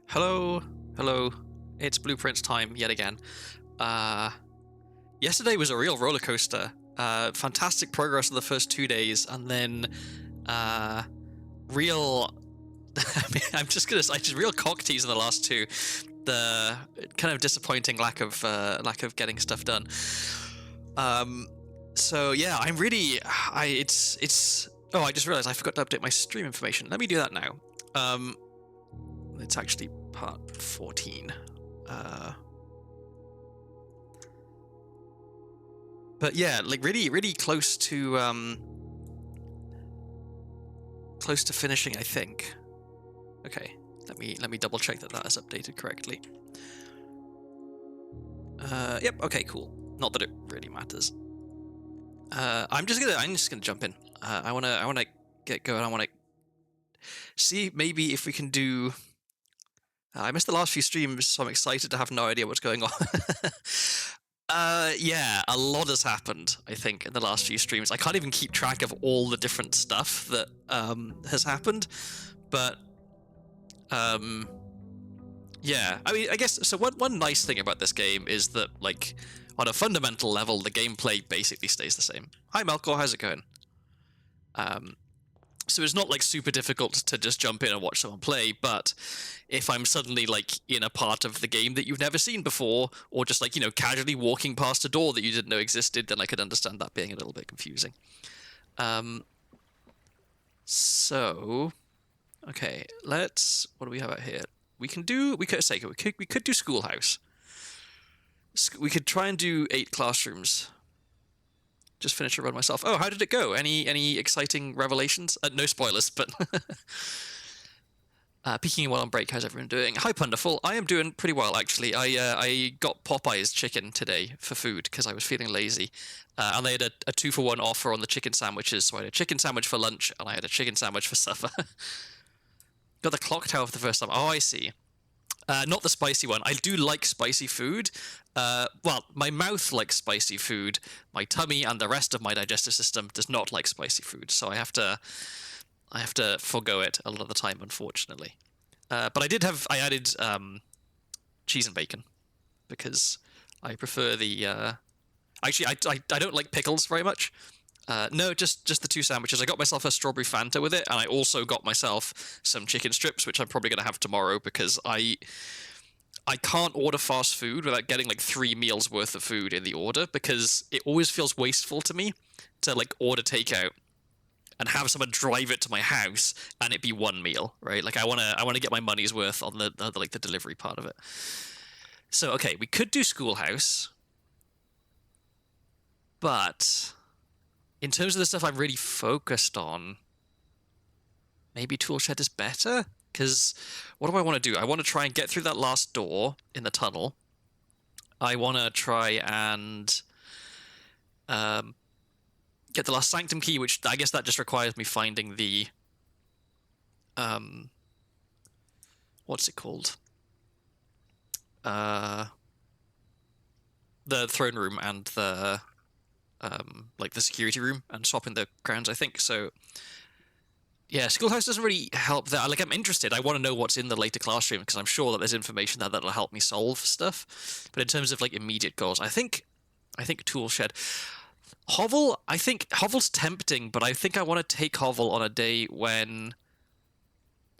Hello, hello. It's Blueprints time yet again. Uh, Yesterday was a real roller coaster. Fantastic progress in the first 2 days, and then uh, real. I'm just gonna say, just real cock tease in the last two. The kind of disappointing lack of getting stuff done. Um, so yeah, I'm really. It's. Oh, I just realized I forgot to update my stream information. Let me do that now. Um, it's actually part 14. Uh, but yeah, like really close to finishing, I think. Okay, let me double check that is updated correctly. Yep. Okay, cool. Not that it really matters. I'm just gonna jump in. I wanna get going. I wanna see maybe if we can do. I missed the last few streams, so I'm excited to have no idea what's going on. Yeah, a lot has happened, I think, in the last few streams. I can't even keep track of all the different stuff that has happened, but um, yeah. I mean, I guess so. One nice thing about this game is that, like, on a fundamental level, the gameplay basically stays the same. Hi, Melkor, how's it going? Um, so it's not like super difficult to just jump in and watch someone play, but if I'm suddenly like in a part of the game that you've never seen before, or just like, casually walking past a door that you didn't know existed, then I could understand that being a little bit confusing. Um, so okay, what do we have out here? We could do schoolhouse. We could try and do 8 classrooms. Just finish a run myself. Oh, how did it go? Any exciting revelations? No spoilers, but peeking while on break. How's everyone doing? Hi, Punderful. I am doing pretty well, actually. I got Popeye's chicken today for food because I was feeling lazy, and they had a 2-for-1 offer on the chicken sandwiches. So I had a chicken sandwich for lunch and I had a chicken sandwich for supper. Got the clock tower for the first time. Oh, I see. Not the spicy one. I do like spicy food. Well, my mouth likes spicy food. My tummy and the rest of my digestive system does not like spicy food, so I have to forego it a lot of the time, unfortunately. But I added cheese and bacon because I prefer the. Actually, I don't like pickles very much. No, just the 2 sandwiches. I got myself a strawberry Fanta with it, and I also got myself some chicken strips, which I'm probably going to have tomorrow because I can't order fast food without getting like 3 meals worth of food in the order because it always feels wasteful to me to like order takeout and have someone drive it to my house and it be 1 meal, right? Like I wanna get my money's worth on the delivery part of it. So okay, we could do schoolhouse, but in terms of the stuff I'm really focused on, maybe toolshed is better. Because what do I want to do? I want to try and get through that last door in the tunnel. I want to try and um, get the last sanctum key, which I guess that just requires me finding the what's it called? Uh, the throne room and the like the security room and swapping the crowns, I think. So yeah, schoolhouse doesn't really help that. Like, I'm interested. I want to know what's in the later classroom because I'm sure that there's information there that'll help me solve stuff. But in terms of like immediate goals, I think toolshed. Hovel, I think Hovel's tempting, but I think I want to take Hovel on a day when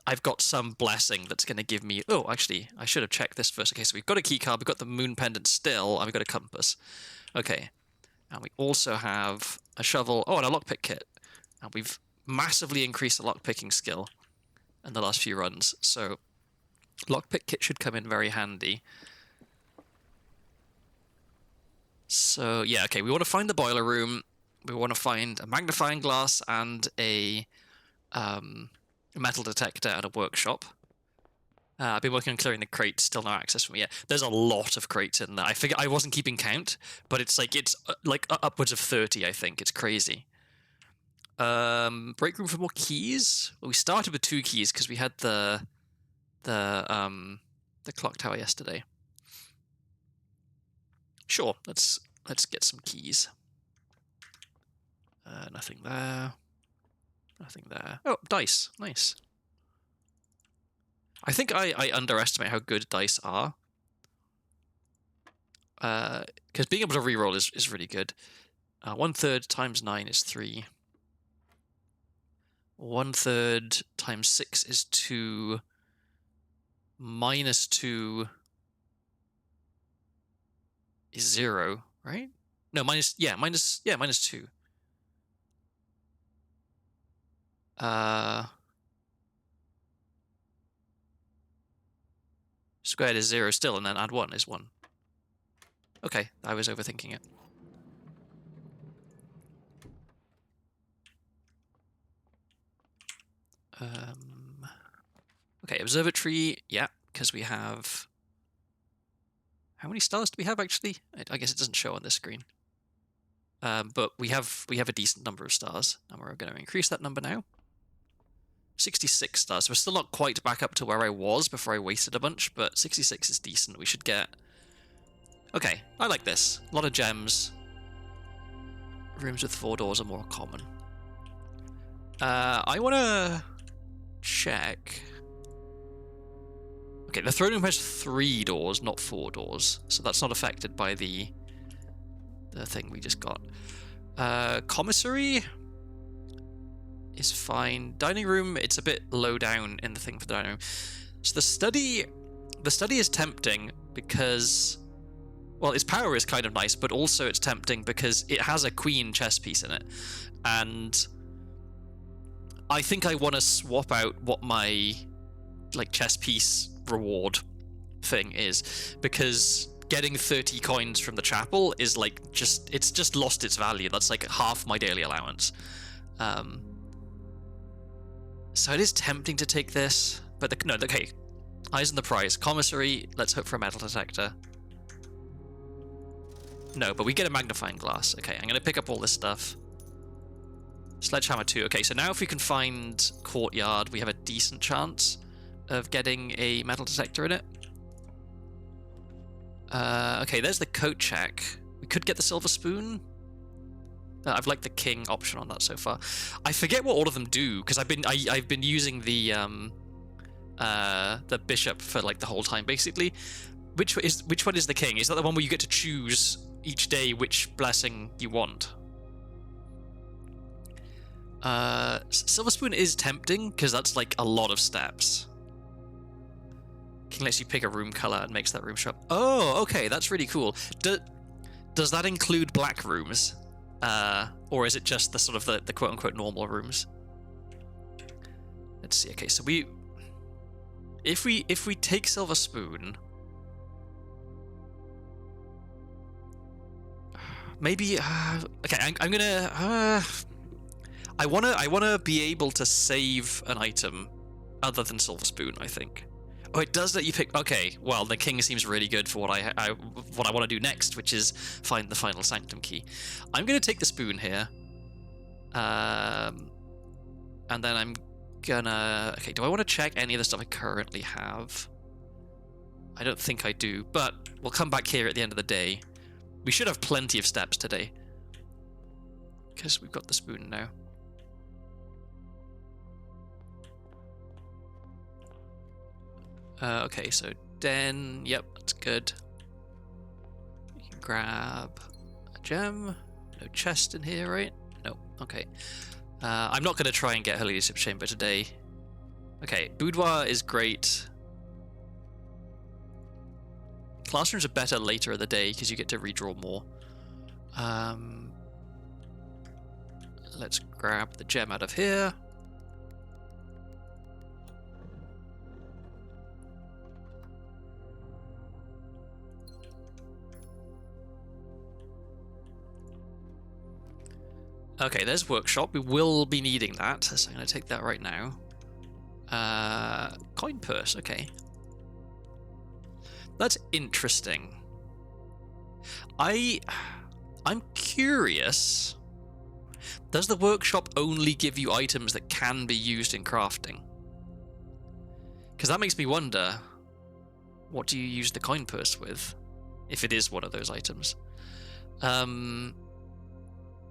I've got some blessing that's going to give me. Oh, actually, I should have checked this first. Okay, so we've got a key card, we've got the moon pendant still, and we've got a compass. Okay, and we also have a shovel. Oh, and a lockpick kit, and we've massively increased the lockpicking skill in the last few runs. So lockpick kit should come in very handy. So yeah, okay, we want to find the boiler room. We want to find a magnifying glass and a metal detector at a workshop. I've been working on clearing the crates, still no access from me yet. There's a lot of crates in there. I figure I wasn't keeping count, but it's like upwards of 30, I think. It's crazy. Break room for more keys. Well, we started with 2 keys because we had the clock tower yesterday. Sure, let's get some keys. Nothing there. Nothing there. Oh, dice. Nice. I think I underestimate how good dice are. Because being able to reroll is really good. 1/3 times 9 is 3. 1/3 times 6 is 2. Minus 2 is 0, right? No, minus 2. Squared is 0 still, and then add 1 is 1. Okay, I was overthinking it. Okay, observatory, yeah, because we have... How many stars do we have, actually? I guess it doesn't show on this screen. But we have a decent number of stars, and we're going to increase that number now. 66 stars. We're still not quite back up to where I was before I wasted a bunch, but 66 is decent. We should get... Okay, I like this. A lot of gems. Rooms with 4 doors are more common. I want to check... Okay, the throne room has 3 doors, not 4 doors, so that's not affected by the thing we just got. Commissary is fine. Dining room, it's a bit low down in the thing for the dining room. So the study is tempting because, well, its power is kind of nice, but also it's tempting because it has a queen chess piece in it, and I think I want to swap out what my chess piece reward thing is, because getting 30 coins from the chapel is it's just lost its value. That's like half my daily allowance. So it is tempting to take this, but okay. Eyes on the prize. Commissary, let's hope for a metal detector. No, but we get a magnifying glass. Okay, I'm going to pick up all this stuff. Sledgehammer 2. Okay, so now if we can find courtyard, we have a decent chance of getting a metal detector in it. Okay, there's the coat check. We could get the silver spoon. I've liked the king option on that so far. I forget what all of them do because I've been using the bishop for the whole time basically. Which one is the king? Is that the one where you get to choose each day which blessing you want? Silver spoon is tempting because that's a lot of steps. King lets you pick a room color and makes that room show up. Oh, okay, that's really cool. Does that include black rooms? Or is it just the sort of the quote-unquote normal rooms? Let's see. Okay, so if we take silver spoon, maybe okay, I'm gonna I wanna be able to save an item other than silver spoon, I think. Oh, it does let you pick. Okay, well, the king seems really good for what I want to do next, which is find the final sanctum key. I'm going to take the spoon here, and then I'm gonna. Okay, do I want to check any of the stuff I currently have? I don't think I do, but we'll come back here at the end of the day. We should have plenty of steps today because we've got the spoon now. Okay, so den, yep, that's good. You can grab a gem. No chest in here, right? No, okay. I'm not going to try and get her leadership chamber today. Okay, boudoir is great. Classrooms are better later in the day because you get to redraw more. Let's grab the gem out of here. Okay, there's workshop. We will be needing that, so I'm going to take that right now. Coin purse, okay. That's interesting. I'm curious. Does the workshop only give you items that can be used in crafting? Because that makes me wonder, what do you use the coin purse with? If it is one of those items.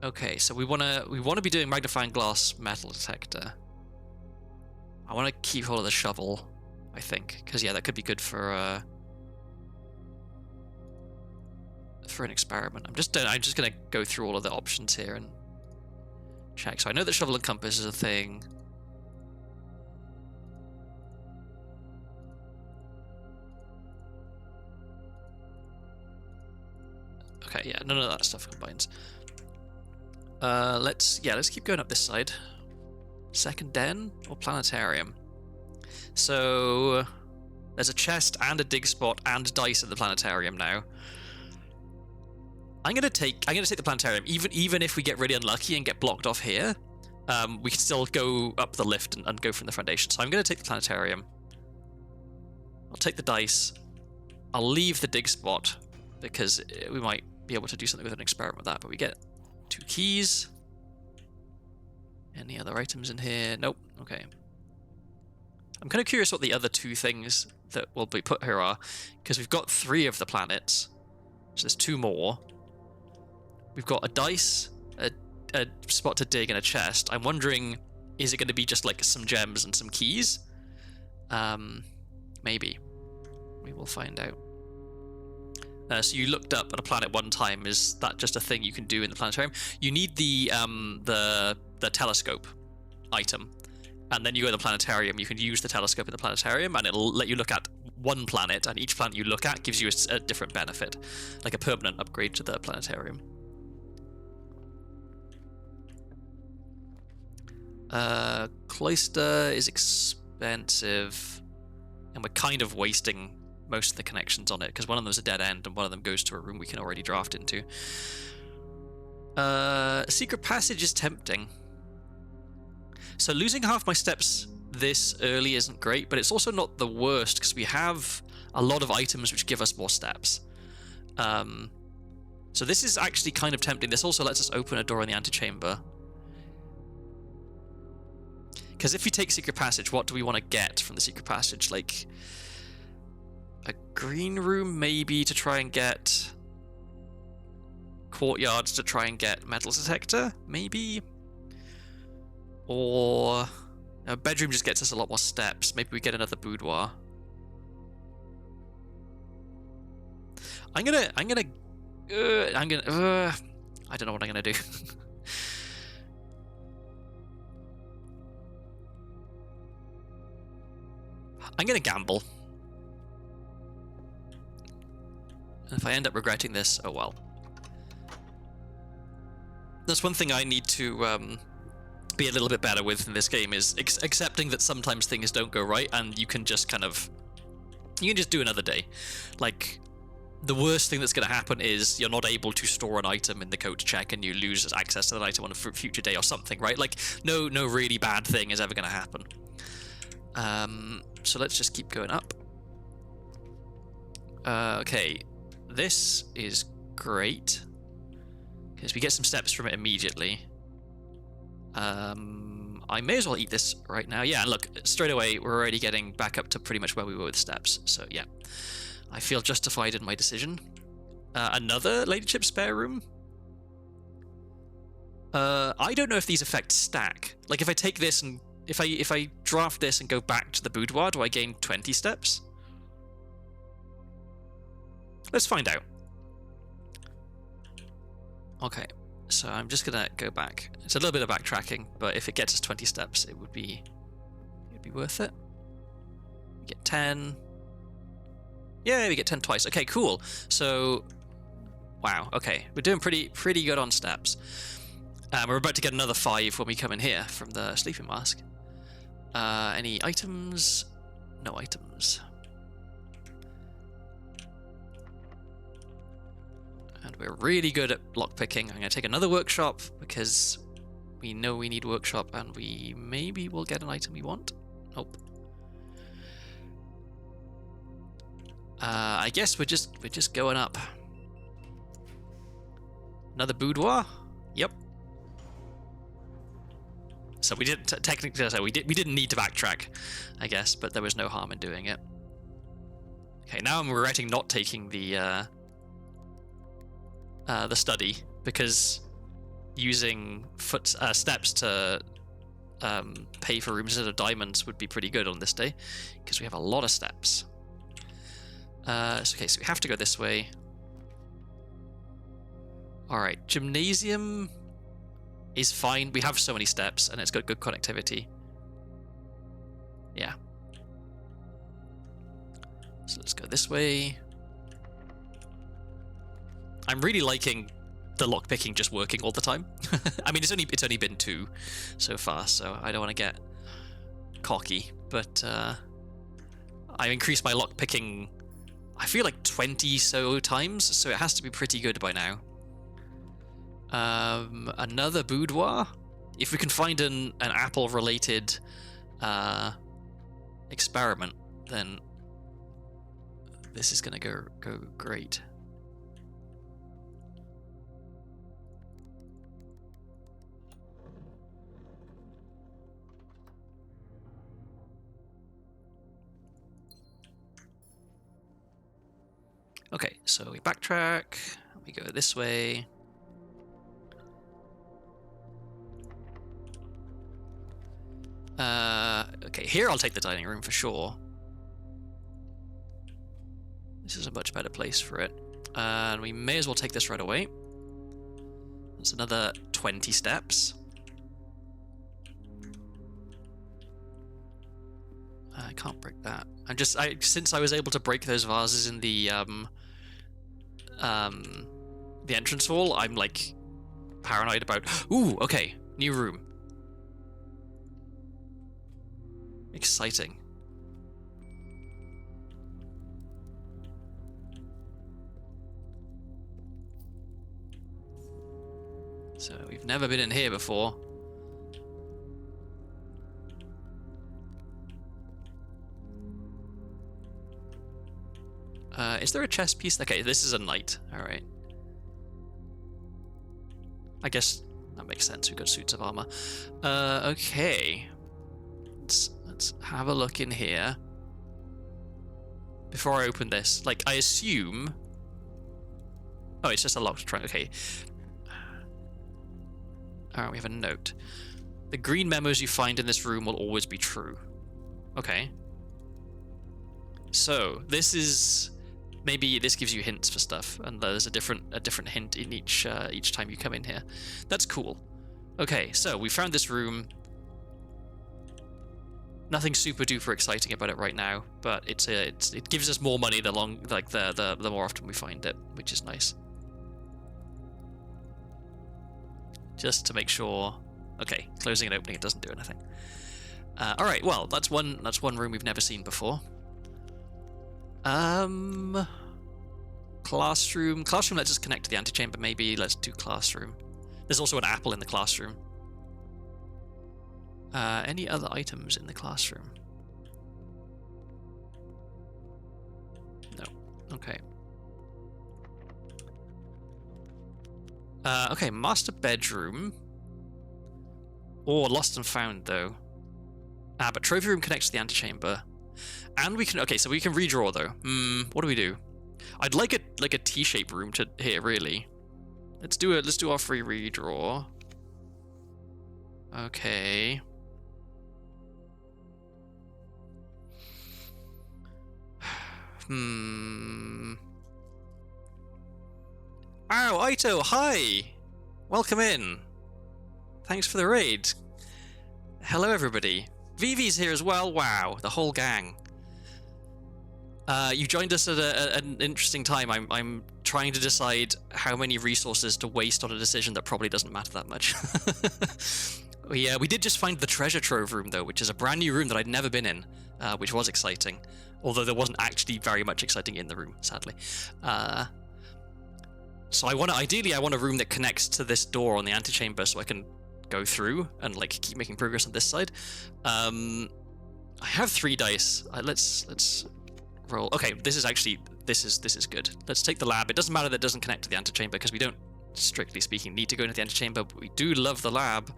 Okay, so we wanna be doing magnifying glass metal detector. I want to keep hold of the shovel. I think, because yeah, that could be good for an experiment. I'm just gonna go through all of the options here and check. So I know that shovel and compass is a thing. Okay, yeah, none of that stuff combines. Let's keep going up this side. Second den or planetarium? So there's a chest and a dig spot and dice at the planetarium now. I'm gonna take the planetarium, even if we get really unlucky and get blocked off here. We can still go up the lift and go from the foundation. So I'm gonna take the planetarium. I'll take the dice. I'll leave the dig spot because we might be able to do something with an experiment with that. But we get 2 keys. Any other items in here? Nope. Okay. I'm kind of curious what the other 2 things that will be put here are, because we've got 3 of the planets. So there's 2 more. We've got a dice, a spot to dig, and a chest. I'm wondering, is it going to be just like some gems and some keys? Maybe. We will find out. So you looked up at a planet one time. Is that just a thing you can do in the planetarium? You need the telescope item, and then you go to the planetarium. You can use the telescope in the planetarium, and it'll let you look at one planet, and each planet you look at gives you a different benefit, like a permanent upgrade to the planetarium. Cloister is expensive, and we're kind of wasting most of the connections on it because one of them is a dead end and one of them goes to a room we can already draft into. Secret passage is tempting. So losing half my steps this early isn't great, but it's also not the worst because we have a lot of items which give us more steps. So this is actually kind of tempting. This also lets us open a door in the antechamber. Because if we take secret passage, what do we want to get from the secret passage? Like a green room, maybe, to try and get courtyards to try and get metal detector, maybe? Or a bedroom just gets us a lot more steps. Maybe we get another boudoir. I don't know what I'm gonna do. I'm gonna gamble. And if I end up regretting this, oh well. That's one thing I need to be a little bit better with in this game, is accepting that sometimes things don't go right, and you can just do another day. Like, the worst thing that's going to happen is you're not able to store an item in the code check and you lose access to that item on a future day or something, right? Like, no really bad thing is ever going to happen. So let's just keep going up. Okay, this is great because we get some steps from it immediately. I may as well eat this right now. Yeah, look, straight away we're already getting back up to pretty much where we were with steps. So yeah, I feel justified in my decision. Another ladyship spare room. I don't know if these effects stack. Like, if I take this and if I draft this and go back to the boudoir, do I gain 20 steps? Let's find out. Okay, so I'm just gonna go back. It's a little bit of backtracking, but if it gets us 20 steps, it'd be worth it. We get 10. Yeah, we get 10 twice. Okay, cool. So, wow. Okay, we're doing pretty good on steps. We're about to get another 5 when we come in here from the sleeping mask. Any items? No items. And we're really good at lockpicking. I'm going to take another workshop because we know we need workshop, and we maybe will get an item we want. Nope. I guess we're just going up. Another boudoir. Yep. So we didn't technically. So we didn't need to backtrack, I guess, but there was no harm in doing it. Okay, now I'm regretting not taking the study, because using steps to pay for rooms instead of diamonds would be pretty good on this day, because we have a lot of steps. Okay, so we have to go this way. Alright, gymnasium is fine. We have so many steps, and it's got good connectivity. Yeah. So let's go this way. I'm really liking the lockpicking just working all the time. I mean, it's only been 2 so far, so I don't want to get cocky, but I've increased my lockpicking, I feel like 20 so times, so it has to be pretty good by now. Another boudoir. If we can find an apple-related experiment, then this is gonna go great. Okay, so we backtrack, we go this way. Okay, here I'll take the dining room for sure. This is a much better place for it. And we may as well take this right away. That's another 20 steps. I can't break that. Since I was able to break those vases in the entrance hall, I'm like paranoid about. Ooh, okay, new room. Exciting. So we've never been in here before. Is there a chess piece? Okay, this is a knight. All right. I guess that makes sense. We've got suits of armor. Okay. Let's have a look in here. Before I open this, like, I assume... Oh, it's just a locked trunk. Okay. Alright, we have a note. The green memos you find in this room will always be true. Okay. So, this is... Maybe this gives you hints for stuff, and there's a different hint in each time you come in here. That's cool. Okay, so we found this room. Nothing super duper exciting about it right now, but it gives us more money the more often we find it, which is nice. Just to make sure. Okay, closing and opening it doesn't do anything. All right, well that's one room we've never seen before. Classroom lets us connect to the antechamber. Maybe let's do classroom. There's also an apple in the classroom. Any other items in the classroom? No. Okay. Okay, master bedroom. Or lost and found, though. But trophy room connects to the antechamber. And we can... Okay, so we can redraw, though. What do we do? I'd like a T-shaped room to here, really. Let's do our free redraw. Okay. Oh, Aito, hi! Welcome in. Thanks for the raid. Hello, everybody. Vivi's here as well. Wow, the whole gang. You joined us at an interesting time. I'm trying to decide how many resources to waste on a decision that probably doesn't matter that much. We did just find the treasure trove room, though, which is a brand new room that I'd never been in, which was exciting. Although there wasn't actually very much exciting in the room, sadly. So ideally I want a room that connects to this door on the antechamber so I can go through and like keep making progress on this side. I have 3 dice. Let's roll. Okay, this is good. Let's take the lab. It doesn't matter that it doesn't connect to the antechamber because we don't, strictly speaking, need to go into the antechamber, but we do love the lab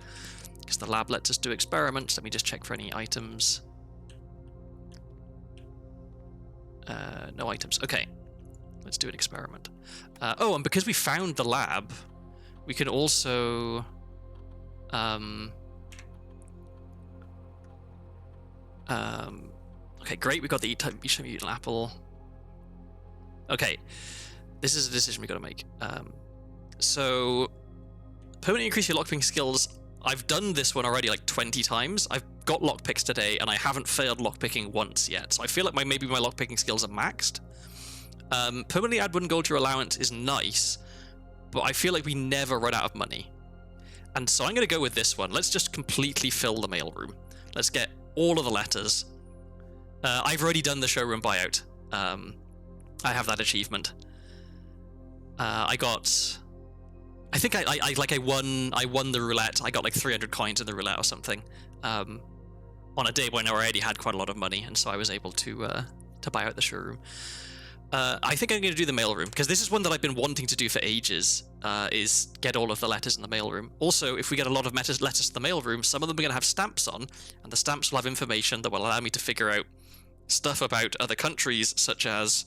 because the lab lets us do experiments. Let me just check for any items. No items. Okay, let's do an experiment. Oh, and because we found the lab, we can also Okay, great. We got the each time you eat an apple. Okay, this is a decision we got to make. So, permanently increase your lockpicking skills. I've done this one already like 20 times. I've got lockpicks today, and I haven't failed lockpicking once yet. So I feel like maybe my lockpicking skills are maxed. Permanently add 1 gold to your allowance is nice, but I feel like we never run out of money. And so I'm going to go with this one. Let's just completely fill the mailroom. Let's get all of the letters. I've already done the showroom buyout. I have that achievement. I think I won the roulette. I got like 300 coins in the roulette or something. On a day when I already had quite a lot of money, and so I was able to buy out the showroom. I think I'm going to do the mailroom, because this is one that I've been wanting to do for ages, is get all of the letters in the mailroom. Also, if we get a lot of letters to the mailroom, some of them are going to have stamps on, and the stamps will have information that will allow me to figure out stuff about other countries, such as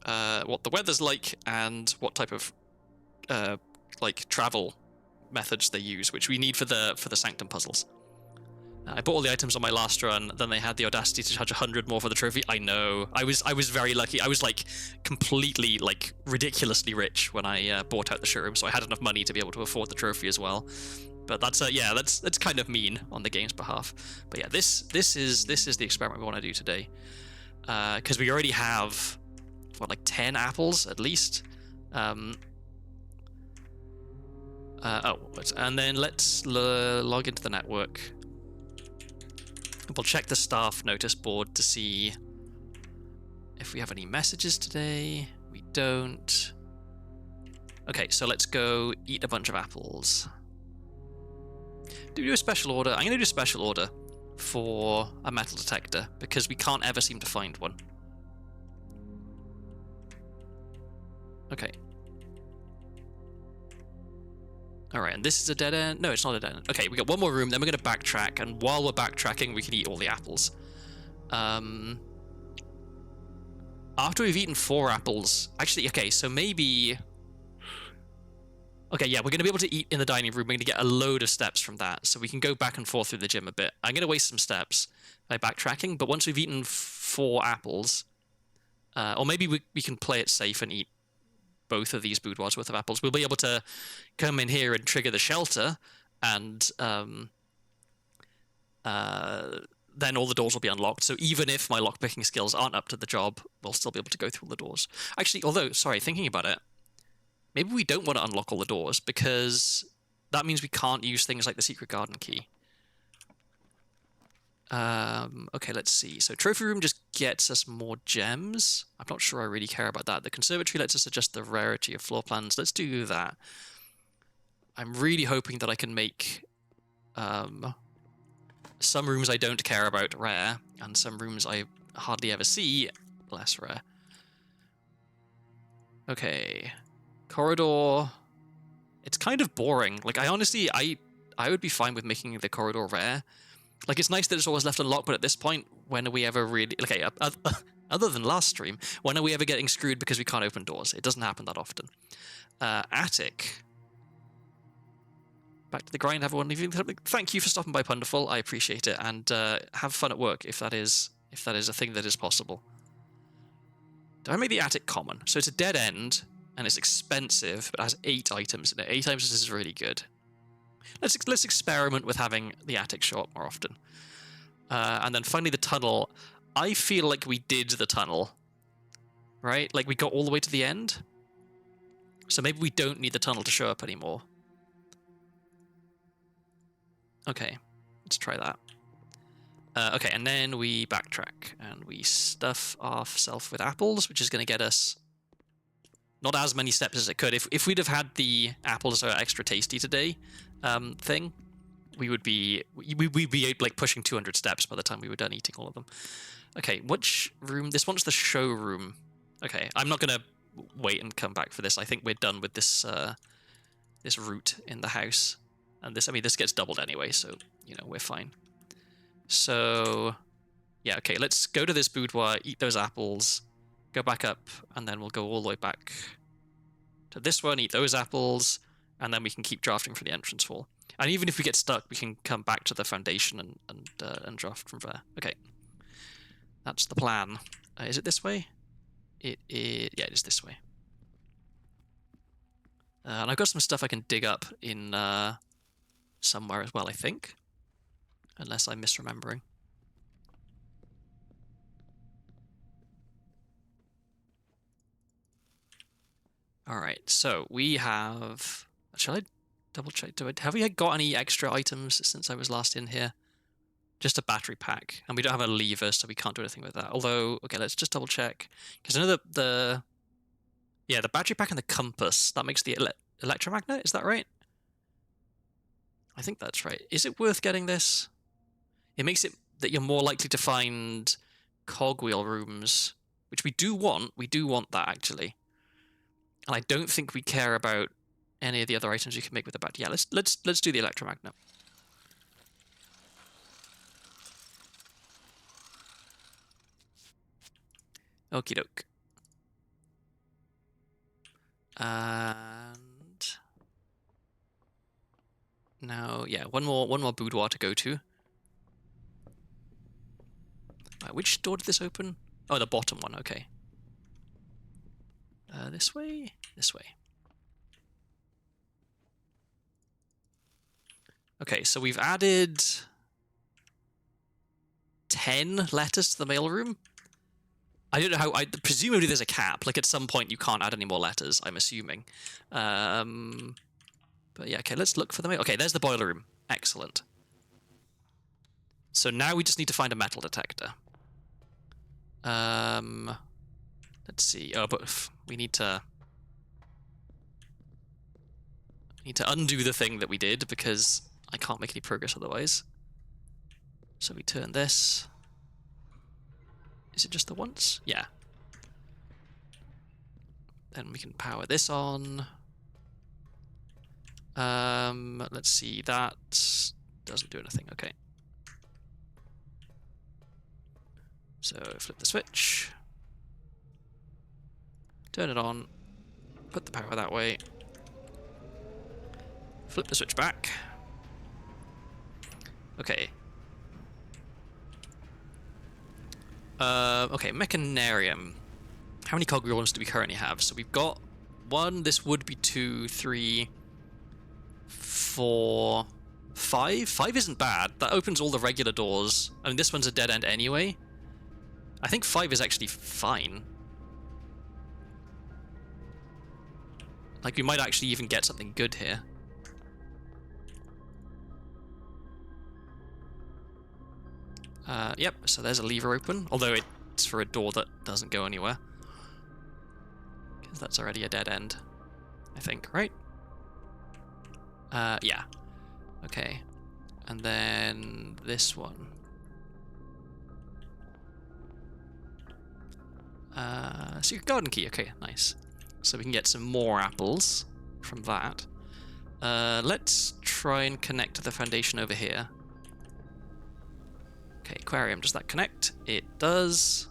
what the weather's like and what type of travel methods they use, which we need for the Sanctum puzzles. I bought all the items on my last run, then they had the audacity to charge 100 more for the trophy. I know. I was very lucky. I was like completely like ridiculously rich when I bought out the showroom, so I had enough money to be able to afford the trophy as well. But that's that's kind of mean on the game's behalf. But yeah, this is the experiment we want to do today, because we already have like 10 apples at least. And then let's log into the network. We'll check the staff notice board to see if we have any messages today. We don't. Okay, so let's go eat a bunch of apples. Do we do a special order? I'm going to do a special order for a metal detector, because we can't ever seem to find one. Okay. Alright, and this is a dead end? No, it's not a dead end. Okay, we got one more room, then we're going to backtrack, and while we're backtracking, we can eat all the apples. After we've eaten 4 apples... Actually, okay, so maybe... Okay, yeah, we're going to be able to eat in the dining room. We're going to get a load of steps from that, so we can go back and forth through the gym a bit. I'm going to waste some steps by backtracking, but once we've eaten 4 apples... or maybe we can play it safe and eat both of these boudoirs worth of apples. We'll be able to come in here and trigger the shelter, and then all the doors will be unlocked. So even if my lockpicking skills aren't up to the job, we'll still be able to go through all the doors. Actually, although, sorry, thinking about it, maybe we don't want to unlock all the doors, because that means we can't use things like the secret garden key. Okay, let's see. So trophy room just gets us more gems. I'm not sure I really care about that. The conservatory lets us adjust the rarity of floor plans. Let's do that. I'm really hoping that I can make some rooms I don't care about rare, and some rooms I hardly ever see less rare. Okay. Corridor. It's kind of boring. Like, I honestly, I would be fine with making the corridor rare. Like, it's nice that it's always left unlocked, but at this point, when are we ever really... Okay, other than last stream, when are we ever getting screwed because we can't open doors? It doesn't happen that often. Attic. Back to the grind, everyone. Thank you for stopping by, Punderful. I appreciate it, and have fun at work if that is a thing that is possible. Do I make the attic common? So it's a dead end, and it's expensive, but it has 8 items in it. 8 items is really good. Let's experiment with having the attic show up more often. And then finally the tunnel. I feel like we did the tunnel, right? Like we got all the way to the end. So maybe we don't need the tunnel to show up anymore. Okay, let's try that. Okay, and then we backtrack and we stuff ourselves with apples, which is going to get us not as many steps as it could. If we'd have had the apples are extra tasty today thing, we'd be like pushing 200 steps by the time we were done eating all of them. Okay, which room? This one's the showroom. Okay, I'm not gonna wait and come back for this. I think we're done with this this route in the house, and this. I mean, this gets doubled anyway, so you know we're fine. So yeah, okay. Let's go to this boudoir, eat those apples, go back up, and then we'll go all the way back to this one, eat those apples, and then we can keep drafting for the entrance hall. And even if we get stuck, we can come back to the foundation and draft from there. Okay. That's the plan. Is it this way? It is. Yeah, it is this way. And I've got some stuff I can dig up in somewhere as well, I think. Unless I'm misremembering. Alright, so we have... Shall I double check? Have we got any extra items since I was last in here? Just a battery pack. And we don't have a lever, so we can't do anything with that. Although, okay, let's just double check. Because I know the battery pack and the compass, that makes the electromagnet, is that right? I think that's right. Is it worth getting this? It makes it that you're more likely to find cogwheel rooms, which we do want. We do want that, actually. And I don't think we care about any of the other items you can make with the battery. Yeah, let's do the electromagnet. Okie doke. And now, yeah, one more boudoir to go to. Which door did this open? Oh, the bottom one. Okay. This way. This way. Okay, so we've added 10 letters to the mailroom. I don't know how. Presumably there's a cap. Like at some point you can't add any more letters. I'm assuming. But yeah, okay. Let's look for the mail. Okay, there's the boiler room. Excellent. So now we just need to find a metal detector. Let's see. Oh, but we need to undo the thing that we did because I can't make any progress otherwise. So we turn this. Is it just the once? Yeah. Then we can power this on. Let's see. That doesn't do anything. Okay. So flip the switch. Turn it on. Put the power that way. Flip the switch back. Okay. Okay, Mechanarium. How many cogwheels do we currently have? So we've got 1, this would be 2, 3, 4, 5. 5 isn't bad. That opens all the regular doors. I mean, this one's a dead end anyway. I think 5 is actually fine. Like, we might actually even get something good here. Yep, so there's a lever open, although it's for a door that doesn't go anywhere. Because that's already a dead end, I think, right? Yeah. Okay. And then this one. Secret garden key, okay, nice. So we can get some more apples from that. Let's try and connect to the foundation over here. Okay, aquarium, does that connect? It does.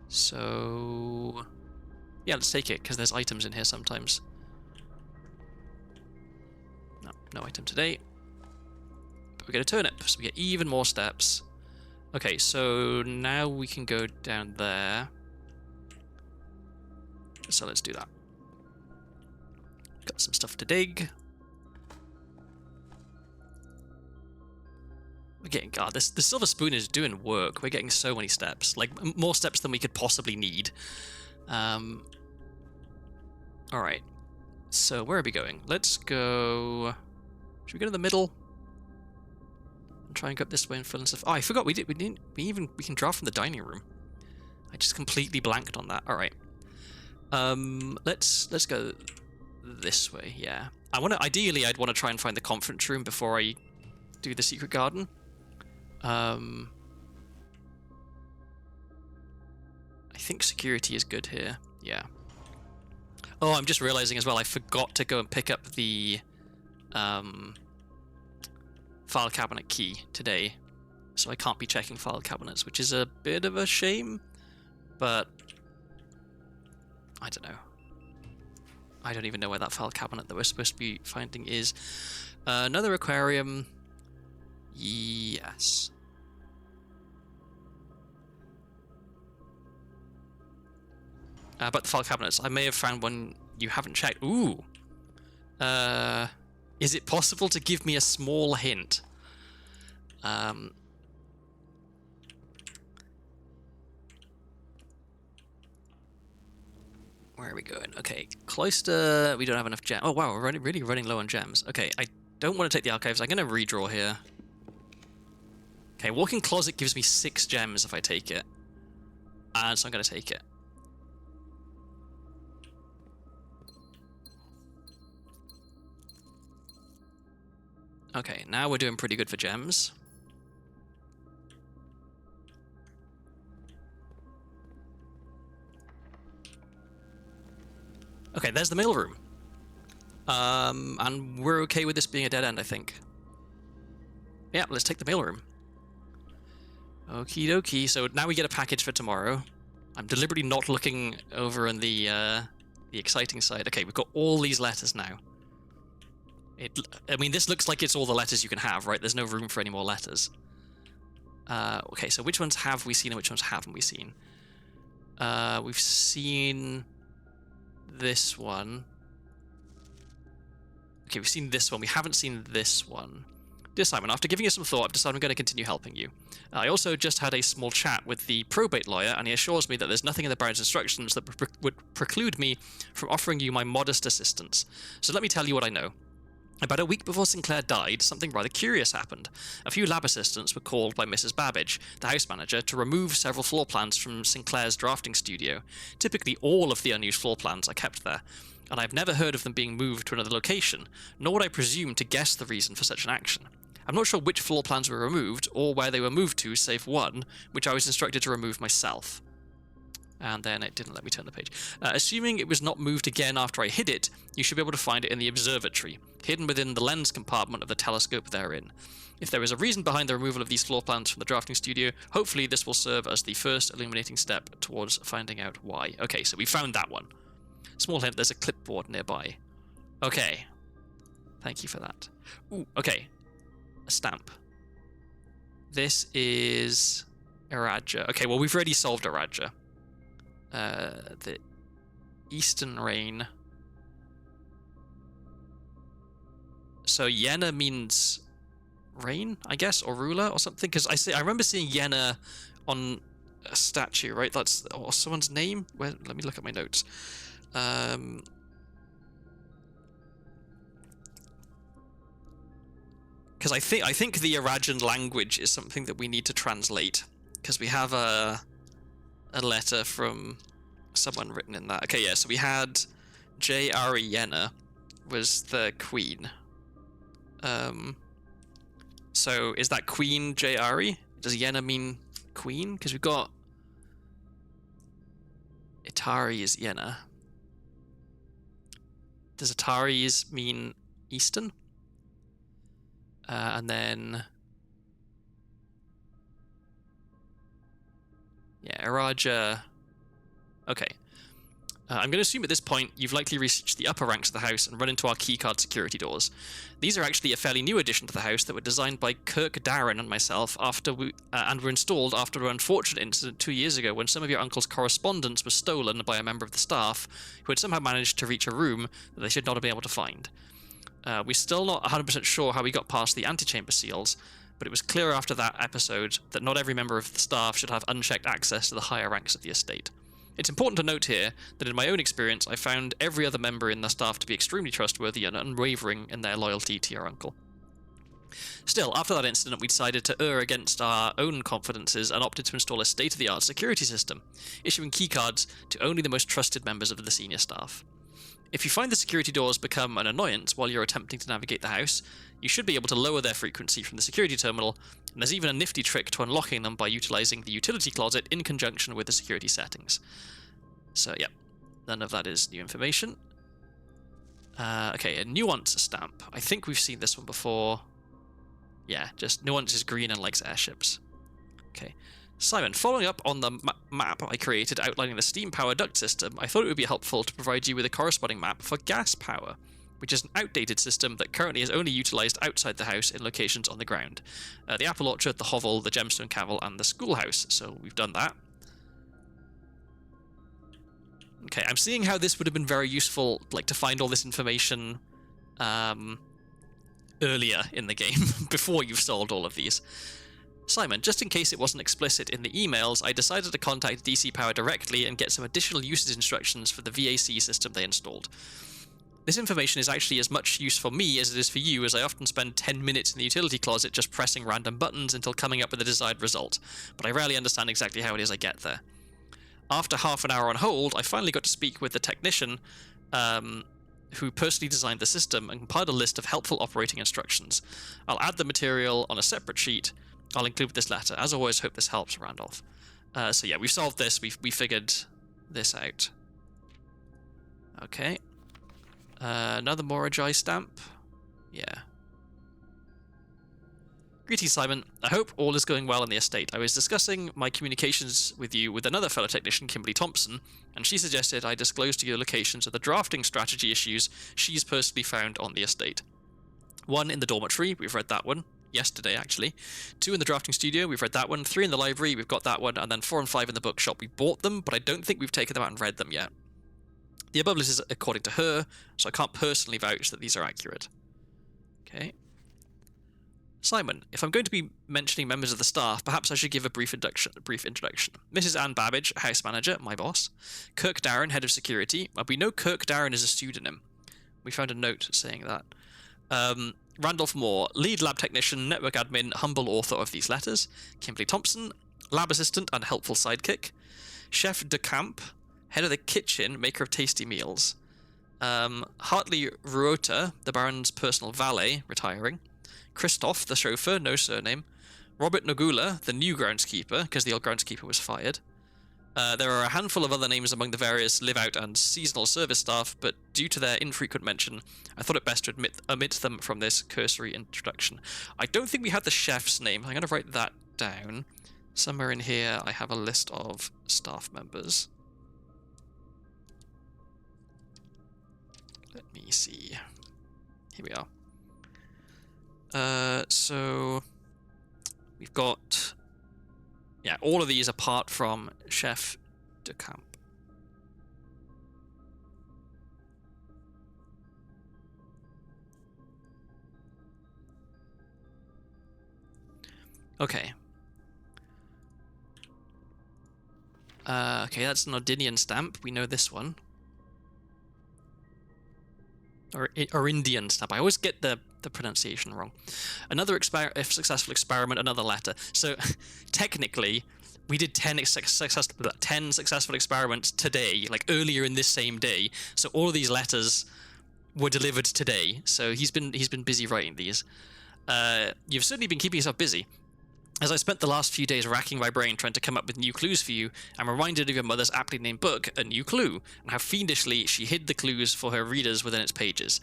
So... yeah, let's take it, because there's items in here sometimes. No item today. But we get a turnip, so we get even more steps. Okay, so now we can go down there. So let's do that. Got some stuff to dig. We're getting... God, the silver spoon is doing work. We're getting so many steps. Like, more steps than we could possibly need. Alright. So, where are we going? Let's go... Should we go to the middle? And try and go up this way and fill in stuff. Oh, I forgot we can draw from the dining room. I just completely blanked on that. Alright. Let's go this way, yeah. Ideally, I'd want to try and find the conference room before I do the secret garden. I think security is good here. Yeah. Oh, I'm just realizing as well, I forgot to go and pick up the file cabinet key today. So I can't be checking file cabinets, which is a bit of a shame. But I don't know. I don't even know where that file cabinet that we're supposed to be finding is. Another aquarium. Yes. About the file cabinets, I may have found one you haven't checked. Ooh. Is it possible to give me a small hint? Where are we going? Okay, cloister. We don't have enough gems. Oh wow, we're really running low on gems. Okay, I don't want to take the archives. I'm going to redraw here. Okay, walk-in closet gives me 6 gems if I take it. And so I'm going to take it. Okay, now we're doing pretty good for gems. Okay, there's the mailroom. And we're okay with this being a dead end, I think. Yeah, let's take the mailroom. Okie dokie. So now we get a package for tomorrow. I'm deliberately not looking over on the exciting side. Okay, we've got all these letters now. I mean, this looks like it's all the letters you can have, right? There's no room for any more letters. Okay, so which ones have we seen and which ones haven't we seen? We've seen this one. Okay, we've seen this one. We haven't seen this one. Dear Simon, after giving it some thought, I've decided I'm going to continue helping you. I also just had a small chat with the probate lawyer, and he assures me that there's nothing in the Baron's instructions that would preclude me from offering you my modest assistance. So let me tell you what I know. About a week before Sinclair died, something rather curious happened. A few lab assistants were called by Mrs. Babbage, the house manager, to remove several floor plans from Sinclair's drafting studio. Typically, all of the unused floor plans are kept there, and I've never heard of them being moved to another location, nor would I presume to guess the reason for such an action. I'm not sure which floor plans were removed, or where they were moved to, save one, which I was instructed to remove myself. And then it didn't let me turn the page. Assuming it was not moved again after I hid it, you should be able to find it in the observatory, hidden within the lens compartment of the telescope therein. If there is a reason behind the removal of these floor plans from the drafting studio, hopefully this will serve as the first illuminating step towards finding out why. Okay, so we found that one. Small hint, there's a clipboard nearby. Okay. Thank you for that. Ooh, okay. A stamp. This is Eraja. Okay, well, we've already solved Eraja. The Eastern Rain. So Yenna means rain, I guess, or ruler or something. Because I remember seeing Yenna on a statue, right? That's someone's name. Let me look at my notes. Because I think the Arajan language is something that we need to translate. Because we have a letter from someone written in that. Okay, yeah, so we had J.R. Yenna was the queen. So is that Queen J.R.? Does Yenna mean queen? Because we've got Itari is Yenna. Does Ataris mean Eastern? And then yeah, Araja. Okay. I'm going to assume at this point you've likely reached the upper ranks of the house and run into our keycard security doors. These are actually a fairly new addition to the house that were designed by Kirk Darren and myself and were installed after an unfortunate incident 2 years ago when some of your uncle's correspondence was stolen by a member of the staff who had somehow managed to reach a room that they should not have been able to find. We're still not 100% sure how we got past the antechamber seals, but it was clear after that episode that not every member of the staff should have unchecked access to the higher ranks of the estate. It's important to note here that in my own experience, I found every other member in the staff to be extremely trustworthy and unwavering in their loyalty to your uncle. Still, after that incident, we decided to err against our own confidences and opted to install a state-of-the-art security system, issuing keycards to only the most trusted members of the senior staff. If you find the security doors become an annoyance while you're attempting to navigate the house, you should be able to lower their frequency from the security terminal, and there's even a nifty trick to unlocking them by utilizing the utility closet in conjunction with the security settings. So, yeah, none of that is new information. Okay, a nuance stamp. I think we've seen this one before. Yeah, just nuance is green and likes airships. Okay. Simon, following up on the map I created outlining the steam power duct system, I thought it would be helpful to provide you with a corresponding map for gas power, which is an outdated system that currently is only utilized outside the house in locations on the ground. The apple orchard, the hovel, the gemstone cavil, and the schoolhouse. So we've done that. Okay, I'm seeing how this would have been very useful, like, to find all this information earlier in the game, before you've solved all of these. Simon, just in case it wasn't explicit in the emails, I decided to contact DC Power directly and get some additional usage instructions for the VAC system they installed. This information is actually as much use for me as it is for you, as I often spend 10 minutes in the utility closet just pressing random buttons until coming up with the desired result, but I rarely understand exactly how it is I get there. After half an hour on hold, I finally got to speak with the technician who personally designed the system and compiled a list of helpful operating instructions. I'll add the material on a separate sheet I'll include this letter. As always, hope this helps, Randolph. So yeah, we've solved this. We figured this out. Okay. Another Morajai stamp. Yeah. Greetings, Simon. I hope all is going well in the estate. I was discussing my communications with you with another fellow technician, Kimberly Thompson, and she suggested I disclose to you the locations of the drafting strategy issues she's personally found on the estate. 1 in the dormitory, we've read that one. Yesterday, actually. 2 in the drafting studio, we've read that one. 3 in the library, we've got that one. And then 4 and 5 in the bookshop. We bought them, but I don't think we've taken them out and read them yet. The above list is according to her, so I can't personally vouch that these are accurate. Okay. Simon, if I'm going to be mentioning members of the staff, perhaps I should give a brief introduction. Mrs. Ann Babbage, house manager, my boss. Kirk Darren, head of security. We know Kirk Darren is a pseudonym. We found a note saying that. Randolph Moore, lead lab technician, network admin, humble author of these letters. Kimberly Thompson, lab assistant and helpful sidekick. Chef de Camp, head of the kitchen, maker of tasty meals. Hartley Ruota, the Baron's personal valet, retiring. Christoph, the chauffeur, no surname. Robert Nogula, the new groundskeeper, because the old groundskeeper was fired. There are a handful of other names among the various live-out and seasonal service staff, but due to their infrequent mention, I thought it best to omit them from this cursory introduction. I don't think we had the chef's name. I'm going to write that down. Somewhere in here, I have a list of staff members. Let me see. Here we are. So we've got... Yeah, all of these apart from Chef de Camp. Okay. Okay, that's an Odinian stamp. We know this one. Or Indian stamp. I always get the pronunciation wrong. Another successful experiment, another letter. So technically, we did 10 successful experiments today, like earlier in this same day. So all of these letters were delivered today. So he's been busy writing these. You've certainly been keeping yourself busy. As I spent the last few days racking my brain trying to come up with new clues for you, I'm reminded of your mother's aptly named book, A New Clue, and how fiendishly she hid the clues for her readers within its pages.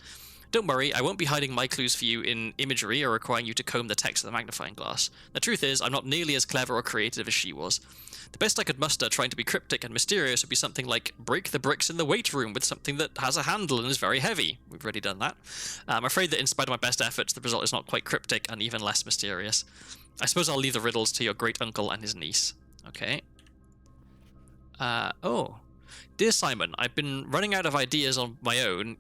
Don't worry, I won't be hiding my clues for you in imagery or requiring you to comb the text with a magnifying glass. The truth is, I'm not nearly as clever or creative as she was. The best I could muster trying to be cryptic and mysterious would be something like, break the bricks in the weight room with something that has a handle and is very heavy. We've already done that. I'm afraid that in spite of my best efforts, the result is not quite cryptic and even less mysterious. I suppose I'll leave the riddles to your great uncle and his niece. Okay. Oh. Dear Simon, I've been running out of ideas on my own.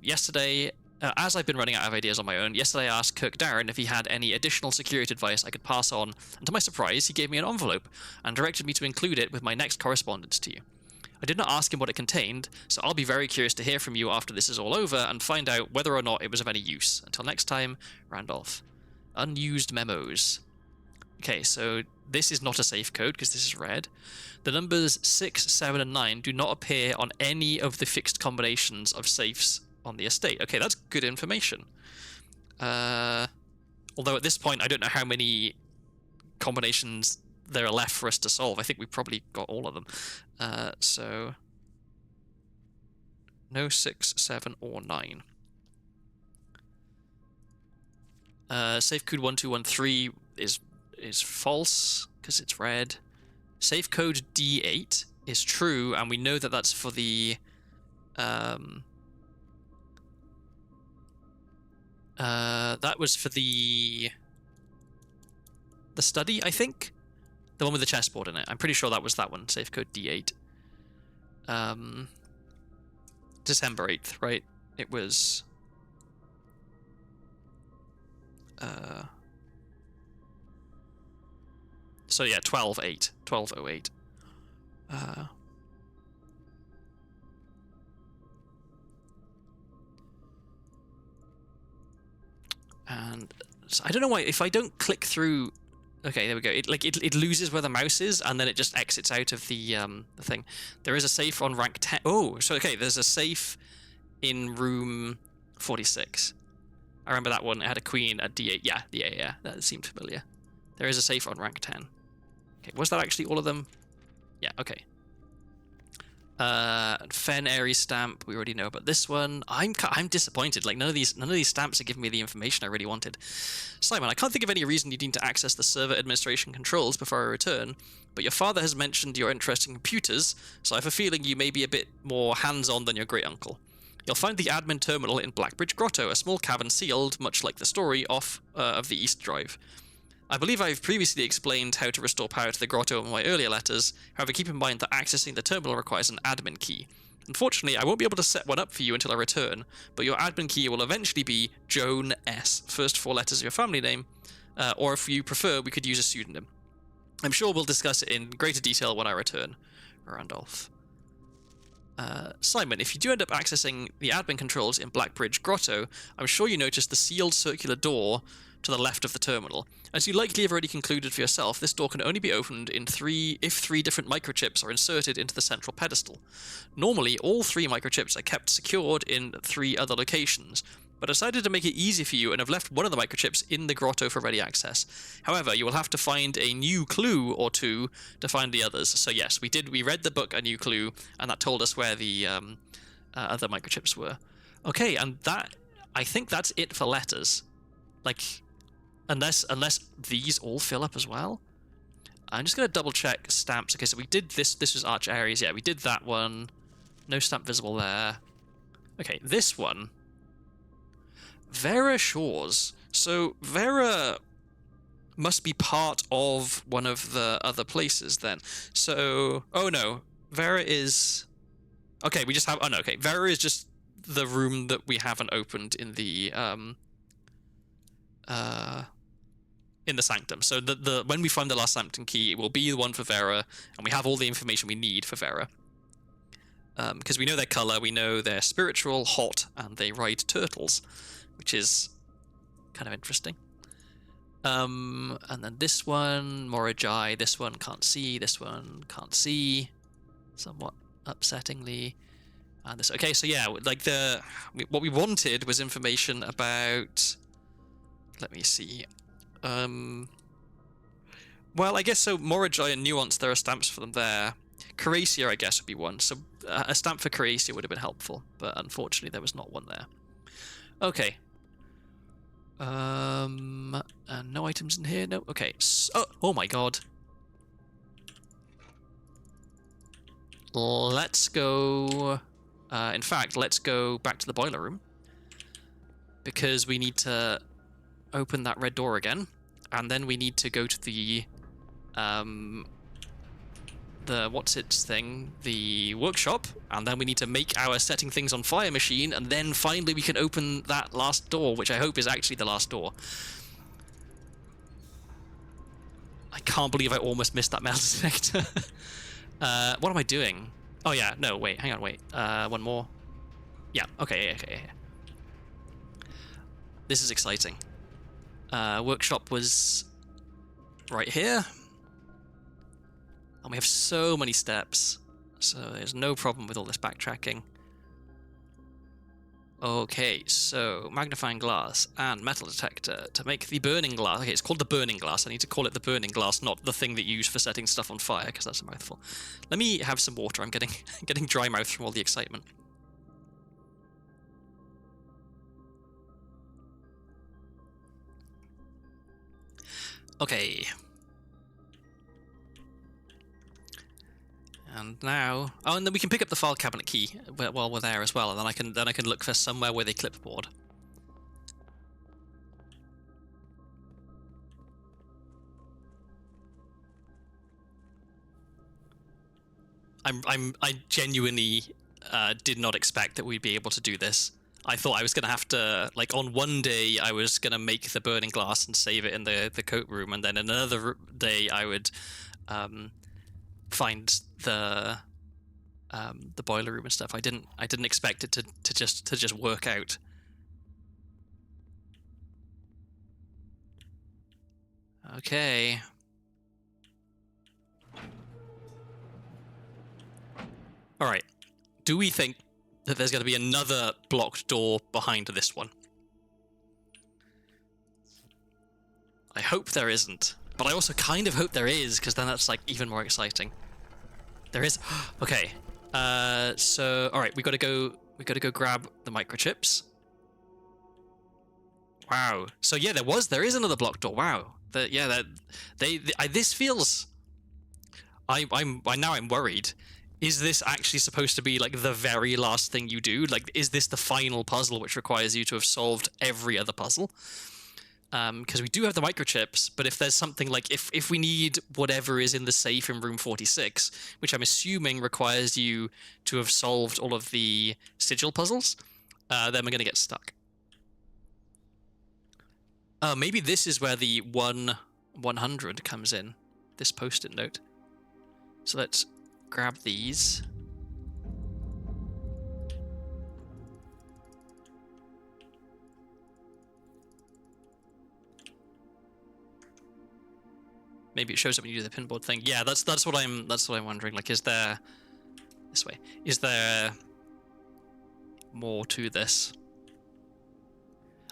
As I've been running out of ideas on my own, yesterday I asked Kirk Darren if he had any additional security advice I could pass on, and to my surprise, he gave me an envelope and directed me to include it with my next correspondence to you. I did not ask him what it contained, so I'll be very curious to hear from you after this is all over and find out whether or not it was of any use. Until next time, Randolph. Unused memos. Okay, so this is not a safe code because this is red. The numbers 6, 7, and 9 do not appear on any of the fixed combinations of safes on the estate. Okay, that's good information. Although at this point, I don't know how many combinations there are left for us to solve. I think we probably got all of them. So no 6, 7, or 9. Safe code 1213 is false because it's red. Safe code D8 is true, and we know that that's for the that was for the study, I think. The one with the chessboard in it. I'm pretty sure that was that one. Safe code D8. December 8th, right? It was... So yeah, 12/8. 12/08. And so I don't know why, if I don't click through... Okay, there we go. It loses where the mouse is, and then it just exits out of the thing. There is a safe on rank 10. Oh, so okay, there's a safe in room 46. I remember that one. It had a queen, a d8. Yeah, that seemed familiar. There is a safe on rank 10. Okay, was that actually all of them? Yeah, okay. Fen Aries stamp, we already know about this one. I'm disappointed. Like none of these stamps are giving me the information I really wanted. Simon, I can't think of any reason you need to access the server administration controls before I return, but your father has mentioned your interest in computers, so I have a feeling you may be a bit more hands-on than your great uncle. You'll find the admin terminal in Blackbridge Grotto, a small cavern sealed, much like the story, off of the East Drive. I believe I've previously explained how to restore power to the grotto in my earlier letters, however keep in mind that accessing the terminal requires an admin key. Unfortunately, I won't be able to set one up for you until I return, but your admin key will eventually be Joan S., first 4 letters of your family name, or if you prefer, we could use a pseudonym. I'm sure we'll discuss it in greater detail when I return. Randolph. Simon, if you do end up accessing the admin controls in Blackbridge Grotto, I'm sure you noticed the sealed circular door to the left of the terminal. As you likely have already concluded for yourself, this door can only be opened if 3 different microchips are inserted into the central pedestal. Normally, all 3 microchips are kept secured in 3 other locations, but I decided to make it easy for you and have left one of the microchips in the grotto for ready access. However, you will have to find a new clue or 2 to find the others. So yes, we read the book A New Clue, and that told us where the other microchips were. Okay, and I think that's it for letters. Like, unless these all fill up as well. I'm just going to double check stamps. Okay, so we did this was Arch Aries. Yeah, we did that one. No stamp visible there. Okay, this one, Vera Shores. So Vera must be part of one of the other places then. So, oh no, Vera is... Okay, we just have... Oh no, okay, Vera is just the room that we haven't opened in the sanctum. So when we find the last sanctum key, it will be the one for Vera, and we have all the information we need for Vera. Because we know their color, we know they're spiritual, hot, and they ride turtles, which is kind of interesting. And then this one, Morajai, this one can't see, this one can't see, somewhat upsettingly. And this, okay, so yeah, like what we wanted was information about, let me see. Well, I guess so. Morajai and Nuance, there are stamps for them there. Caracia, I guess, would be one. So a stamp for Caracia would have been helpful, but unfortunately there was not one there. Okay. And no items in here. No. Okay. So, oh my god. Let's go. In fact, let's go back to the boiler room, because we need to open that red door again, and then we need to go to the what's its thing, the workshop, and then we need to make our setting things on fire machine, and then finally we can open that last door, which I hope is actually the last door. I can't believe I almost missed that metal detector. What am I doing? Oh yeah, no, wait, hang on, wait. One more. Yeah, okay. This is exciting. Workshop was right here. And we have so many steps, so there's no problem with all this backtracking. Okay, so magnifying glass and metal detector to make the burning glass. Okay, it's called the burning glass. I need to call it the burning glass, not the thing that you use for setting stuff on fire, because that's a mouthful. Let me have some water. I'm getting dry mouth from all the excitement. Okay. And now, oh, and then we can pick up the file cabinet key while we're there as well, and then I can look for somewhere with a clipboard. I genuinely did not expect that we'd be able to do this. I thought I was going to have to, like, on one day I was going to make the burning glass and save it in the coat room, and then another day I would find the boiler room and stuff. I didn't expect it to just work out. Okay. All right. Do we think that there's going to be another blocked door behind this one? I hope there isn't, but I also kind of hope there is, because then that's like even more exciting. There is. Okay. So all right, we got to go grab the microchips. Wow. So yeah, there is another blocked door. Wow. This feels. I'm worried. Is this actually supposed to be like the very last thing you do? Like, is this the final puzzle which requires you to have solved every other puzzle? Because we do have the microchips, but if there's something like, if we need whatever is in the safe in room 46, which I'm assuming requires you to have solved all of the sigil puzzles, then we're going to get stuck. Maybe this is where the 100 comes in, this post-it note. So let's grab these. Maybe it shows up when you do the pinboard thing. Yeah, that's what I'm wondering. Like, is there this way? Is there more to this?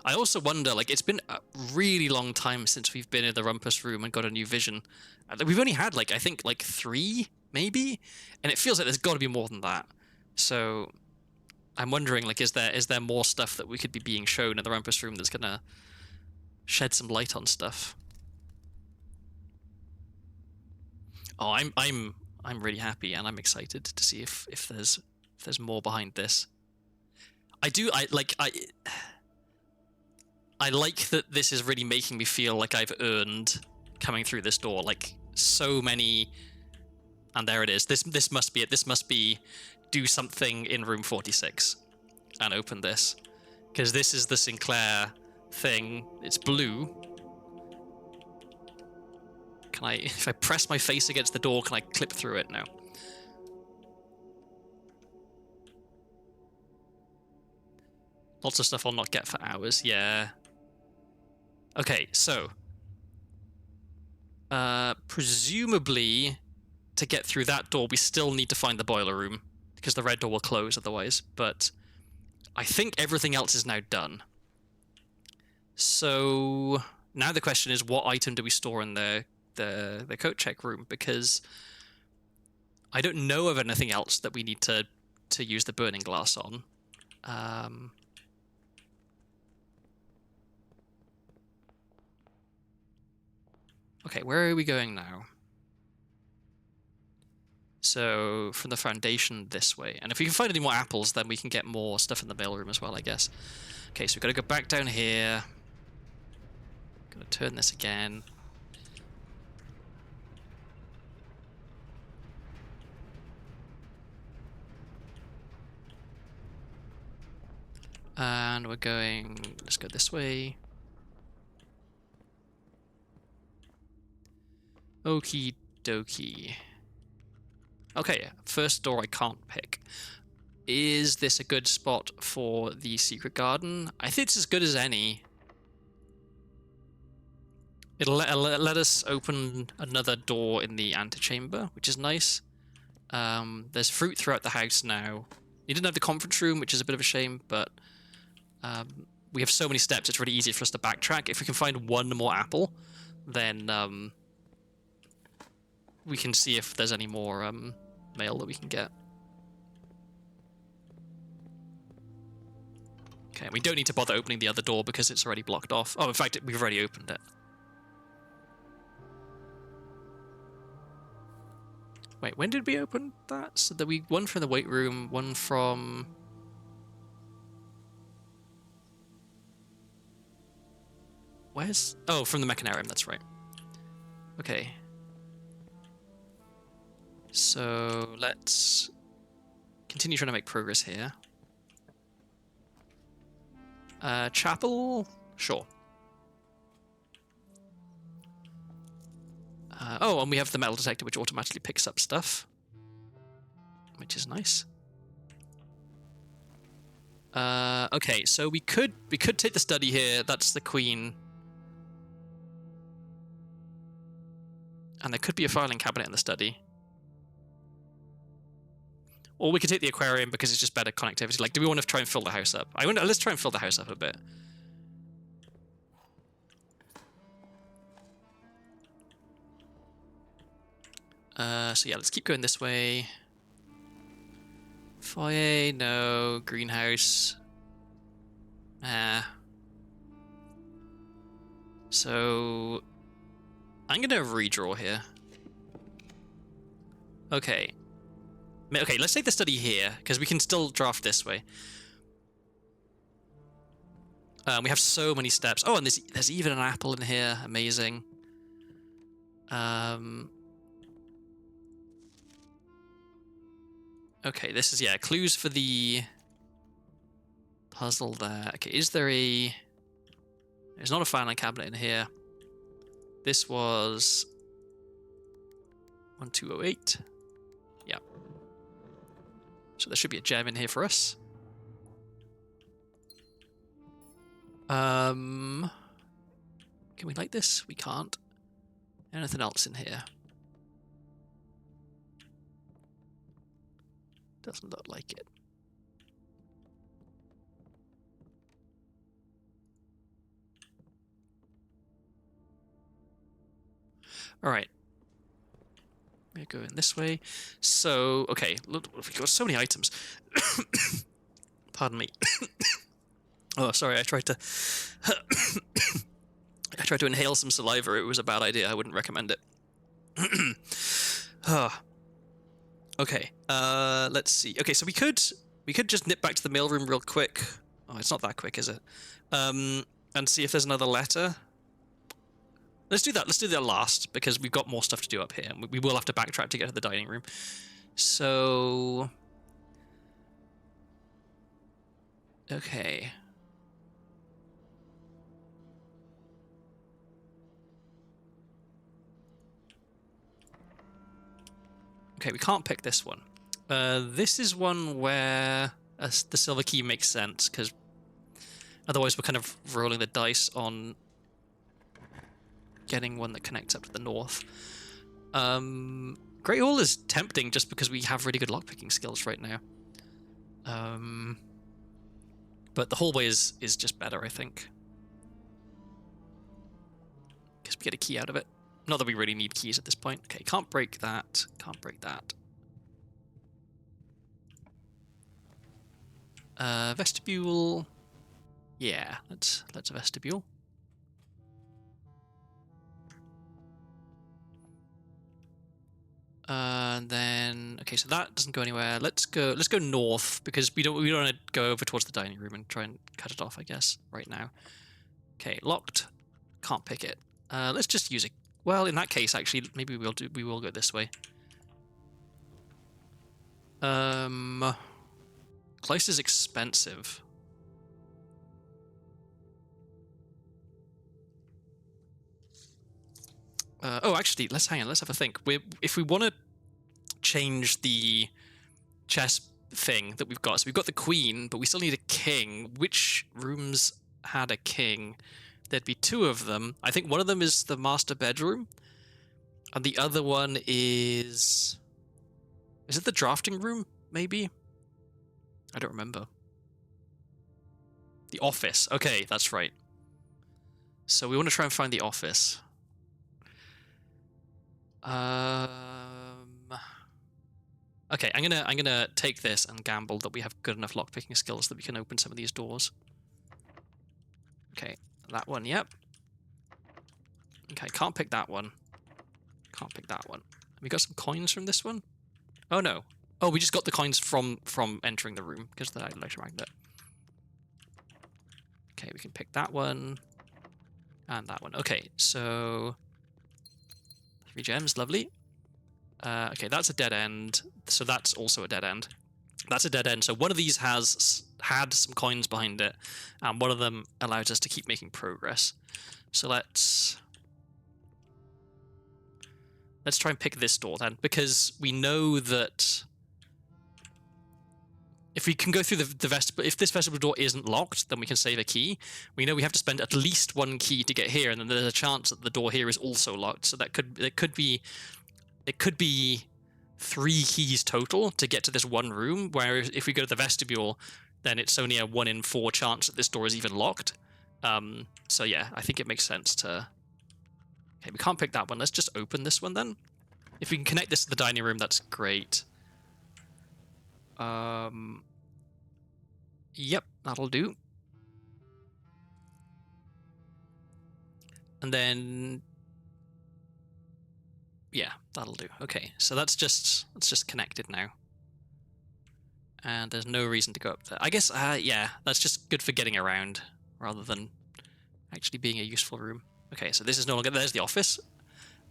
I also wonder, like, it's been a really long time since we've been in the Rumpus room and got a new vision. We've only had, like, I think, like 3, maybe? And it feels like there's got to be more than that. So I'm wondering, like, is there more stuff that we could be being shown in the Rumpus room that's going to shed some light on stuff? Oh, I'm really happy, and I'm excited to see if there's more behind this. I like that this is really making me feel like I've earned coming through this door. Like, so many, and there it is. This must be it. This must be do something in room 46 and open this, because this is the Sinclair thing. It's blue. Can I, if I press my face against the door, can I clip through it now? Lots of stuff I'll not get for hours. Yeah. Okay, so presumably to get through that door, we still need to find the boiler room, because the red door will close otherwise. But I think everything else is now done. So now the question is, what item do we store in the coat check room? Because I don't know of anything else that we need to use the burning glass on. Okay, where are we going now? So from the foundation this way. And if we can find any more apples, then we can get more stuff in the mailroom as well, I guess. Okay, so we've got to go back down here. Gotta turn this again. And we're going, let's go this way. Okie dokie. Okay, first door I can't pick. Is this a good spot for the secret garden? I think it's as good as any. It'll let us open another door in the antechamber, which is nice. There's fruit throughout the house now. You didn't have the conference room, which is a bit of a shame, but we have so many steps, it's really easy for us to backtrack. If we can find one more apple, then we can see if there's any more mail that we can get. Okay, we don't need to bother opening the other door because it's already blocked off. Oh, in fact, we've already opened it. Wait, when did we open that? So that we one from the weight room, one from... Where's... Oh, from the mechanarium, that's right. Okay. So let's continue trying to make progress here. Chapel? Sure. Oh, and we have the metal detector, which automatically picks up stuff, which is nice. Okay, so we could take the study here. That's the queen, and there could be a filing cabinet in the study. Or we could take the aquarium because it's just better connectivity. Like, do we want to try and fill the house up? Let's try and fill the house up a bit. So yeah, let's keep going this way. Foyer, no. Greenhouse. So I'm gonna redraw here. Okay. Okay, let's take the study here, because we can still draft this way. We have so many steps. Oh, and there's even an apple in here. Amazing. Okay, this is, yeah, clues for the puzzle there. Okay, is there a... There's not a filing cabinet in here. This was 1208. Yeah. So there should be a gem in here for us. Can we light this? We can't. Anything else in here? Doesn't look like it. All right. We're going this way. So, okay, look, we've got so many items. Pardon me. Oh, sorry, I tried to inhale some saliva. It was a bad idea. I wouldn't recommend it. Okay, let's see. Okay, so we could just nip back to the mailroom real quick. Oh, it's not that quick, is it? And see if there's another letter. Let's do that. Let's do that last, because we've got more stuff to do up here. We will have to backtrack to get to the dining room. So... Okay. Okay, we can't pick this one. This is one where the silver key makes sense, because otherwise we're kind of rolling the dice on getting one that connects up to the north. Great Hall is tempting just because we have really good lockpicking skills right now. But the hallway is just better, I think. Because we get a key out of it. Not that we really need keys at this point. Okay, can't break that. Can't break that. Vestibule. Yeah, let's vestibule. And then, okay, so that doesn't go anywhere. Let's go north, because we don't want to go over towards the dining room and try and cut it off, I guess, right now. Okay, locked. Can't pick it. Let's just use it. Well, in that case, actually, maybe we will go this way. Close is expensive. Oh, actually, let's hang on. Let's have a think. If we want to change the chess thing that we've got, so we've got the queen, but we still need a king. Which rooms had a king? There'd be two of them. I think one of them is the master bedroom, and the other one is it the drafting room? Maybe. I don't remember. The office. Okay, that's right. So we want to try and find the office. Okay, I'm gonna take this and gamble that we have good enough lockpicking skills that we can open some of these doors. Okay, that one, yep. Okay, can't pick that one. Can't pick that one. Have we got some coins from this one? Oh no. Oh, we just got the coins from entering the room because of the electromagnet. Okay, we can pick that one and that one. Okay, so 3 gems, lovely. Okay, that's a dead end, so that's also a dead end. That's a dead end. So one of these has had some coins behind it, and one of them allows us to keep making progress. So let's try and pick this door then, because we know that if we can go through the vestibule, if this vestibule door isn't locked, then we can save a key. We know we have to spend at least one key to get here, and then there's a chance that the door here is also locked. So it could be 3 keys total to get to this one room. Whereas if we go to the vestibule, then it's only a 1 in 4 chance that this door is even locked. So yeah, I think it makes sense to. Okay, we can't pick that one. Let's just open this one then. If we can connect this to the dining room, that's great. Yep, that'll do. And then, yeah, that'll do. Okay, so that's just connected now. And there's no reason to go up there. I guess, yeah, that's just good for getting around rather than actually being a useful room. Okay, so this is no longer. There's the office.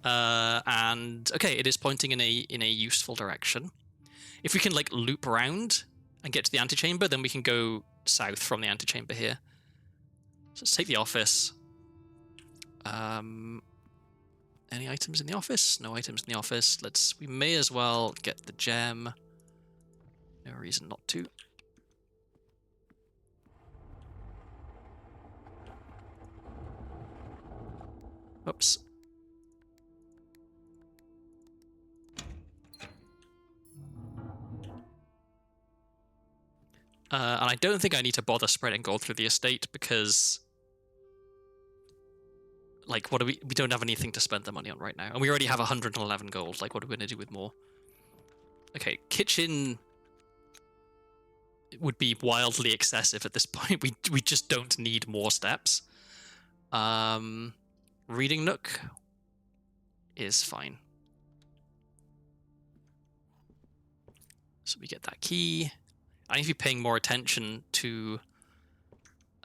And okay, it is pointing in a useful direction. If we can like loop around and get to the antechamber, then we can go south from the antechamber here. So let's take the office. Any items in the office? No items in the office. We may as well get the gem. No reason not to. Oops. And I don't think I need to bother spreading gold through the estate because, like, what do we don't have anything to spend the money on right now. And we already have 111 gold. Like, what are we going to do with more? Okay, kitchen would be wildly excessive at this point. We just don't need more steps. Reading nook is fine. So we get that key. I need to be paying more attention to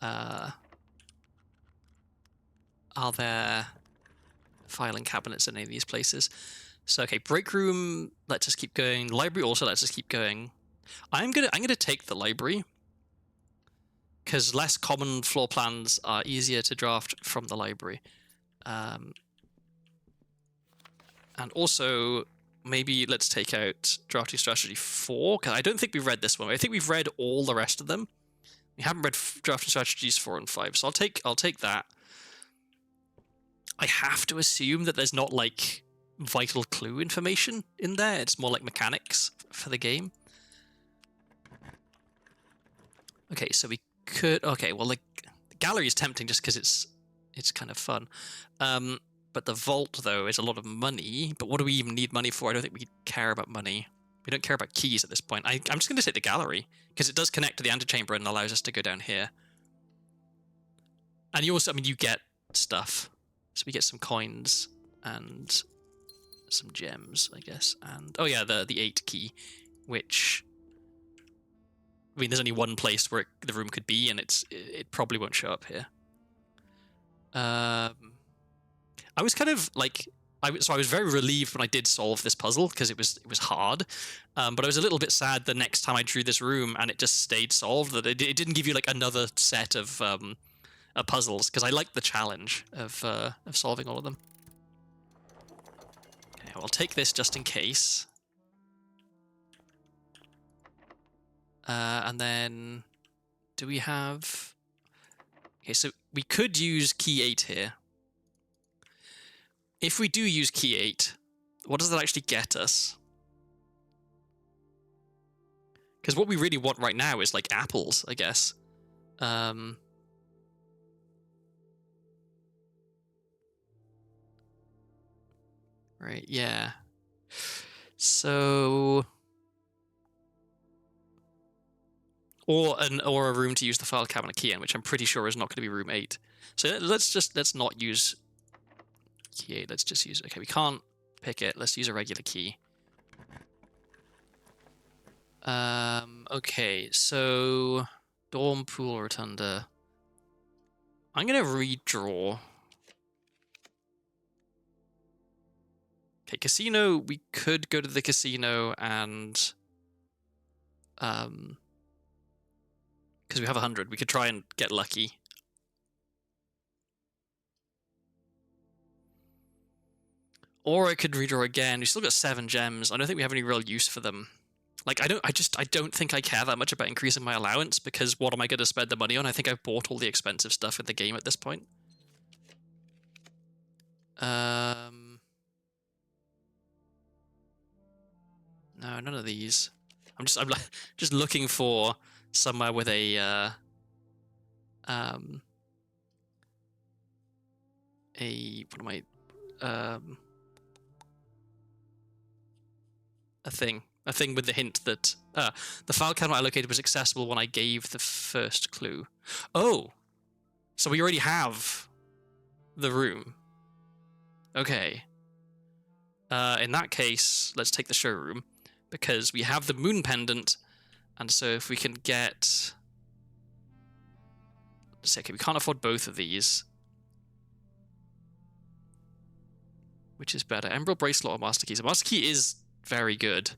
are there filing cabinets in any of these places? So okay, break room lets us keep going. Library also lets us keep going. I'm gonna take the library because less common floor plans are easier to draft from the library. And also maybe let's take out drafting strategy 4 because I don't think we've read this one. I think we've read all the rest of them. We haven't read drafting strategies 4 and 5, so I'll take that. I have to assume that there's not like vital clue information in there. It's more like mechanics for the game. Okay, so we could. Okay, well, like the gallery is tempting just because it's kind of fun. But the vault though is a lot of money. But what do we even need money for? I don't think we care about money. We don't care about keys at this point. I'm just going to take the gallery because it does connect to the antechamber and allows us to go down here. And you also, I mean, you get stuff. So we get some coins and some gems, I guess. And oh yeah, the 8 key, which I mean, there's only one place where the room could be, and it probably won't show up here. I was kind of like. So I was very relieved when I did solve this puzzle because it was hard, but I was a little bit sad the next time I drew this room and it just stayed solved. That it didn't give you like another set of puzzles because I liked the challenge of solving all of them. Okay, I'll take this just in case, and then do we have? Okay, so we could use key 8 here. If we do use key 8, what does that actually get us? Because what we really want right now is like apples, I guess. Right, yeah. So, or a room to use the file cabinet key in, which I'm pretty sure is not going to be room 8. So let's not use key 8. Let's just use. Okay, we can't pick it. Let's use a regular key. Okay, so dorm, pool, rotunda. I'm gonna redraw. Okay, casino. We could go to the casino and Because we have 100. We could try and get lucky. Or I could redraw again. We still got 7 gems. I don't think we have any real use for them. Like, I don't think I care that much about increasing my allowance, because what am I going to spend the money on? I think I've bought all the expensive stuff in the game at this point. No, none of these. I'm just looking for somewhere with a what am I a thing with the hint that the file cabinet I located was accessible when I gave the first clue. Oh, so we already have the room. Okay. In that case, let's take the showroom, because we have the moon pendant, and so if we can get... Let's say, okay, we can't afford both of these. Which is better, Emerald Bracelet or Master Key? So Master Key is very good.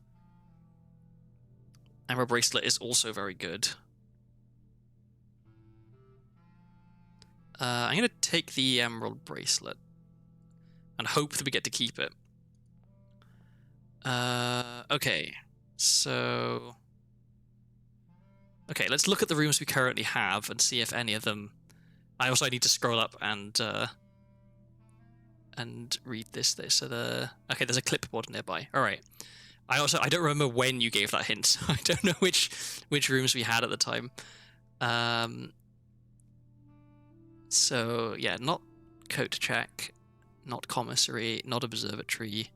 Emerald Bracelet is also very good. I'm going to take the Emerald Bracelet and hope that we get to keep it. Okay, so... Okay, let's look at the rooms we currently have and see if any of them... I need to scroll up and read this. So okay, there's a clipboard nearby. All right. I don't remember when you gave that hint. I don't know which rooms we had at the time. So yeah, not coat check, not commissary, not observatory,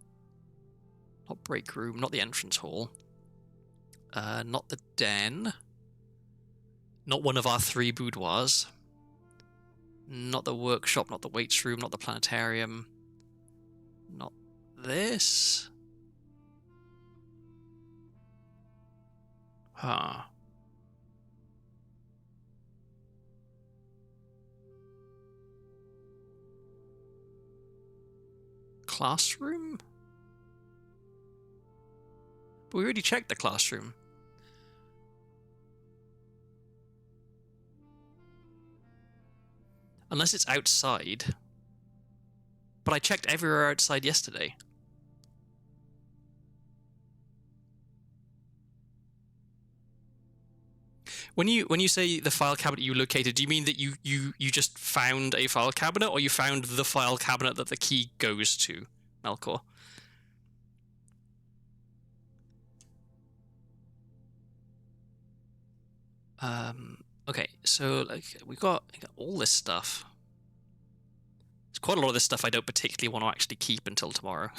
not break room, not the entrance hall, not the den, not one of our 3 boudoirs, not the workshop, not the weights room, not the planetarium, not this. Huh. Classroom? But we already checked the classroom. Unless it's outside. But I checked everywhere outside yesterday. When you say the file cabinet you located, do you mean that you just found a file cabinet, or you found the file cabinet that the key goes to, Melkor? Okay, so like we got all this stuff. There's quite a lot of this stuff I don't particularly want to actually keep until tomorrow.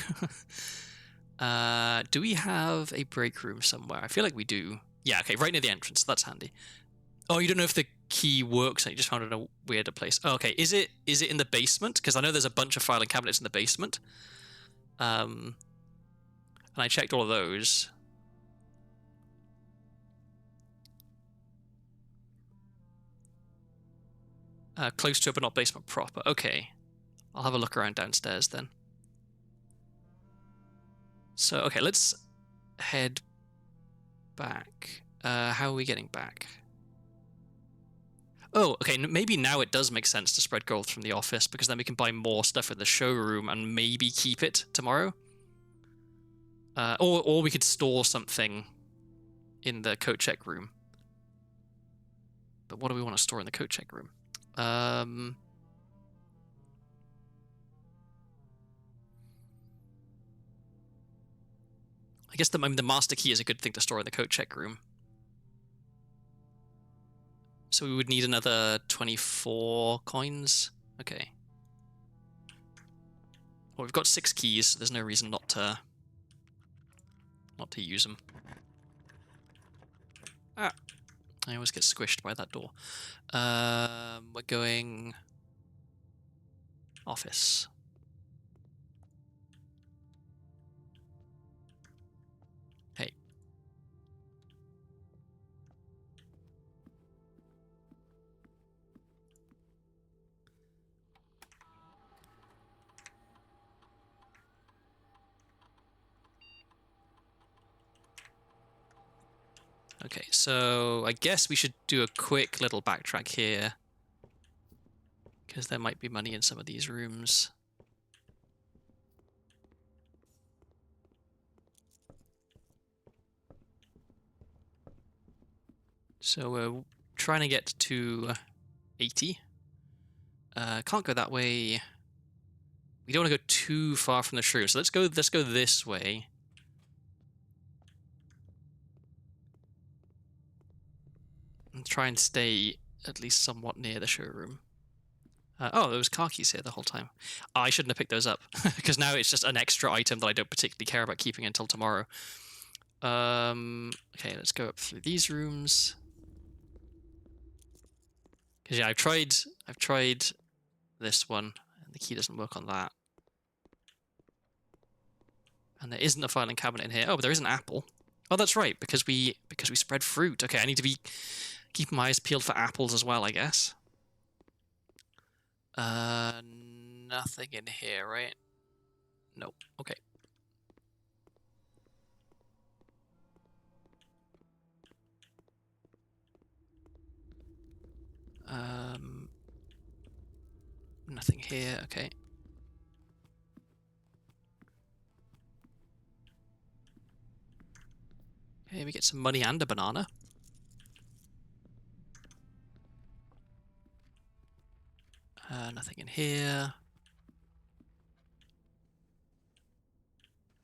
Do we have a break room somewhere? I feel like we do. Yeah, okay, right near the entrance. That's handy. Oh, you don't know if the key works, and you just found it in a weirder place. Oh, okay, is it in the basement? Because I know there's a bunch of filing cabinets in the basement. And I checked all of those. Close to it, but not basement proper. Okay. I'll have a look around downstairs then. So, okay, let's head back. How are we getting back? Oh, okay, maybe now it does make sense to spread gold from the office, because then we can buy more stuff in the showroom and maybe keep it tomorrow. Or we could store something in the coat check room. But what do we want to store in the coat check room? I guess the master key is a good thing to store in the coat check room. So we would need another 24 coins. Okay. Well, we've got 6 keys, so there's no reason not to use them. Ah, I always get squished by that door. We're going office. Hey. Okay, so I guess we should do a quick little backtrack here, because there might be money in some of these rooms. So we're trying to get to 80. Can't go that way. We don't want to go too far from the shroom, so let's go this way. And try and stay at least somewhat near the showroom. Oh, there was car keys here the whole time. Oh, I shouldn't have picked those up, because now it's just an extra item that I don't particularly care about keeping until tomorrow. Okay, let's go up through these rooms. Because yeah, I've tried this one, and the key doesn't work on that. And there isn't a filing cabinet in here. Oh, but there is an apple. Oh, that's right, because we spread fruit. Okay, I need to be keeping my eyes peeled for apples as well, I guess. Nothing in here, right? Nope. Okay. Nothing here. Okay. Okay, we get some money and a banana. Nothing in here.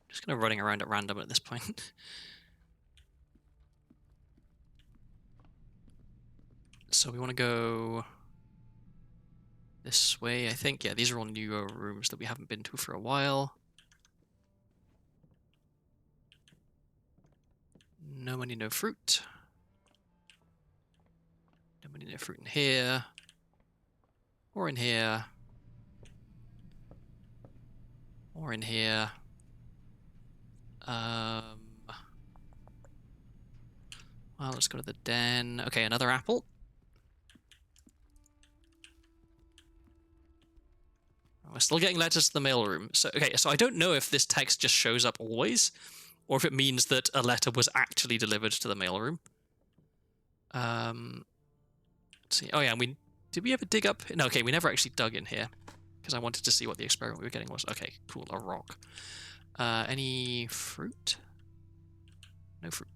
Just kind of running around at random at this point. So we want to go this way, I think. Yeah, these are all newer rooms that we haven't been to for a while. No money, no fruit. No money, no fruit in here. Or in here. Or in here. Well, let's go to the den. Okay, another apple. We're still getting letters to the mailroom. So, okay, so I don't know if this text just shows up always, or if it means that a letter was actually delivered to the mailroom. Let's see. Oh yeah, did we ever dig up? No, okay, we never actually dug in here because I wanted to see what the experiment we were getting was. Okay, cool, a rock. Any fruit? No fruit.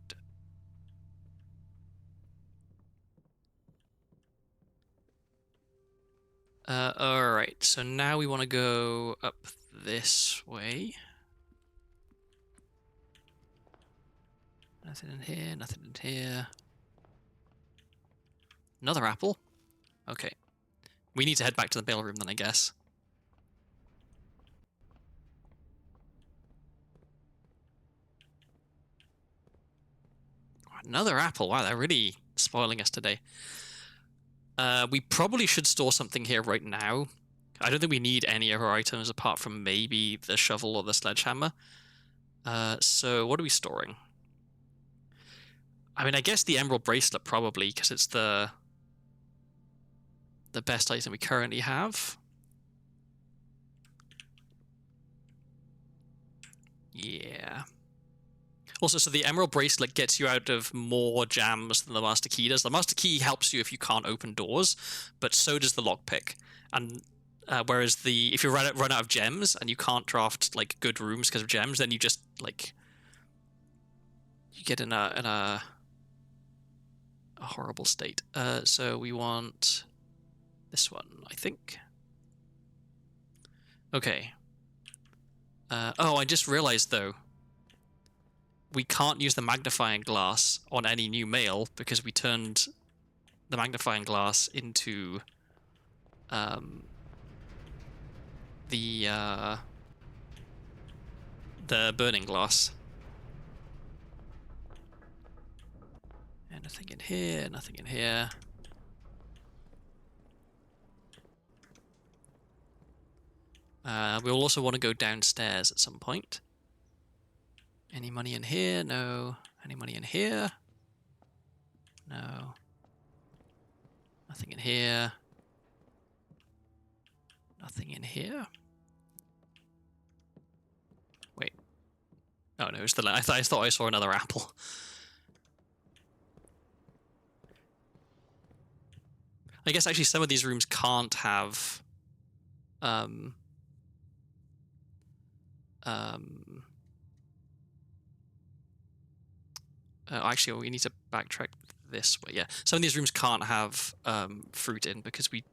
Alright, so now we want to go up this way. Nothing in here, nothing in here. Another apple? Okay. We need to head back to the mailroom then, I guess. Another apple. Wow, they're really spoiling us today. We probably should store something here right now. I don't think we need any of our items apart from maybe the shovel or the sledgehammer. So what are we storing? I mean, I guess the emerald bracelet probably, because it's the best item we currently have. Yeah. Also, so the emerald bracelet gets you out of more jams than the master key does. The master key helps you if you can't open doors, but so does the lockpick. And whereas if you run out of gems and you can't draft like good rooms because of gems, then you just like you get in a horrible state. So we want this one, I think. Okay. Oh, I just realized though, we can't use the magnifying glass on any new mail because we turned the magnifying glass into the burning glass. And nothing in here, nothing in here. We'll also want to go downstairs at some point. Any money in here? No. Any money in here? No. Nothing in here. Nothing in here. Wait. Oh no, it's the. I thought I saw another apple. I guess actually some of these rooms can't have actually, we need to backtrack this way. Yeah, some of these rooms can't have fruit in because we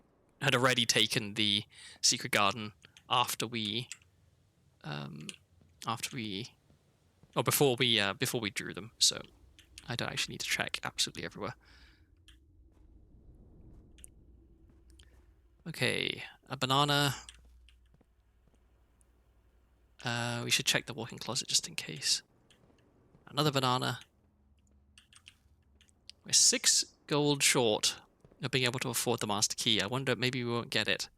had already taken the secret garden after we before we drew them. So I don't actually need to check absolutely everywhere. Okay, a banana. We should check the walk-in closet just in case. Another banana. We're 6 gold short of being able to afford the master key. I wonder, maybe we won't get it.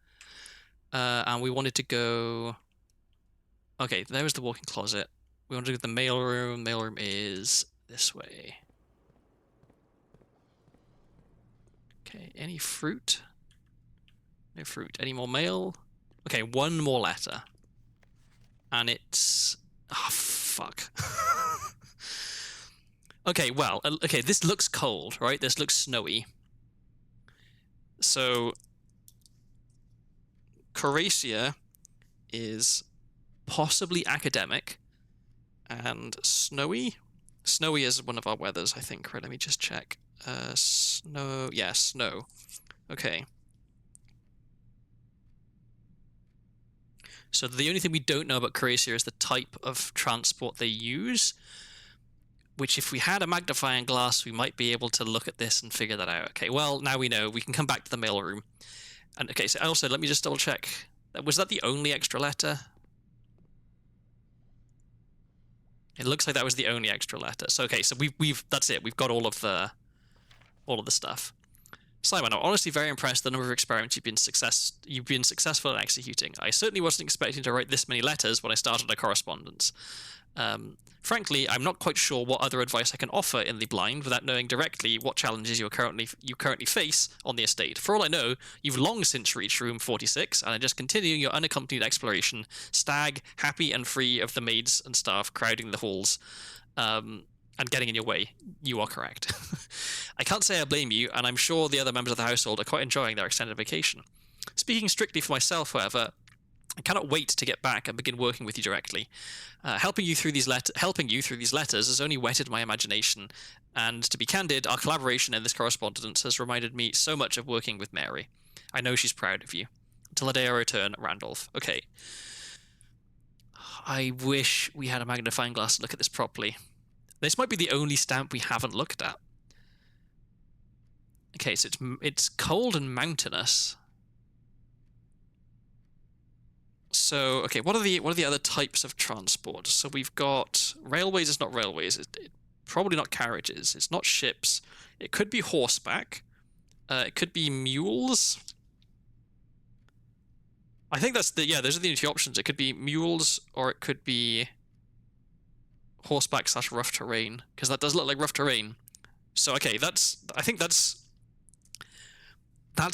And we wanted to go... Okay, there was the walk-in closet. We wanted to go to the mailroom. Mailroom is this way. Okay, any fruit? No fruit. Any more mail? Okay, one more letter. And it's... Oh, fuck. Okay, well, okay, this looks cold, right? This looks snowy. So, Coracia is possibly academic, and snowy? Snowy is one of our weathers, I think. Right, let me just check. Snow... Yeah, snow. Okay. So the only thing we don't know about Coracia is the type of transport they use, which if we had a magnifying glass, we might be able to look at this and figure that out. Okay, well, now we know. We can come back to the mailroom. And okay, so also, let me just double check. Was that the only extra letter? It looks like that was the only extra letter. So okay, so we've that's it. We've got all of the stuff. Simon, I'm honestly very impressed with the number of experiments you've been successful in executing. I certainly wasn't expecting to write this many letters when I started a correspondence. Frankly, I'm not quite sure what other advice I can offer in the blind without knowing directly what challenges you currently face on the estate. For all I know, you've long since reached room 46 and are just continuing your unaccompanied exploration, stag, happy and free of the maids and staff crowding the halls, and getting in your way. You are correct. I can't say I blame you, and I'm sure the other members of the household are quite enjoying their extended vacation. Speaking strictly for myself, however, I cannot wait to get back and begin working with you directly. Helping you through these letters has only whetted my imagination, and to be candid, our collaboration in this correspondence has reminded me so much of working with Mary. I know she's proud of you. Until the day I return, Randolph. Okay. I wish we had a magnifying glass to look at this properly. This might be the only stamp we haven't looked at. Okay, so it's cold and mountainous. So, okay, what are the other types of transport? So we've got railways. It's not railways. It's probably not carriages. It's not ships. It could be horseback. It could be mules. I think those are the only two options. It could be mules or it could be horseback / rough terrain, because that does look like rough terrain. So okay, I think that's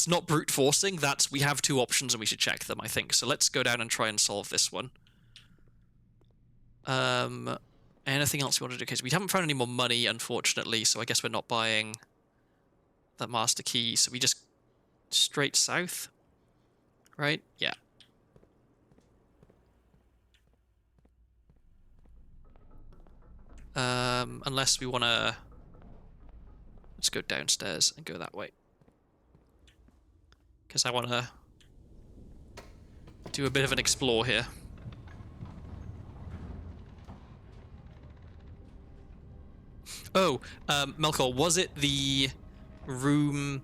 not brute forcing. We have two options and we should check them, I think. So let's go down and try and solve this one. Anything else we want to do? Because we haven't found any more money, unfortunately, so I guess we're not buying that master key. So we just straight south, right? Yeah. Unless we want to... Let's go downstairs and go that way. Because I want to do a bit of an explore here. Oh, Melkor, was it the room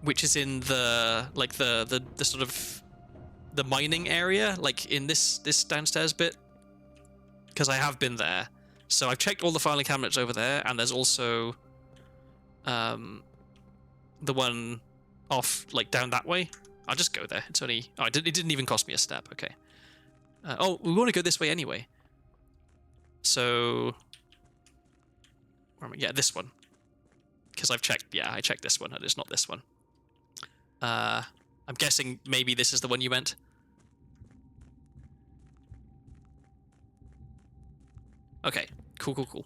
which is in the sort of the mining area, like in this downstairs bit? Because I have been there. So I've checked all the filing cabinets over there, and there's also the one off, like, down that way. I'll just go there. It's only... Oh, it didn't even cost me a step. Okay. Oh, we want to go this way anyway. So... Yeah, this one. Because I've checked... Yeah, I checked this one, and it's not this one. I'm guessing maybe this is the one you meant. Okay. Cool.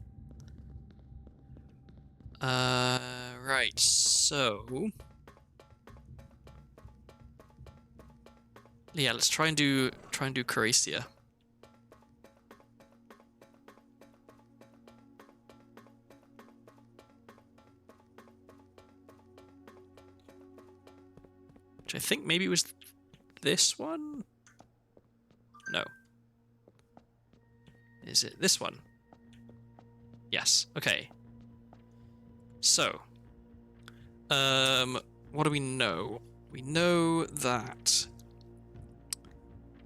Right, so... Yeah, let's try and do Caracia. Which I think maybe was this one? No. Is it this one? Yes. Okay. So, what do we know? We know that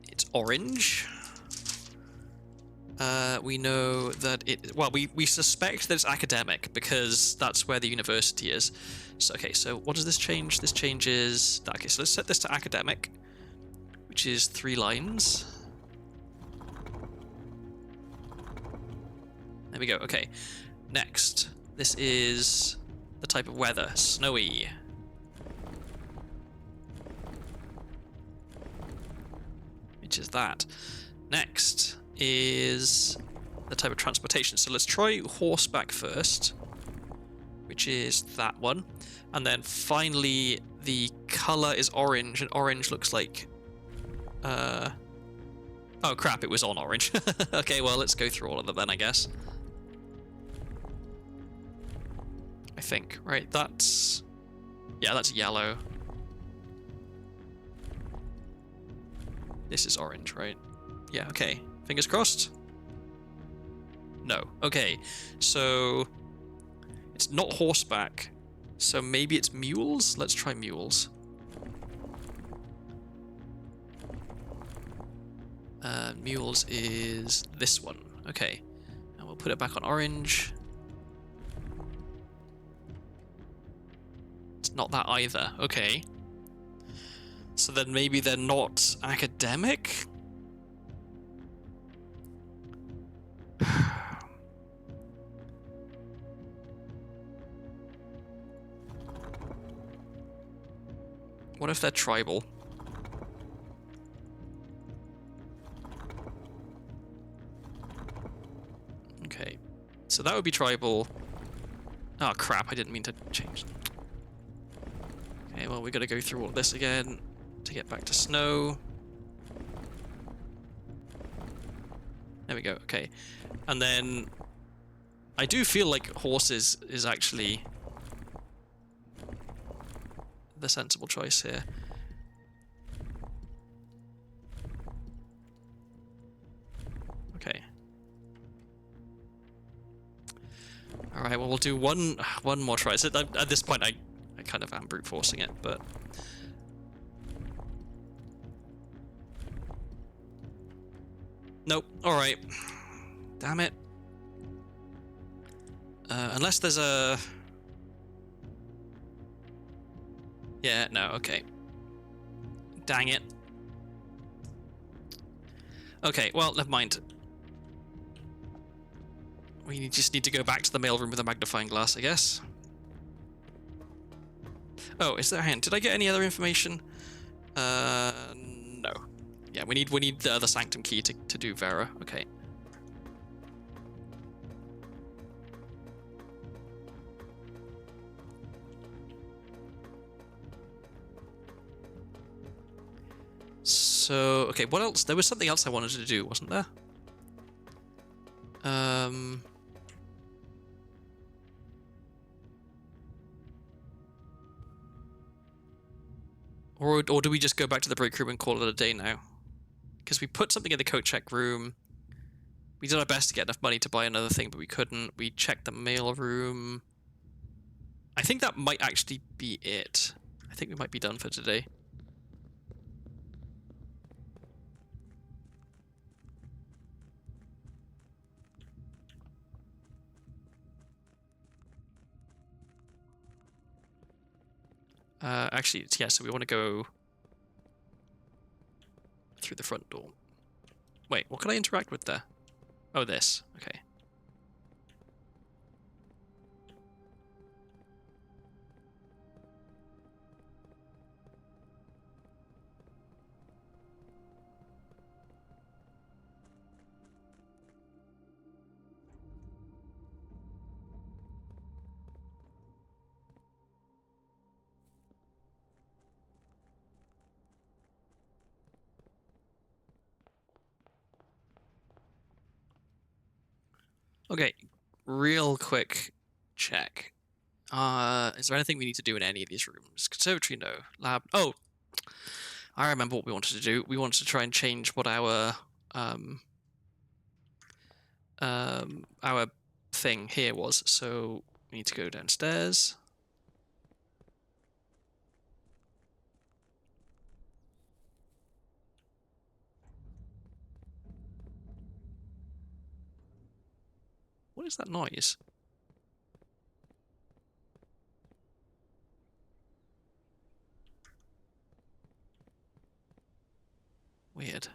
it's orange. We know that we suspect that it's academic because that's where the university is. So, okay, so what does this change? This changes... Okay, so let's set this to academic, which is 3 lines. There we go, okay. Next, this is the type of weather, snowy. Which is that. Next is the type of transportation. So let's try horseback first, which is that one. And then finally, the color is orange, and orange looks like... Oh crap, it was on orange. Okay, well, let's go through all of them then, I guess. I think, right? That's... Yeah, that's yellow. This is orange, right? Yeah, okay. Fingers crossed? No. Okay, so... It's not horseback, so maybe it's mules? Let's try mules. Mules is this one. Okay. And we'll put it back on orange. It's not that either. Okay. So then maybe they're not academic? What if they're tribal? Okay. So that would be tribal. Oh crap, I didn't mean to change. Okay, well we gotta go through all this again to get back to snow. There we go, okay. And then I do feel like horses is actually the sensible choice here. Okay. Alright, well we'll do one more try. So at this point I kind of am brute forcing it, but... Nope, alright. Damn it. Unless there's a... Yeah, no, okay. Dang it. Okay, well, never mind. We just need to go back to the mailroom with a magnifying glass, I guess. Oh, is there a hand? Did I get any other information? No. Yeah, we need the other sanctum key to do Vera. Okay. So, okay, what else? There was something else I wanted to do, wasn't there? Or do we just go back to the break room and call it a day now? Because we put something in the coat check room. We did our best to get enough money to buy another thing, but we couldn't. We checked the mail room. I think that might actually be it. I think we might be done for today. Actually, yeah, so we want to go through the front door. Wait, what can I interact with there? Oh, this. Okay. Okay, real quick check. Is there anything we need to do in any of these rooms? Conservatory, no. Lab, oh, I remember what we wanted to do. We wanted to try and change what our thing here was. So we need to go downstairs. What is that noise? Weird.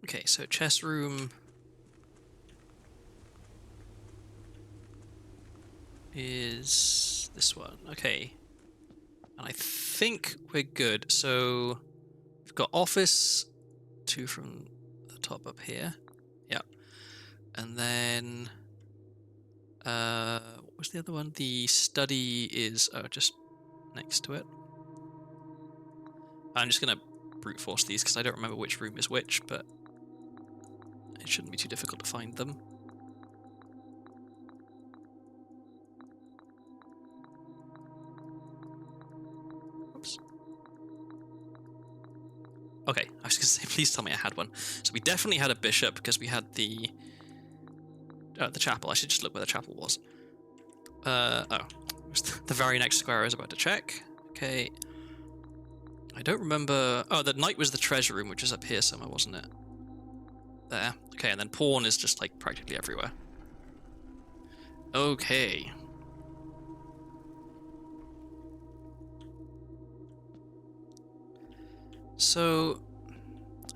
Okay, so chess room is this one. Okay. And I think we're good. So we've got office, 2 from the top up here. Yep. And then what was the other one? The study is just next to it. I'm just gonna brute force these because I don't remember which room is which, but it shouldn't be too difficult to find them. Oops. Okay, I was gonna say, please tell me I had one. So we definitely had a bishop because we had the chapel. I should just look where the chapel was. Oh, the very next square I was about to check. Okay. I don't remember. Oh, the knight was the treasure room, which is up here somewhere, wasn't it? There. Okay, and then pawn is just like practically everywhere. Okay. So,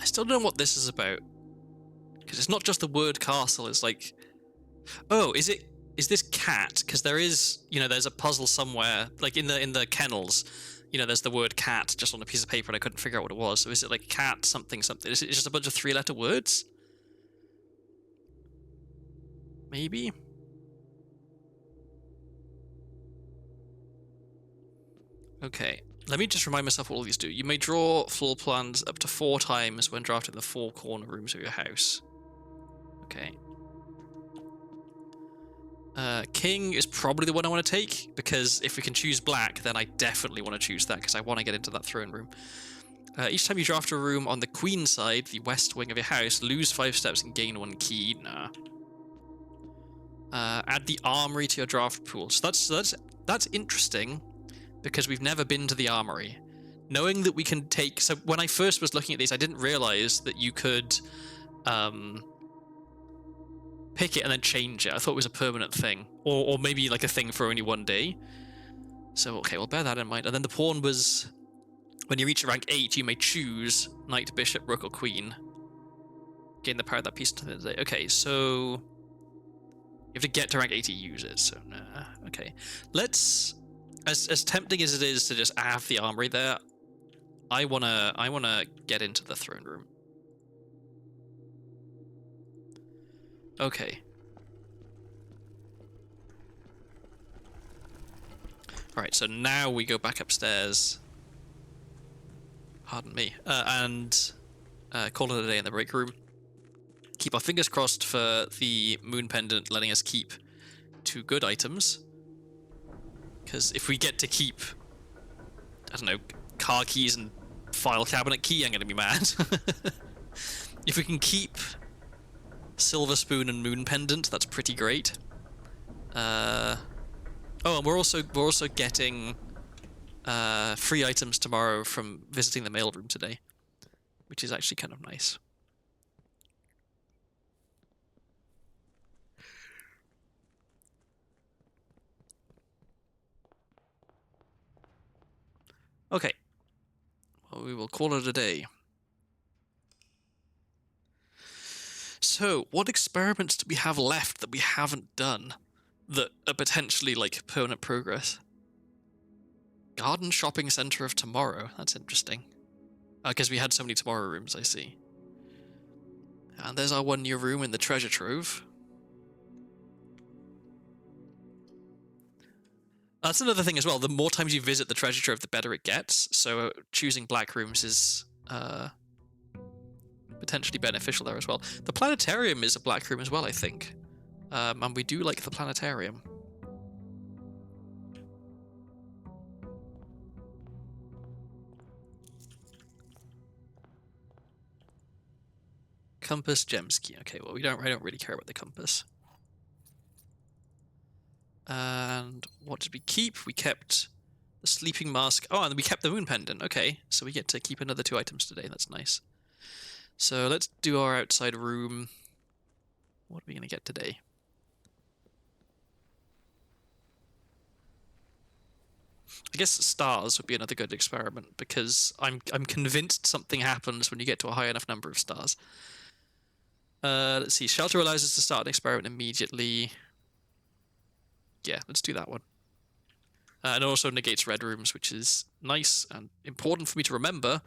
I still don't know what this is about. Because it's not just the word castle, it's like... Oh, is this cat? Because there is, there's a puzzle somewhere, like in the kennels, there's the word cat just on a piece of paper and I couldn't figure out what it was. So is it like cat something something? Is it just a bunch of 3-letter words? Maybe? Okay, let me just remind myself what all these do. You may draw floor plans up to 4 times when drafting the 4 corner rooms of your house. Okay. King is probably the one I want to take, because if we can choose black, then I definitely want to choose that, because I want to get into that throne room. Each time you draft a room on the queen side, the west wing of your house, lose 5 steps and gain 1 key. Nah. Add the armory to your draft pool. So that's interesting, because we've never been to the armory. Knowing that we can take... So when I first was looking at these, I didn't realize that you could pick it and then change it. I thought it was a permanent thing. Or maybe like a thing for only 1 day. So, okay, we'll bear that in mind. And then the pawn was... When you reach rank 8, you may choose knight, bishop, rook, or queen. Gain the power of that piece until the end of the day. Okay, so... You have to get to rank 8 to use it, so nah. Okay. Let's... As tempting as it is to just have the armory there, I wanna get into the throne room. Okay. Alright, so now we go back upstairs. Pardon me. And call it a day in the break room. Keep our fingers crossed for the moon pendant letting us keep 2 good items. Because if we get to keep, I don't know, car keys and file cabinet key, I'm going to be mad. If we can keep silver spoon and moon pendant, that's pretty great. Oh, and we're also getting free items tomorrow from visiting the mailroom today, which is actually kind of nice. Okay. Well, we will call it a day. So, what experiments do we have left that we haven't done that are potentially like permanent progress? Garden shopping center of tomorrow. That's interesting. Because we had so many tomorrow rooms, I see. And there's our one new room in the treasure trove. That's another thing as well. The more times you visit the treasure trove, the better it gets. So choosing black rooms is potentially beneficial there as well. The planetarium is a black room as well, I think. And we do like the planetarium. Compass, gems key. Okay, well, I don't really care about the compass. And what did we keep? We kept the sleeping mask. Oh, and we kept the moon pendant. Okay, so we get to keep another 2 items today. That's nice. So let's do our outside room. What are we going to get today? I guess stars would be another good experiment, because I'm convinced something happens when you get to a high enough number of stars. Let's see. Shelter allows us to start an experiment immediately. Yeah, let's do that one. And it also negates red rooms, which is nice and important for me to remember,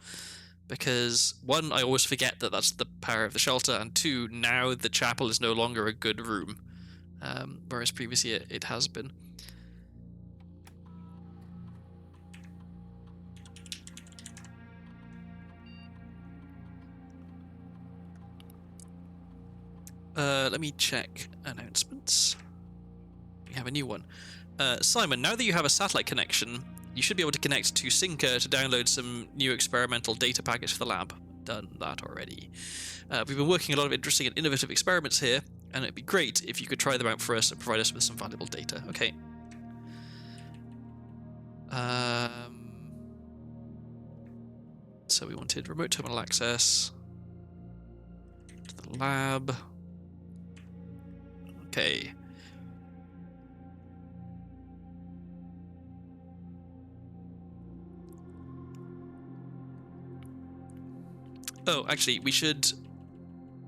because 1, I always forget that that's the power of the shelter, and 2, now the chapel is no longer a good room, whereas previously it has been. Let me check announcements. We have a new one. Simon, now that you have a satellite connection, you should be able to connect to Synca to download some new experimental data packets for the lab. Done that already. We've been working a lot of interesting and innovative experiments here, and it'd be great if you could try them out for us and provide us with some valuable data. Okay. So we wanted remote terminal access to the lab. Okay. Oh, actually, we should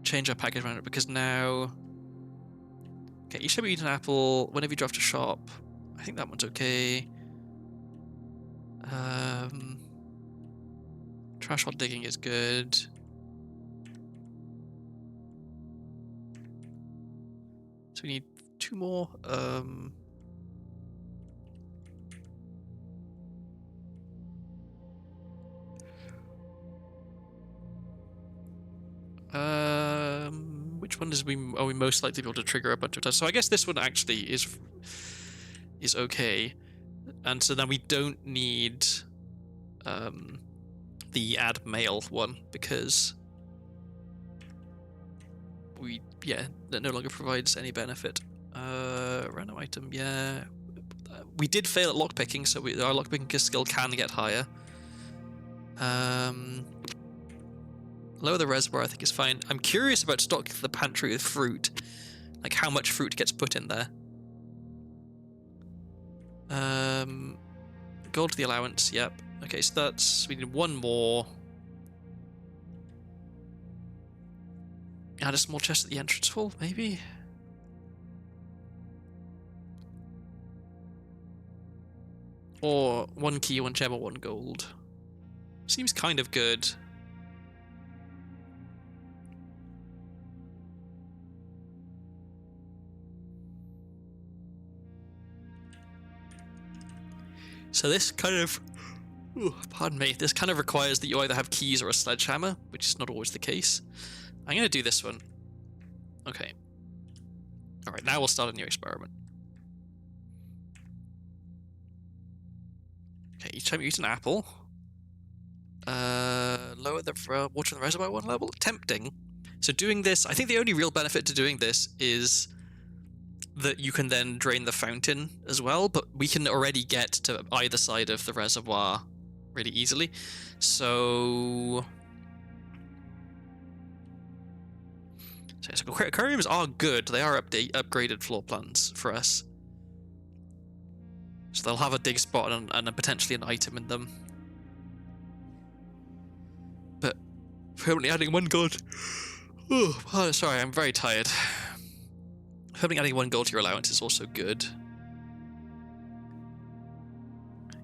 change our package manager, because now... Okay, each time you eat an apple, whenever you drive to shop, I think that one's okay. Trash hole digging is good. So we need 2 more. Which one are we most likely to be able to trigger a bunch of times? So I guess this one actually is okay, and so then we don't need the add mail one, because that no longer provides any benefit. Random item, yeah. We did fail at lockpicking, so our lockpicking skill can get higher. Lower the reservoir, I think, is fine. I'm curious about stocking the pantry with fruit. Like, how much fruit gets put in there. Gold to the allowance, yep. Okay, so we need 1 more. Add a small chest at the entrance hall, maybe? Or 1 key, 1 gem, or 1 gold. Seems kind of good. So this kind of... pardon me. This kind of requires that you either have keys or a sledgehammer, which is not always the case. I'm going to do this one. Okay. Alright, now we'll start a new experiment. Okay, each time you eat an apple, lower the water in the reservoir 1 level. Tempting. So doing this, I think the only real benefit to doing this is that you can then drain the fountain as well, but we can already get to either side of the reservoir really easily. So aquariums are good. They are upgraded floor plans for us. So they'll have a dig spot and potentially an item in them. But permanently adding 1 gold. Oh, sorry, I'm very tired. Permanently adding 1 gold to your allowance is also good.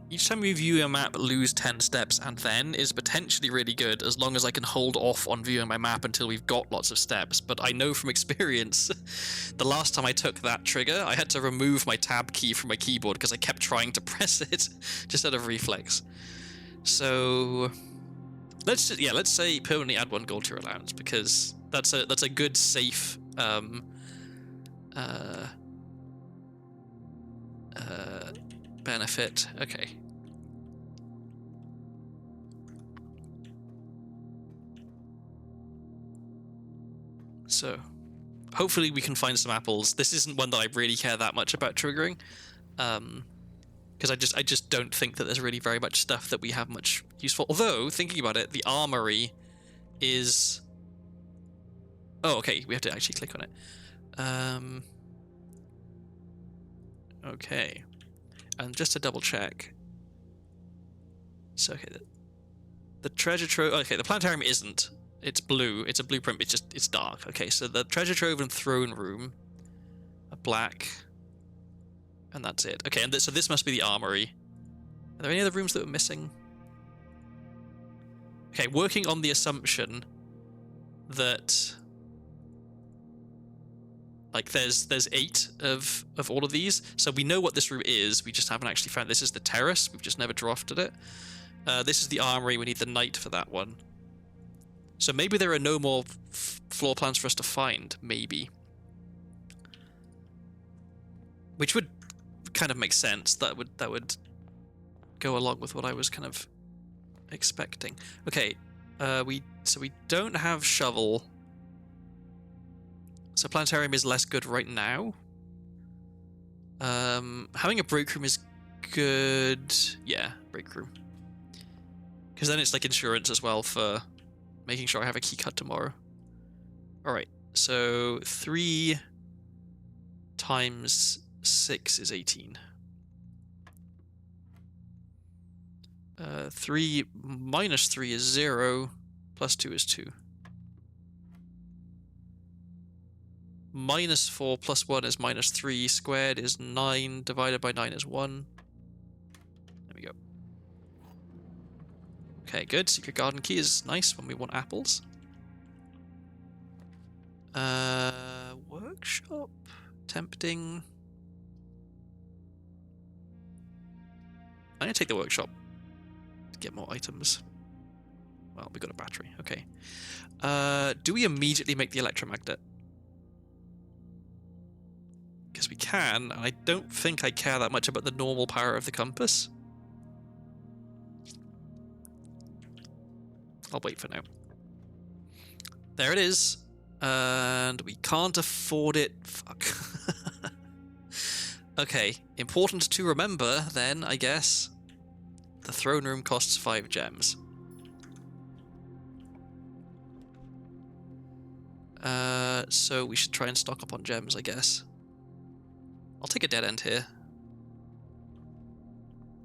Each time we view a map, lose 10 steps, and then is potentially really good as long as I can hold off on viewing my map until we've got lots of steps. But I know from experience, the last time I took that trigger, I had to remove my tab key from my keyboard because I kept trying to press it just out of reflex. So let's say permanently add 1 gold to your allowance, because that's a good safe benefit. Okay. So hopefully we can find some apples. This isn't one that I really care that much about triggering, because I just don't think that there's really very much stuff that we have much useful. Although, thinking about it, the armory is... Oh, okay, we have to actually click on it. Okay. And just to double check. So, okay, the treasure trove... Okay, the planetarium isn't. It's blue. It's a blueprint. It's dark. Okay, so the treasure trove and throne room are black. And that's it. Okay, and so this must be the armory. Are there any other rooms that we're missing? Okay, working on the assumption that... Like, there's 8 of all of these, so we know what this room is, we just haven't actually found. This is the terrace, we've just never drafted it. This is the armory, we need the knight for that one. So maybe there are no more floor plans for us to find, maybe. Which would kind of make sense, that would go along with what I was kind of expecting. Okay, we don't have shovel. So planetarium is less good right now. Having a break room is good. Yeah, break room. Because then it's like insurance as well for making sure I have a key cut tomorrow. Alright, so 3 times 6 is 18. 3 minus 3 is 0, plus 2 is 2. Minus 4 plus 1 is minus 3, squared is 9, divided by 9 is 1. There we go. Okay, good. Secret garden key is nice when we want apples. Workshop? Tempting. I'm gonna take the workshop to get more items. Well, we got a battery, okay. Do we immediately make the electromagnet? Because we can, and I don't think I care that much about the normal power of the compass. I'll wait for now. There it is. And we can't afford it. Fuck. Okay, important to remember then, I guess. The throne room costs 5 gems. So we should try and stock up on gems, I guess. I'll take a dead end here.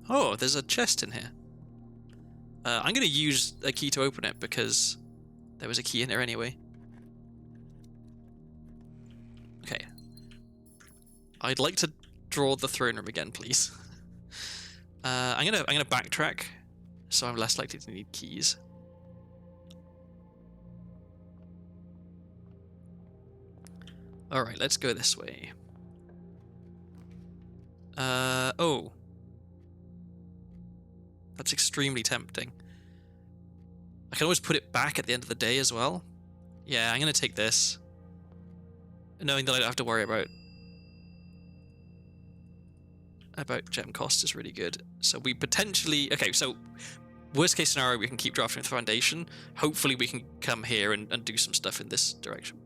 Oh, there's a chest in here. I'm going to use a key to open it because there was a key in there anyway. Okay. I'd like to draw the throne room again, please. I'm gonna backtrack, so I'm less likely to need keys. All right, let's go this way. Oh. That's extremely tempting. I can always put it back at the end of the day as well. Yeah, I'm gonna take this, knowing that I don't have to worry about gem cost is really good. So we potentially... Okay, so worst case scenario, we can keep drafting the foundation. Hopefully we can come here and do some stuff in this direction.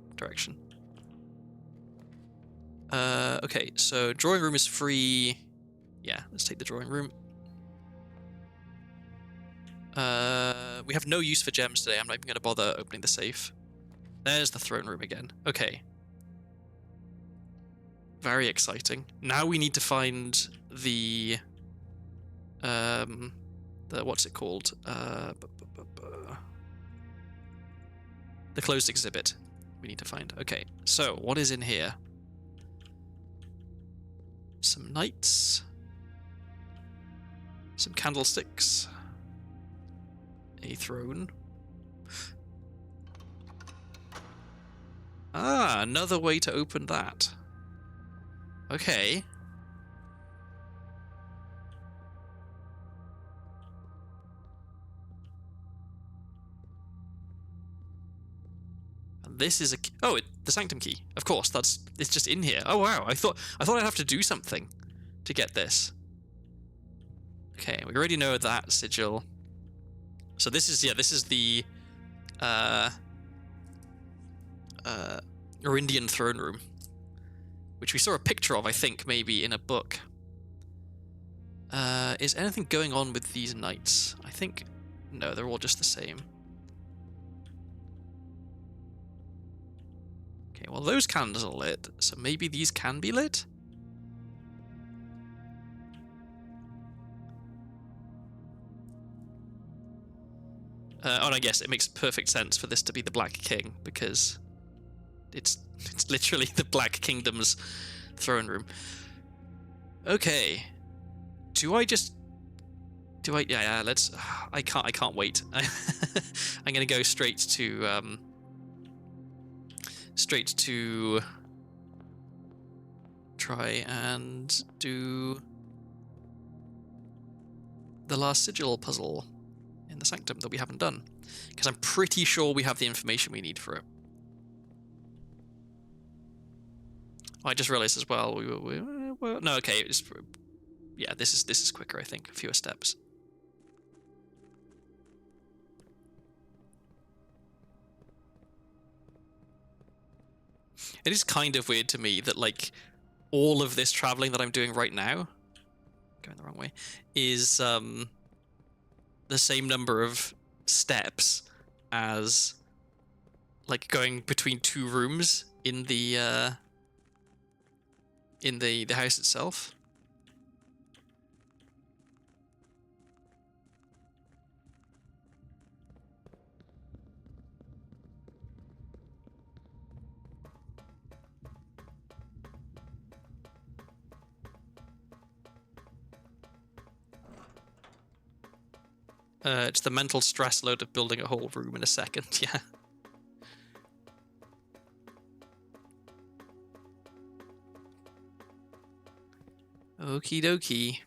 Okay, so drawing room is free. Yeah, let's take the drawing room. We have no use for gems today. I'm not even going to bother opening the safe. There's the throne room again. Okay. Very exciting. Now we need to find the what's it called? The closed exhibit. We need to find. Okay, so what is in here? Some knights. Some candlesticks. A throne. Ah, another way to open that. Okay. And this is a key. Oh, the sanctum key. Of course, it's just in here. Oh wow, I thought I'd have to do something to get this. Okay, we already know that sigil. So this is the Orindian throne room, which we saw a picture of, I think, maybe in a book. Is anything going on with these knights? I think no, they're all just the same. Okay, well those candles are lit, so maybe these can be lit? And I guess it makes perfect sense for this to be the Black King, because it's literally the Black Kingdom's throne room. Okay. Yeah, let's... I can't wait. I'm gonna go straight to try and do the last sigil puzzle in the sanctum that we haven't done, because I'm pretty sure we have the information we need for it. I just realized as well no, okay, yeah, this is quicker, I think. Fewer steps. It is kind of weird to me that, like, all of this traveling that I'm doing right now, going the wrong way, is the same number of steps as, like, going between two rooms in the house itself. It's the mental stress load of building a whole room in a second, yeah. Okie dokie.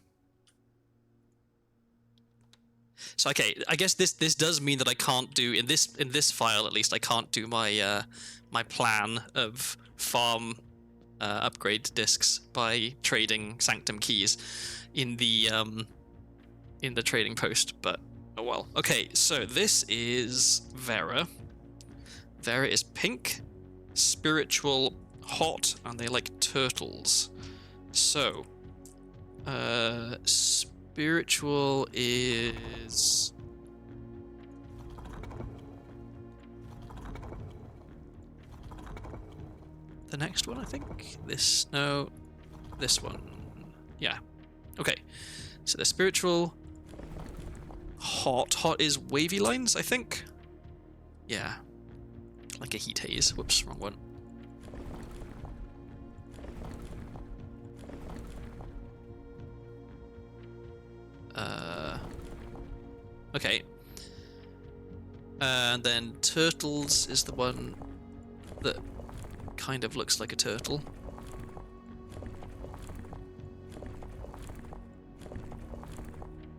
So okay, I guess this does mean that I can't do in this file, at least I can't do my my plan of farm upgrade discs by trading sanctum keys in the trading post, but oh well. Okay, so this is Vera. Vera is pink, spiritual, hot, and they like turtles. So spiritual is the next one, I think. This one. Yeah. Okay. So the spiritual. Hot is wavy lines, I think. Yeah. Like a heat haze. Whoops, wrong one. Okay. And then turtles is the one that kind of looks like a turtle.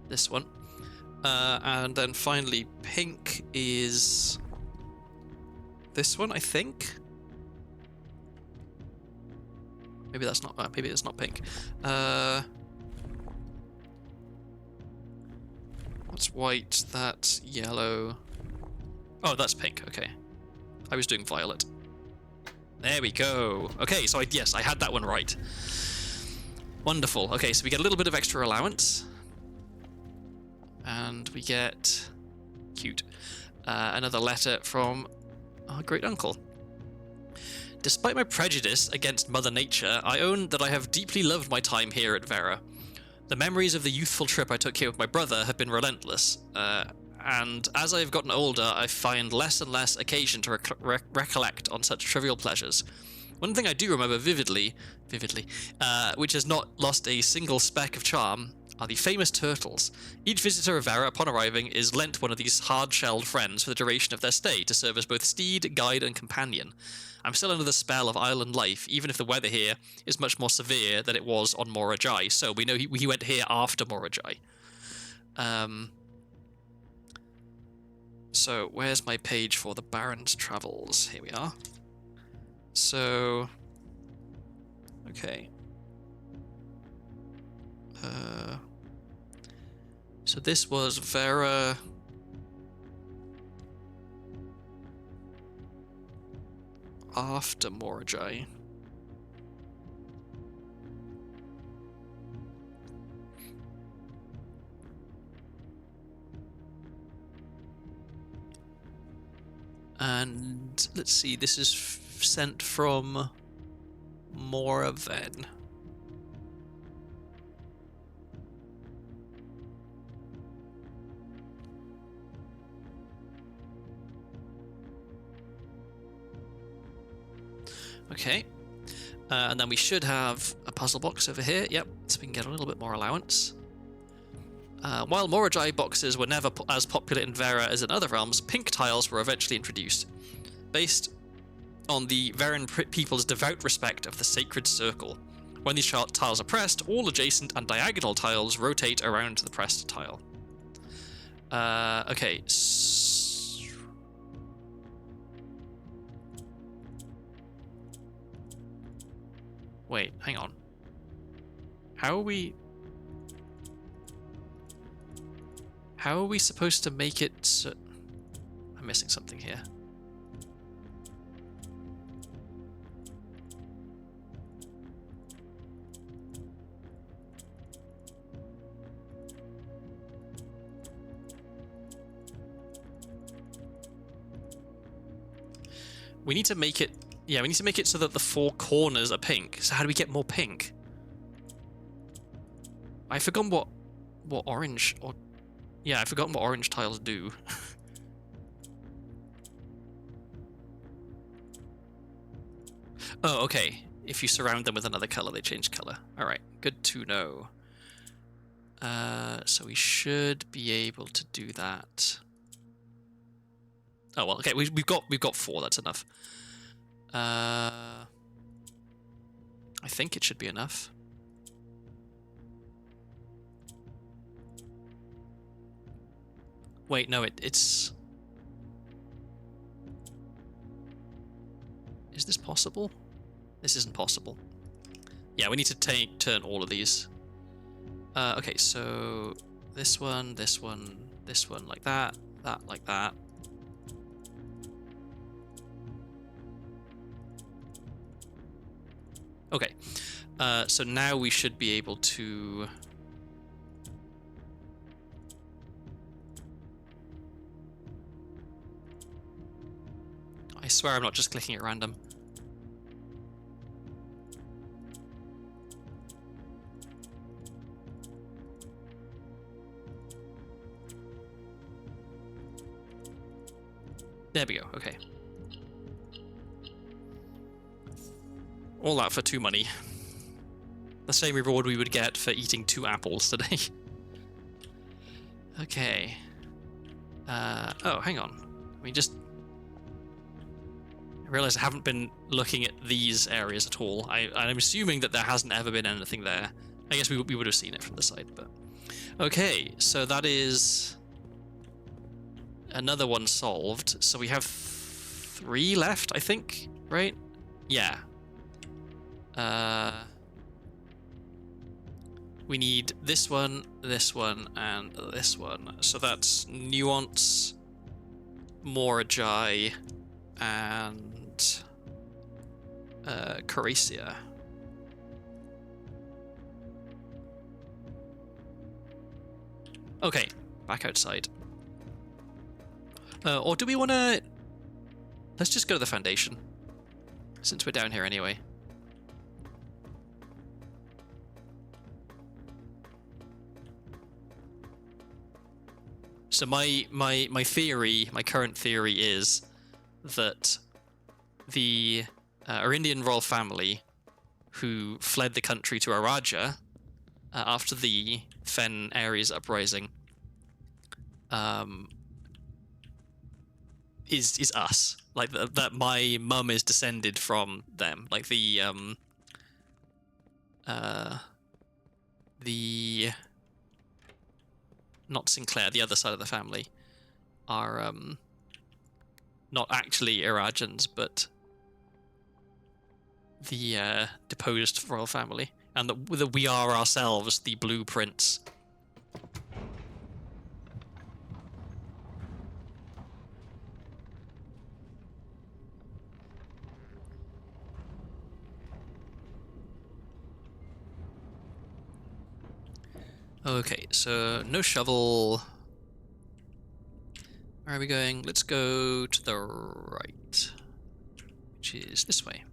This one. And then finally pink is this one, I think. Maybe that's not maybe it's not pink. That's white, that's yellow. Oh, that's pink, okay. I was doing violet. There we go. Okay, so yes, I had that one right. Wonderful. Okay, so we get a little bit of extra allowance. And we get... cute. Another letter from our great uncle. Despite my prejudice against Mother Nature, I own that I have deeply loved my time here at Vera. The memories of the youthful trip I took here with my brother have been relentless, and as I have gotten older, I find less and less occasion to recollect on such trivial pleasures. One thing I do remember vividly, which has not lost a single speck of charm, are the famous turtles. Each visitor of Vera, upon arriving, is lent one of these hard-shelled friends for the duration of their stay to serve as both steed, guide, and companion. I'm still under the spell of island life, even if the weather here is much more severe than it was on Morajai. So we know he went here after Morajai. So where's my page for the Baron's Travels? Here we are. So, okay. So this was Vera. After Morajai. And let's see, this is sent from Moraven. Okay, and then we should have a puzzle box over here. Yep, so we can get a little bit more allowance. While Morajai boxes were never as popular in Vera as in other realms, pink tiles were eventually introduced, based on the Veran people's devout respect of the sacred circle. When these tiles are pressed, all adjacent and diagonal tiles rotate around the pressed tile. Okay. Wait, hang on. How are we supposed to make it so... I'm missing something here. We need to make it... Yeah, we need to make it so that the four corners are pink. So how do we get more pink? I've forgotten what orange... or yeah, I've forgotten what orange tiles do. Oh, okay. If you surround them with another color, they change color. Alright, good to know. So we should be able to do that. Oh well, okay, we've got 4, that's enough. I think it should be enough. Wait, no, it's... Is this possible? This isn't possible. Yeah, we need to turn all of these. Okay, so this one, this one, this one like that like that. Okay, so now we should be able to... I swear I'm not just clicking at random. There we go, okay. All that for 2 money. The same reward we would get for eating 2 apples today. Okay. Oh, hang on. I realize I haven't been looking at these areas at all. I'm assuming that there hasn't ever been anything there. I guess we would have seen it from the side, but... Okay, so that is... another one solved. So we have 3 left, I think, right? Yeah. We need this one, and this one. So that's Nuance, Morajai, and Caracia. Okay, back outside. Or do we want to... Let's just go to the Foundation, since we're down here anyway. So my theory, my current theory is that the Arindian royal family who fled the country to Araja after the Fen Ares uprising is us. Like that my mum is descended from them. Like the not Sinclair, the other side of the family are not actually Irajans, but the deposed royal family, and that we are ourselves the blueprints. Okay, so no shovel. Where are we going? Let's go to the right, which is this way.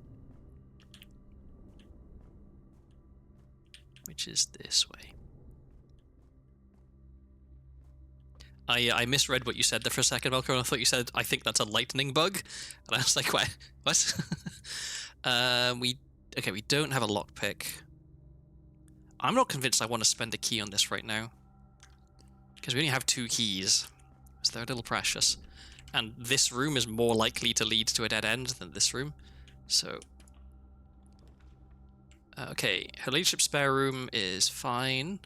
Which is this way. I misread what you said there for a second, Velcro. I thought you said, I think that's a lightning bug. And I was like, what? We don't have a lockpick. I'm not convinced I want to spend a key on this right now. Because we only have 2 keys. So they're a little precious. And this room is more likely to lead to a dead end than this room. So... okay, her leadership spare room is fine.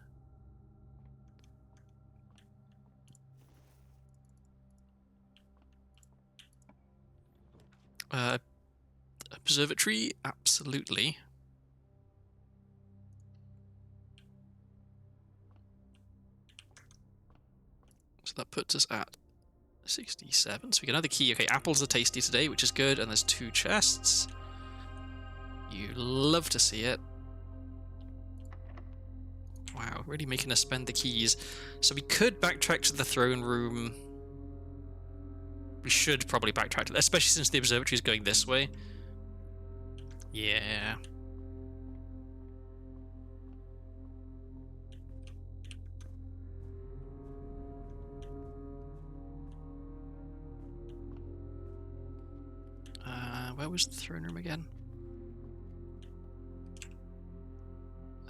Observatory, absolutely. So that puts us at 67. So we get another key. Okay, apples are tasty today, which is good. And there's 2 chests. You love to see it. Wow, really making us spend the keys. So we could backtrack to the throne room. We should probably backtrack to that, especially since the observatory is going this way. Yeah. Where was the throne room again?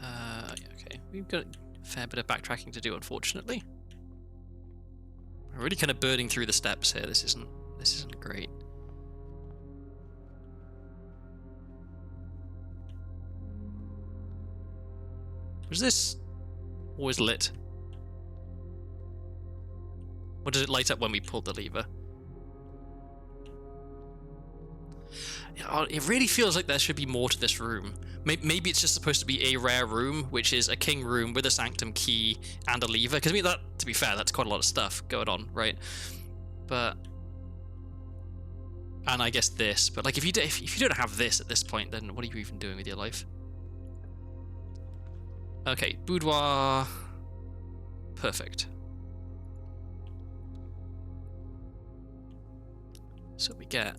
Yeah, okay. We've got a fair bit of backtracking to do, unfortunately. We're really kind of burning through the steps here. This isn't great. Was this always lit? Or does it light up when we pull the lever? It really feels like there should be more to this room. Maybe it's just supposed to be a rare room, which is a king room with a sanctum key and a lever. Because I mean, that, to be fair, that's quite a lot of stuff going on, right? But, and I guess this. But like, if you don't have this at this point, then what are you even doing with your life? Okay, boudoir. Perfect. So we get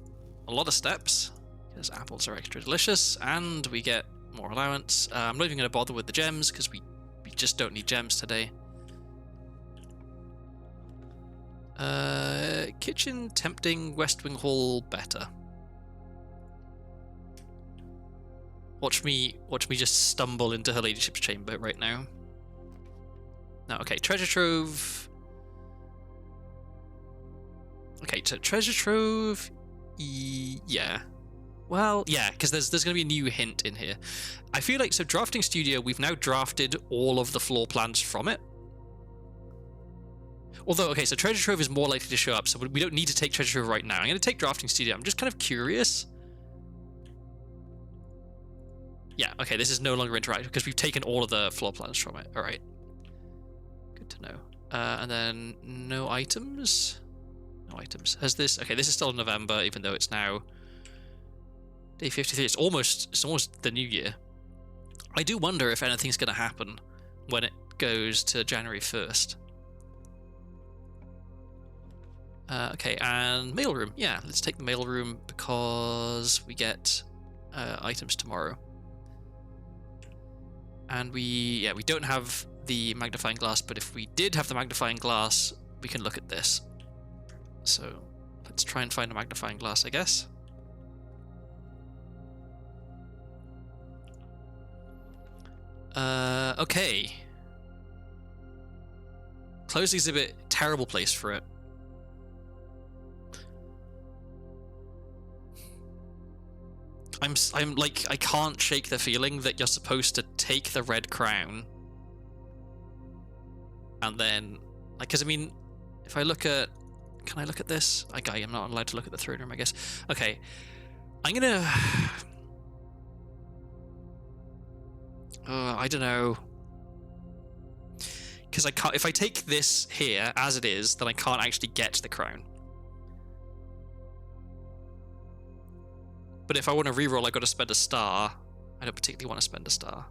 a lot of steps. Because apples are extra delicious, and we get more allowance. I'm not even going to bother with the gems, because we just don't need gems today. Kitchen, tempting, West Wing Hall, better. Watch me just stumble into her ladyship's chamber right now. No, okay, treasure trove. Okay, so treasure trove, yeah. Well, yeah, because there's going to be a new hint in here. I feel like, so Drafting Studio, we've now drafted all of the floor plans from it. Although, okay, so Treasure Trove is more likely to show up, so we don't need to take Treasure Trove right now. I'm going to take Drafting Studio. I'm just kind of curious. Yeah, okay, this is no longer interactive because we've taken all of the floor plans from it. All right. Good to know. And then no items. No items. Has this... Okay, this is still November, even though it's now... Day 53, it's almost the new year. I do wonder if anything's going to happen when it goes to January 1st. Okay, and mailroom. Yeah, let's take the mailroom because we get items tomorrow. And we don't have the magnifying glass, but if we did have the magnifying glass, we can look at this. So let's try and find a magnifying glass, I guess. Okay. Closed exhibit, terrible place for it. I'm like, I can't shake the feeling that you're supposed to take the red crown and then, like, because I mean, if I look at, can I look at this? I'm not allowed to look at the throne room, I guess. Okay, I'm gonna, I don't know, because I can't. If I take this here as it is, then I can't actually get the crown. But if I want to reroll, I got to spend a star. I don't particularly want to spend a star.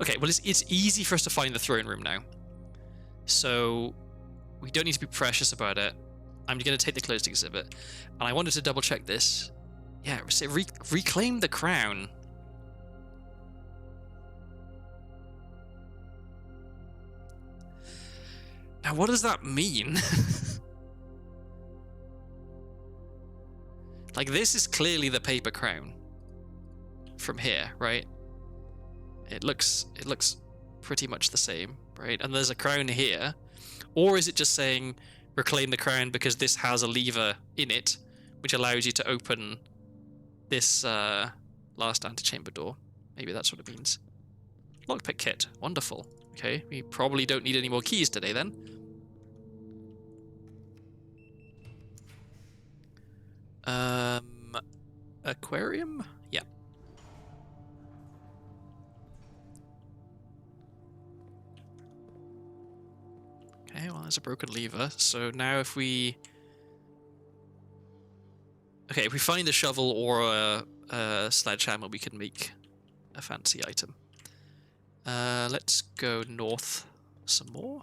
Okay, well, it's easy for us to find the throne room now. So we don't need to be precious about it. I'm going to take the closed exhibit. And I wanted to double check this. Yeah, reclaim the crown. Now, what does that mean? Like, this is clearly the paper crown from here, right? It looks pretty much the same, right? And there's a crown here. Or is it just saying reclaim the crown because this has a lever in it, which allows you to open this last antechamber door? Maybe that's what it means. Lockpick kit, wonderful. Okay, we probably don't need any more keys today then. Aquarium? Yeah. Okay, well, there's a broken lever. So now if we... Okay, if we find a shovel or a sledgehammer, we can make a fancy item. Let's go north some more.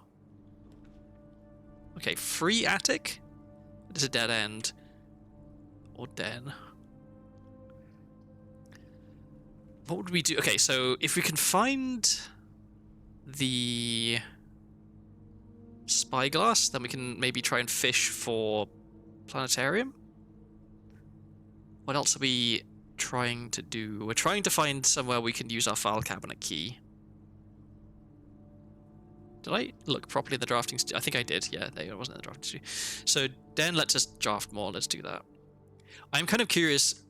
Okay, free attic? It's a dead end. Or den. What would we do? Okay, so if we can find the spyglass, then we can maybe try and fish for planetarium. What else are we trying to do? We're trying to find somewhere we can use our file cabinet key. Did I look properly in the drafting studio? I think I did. Yeah, there it wasn't in the drafting studio. So Den lets us draft more. Let's do that. I'm kind of curious.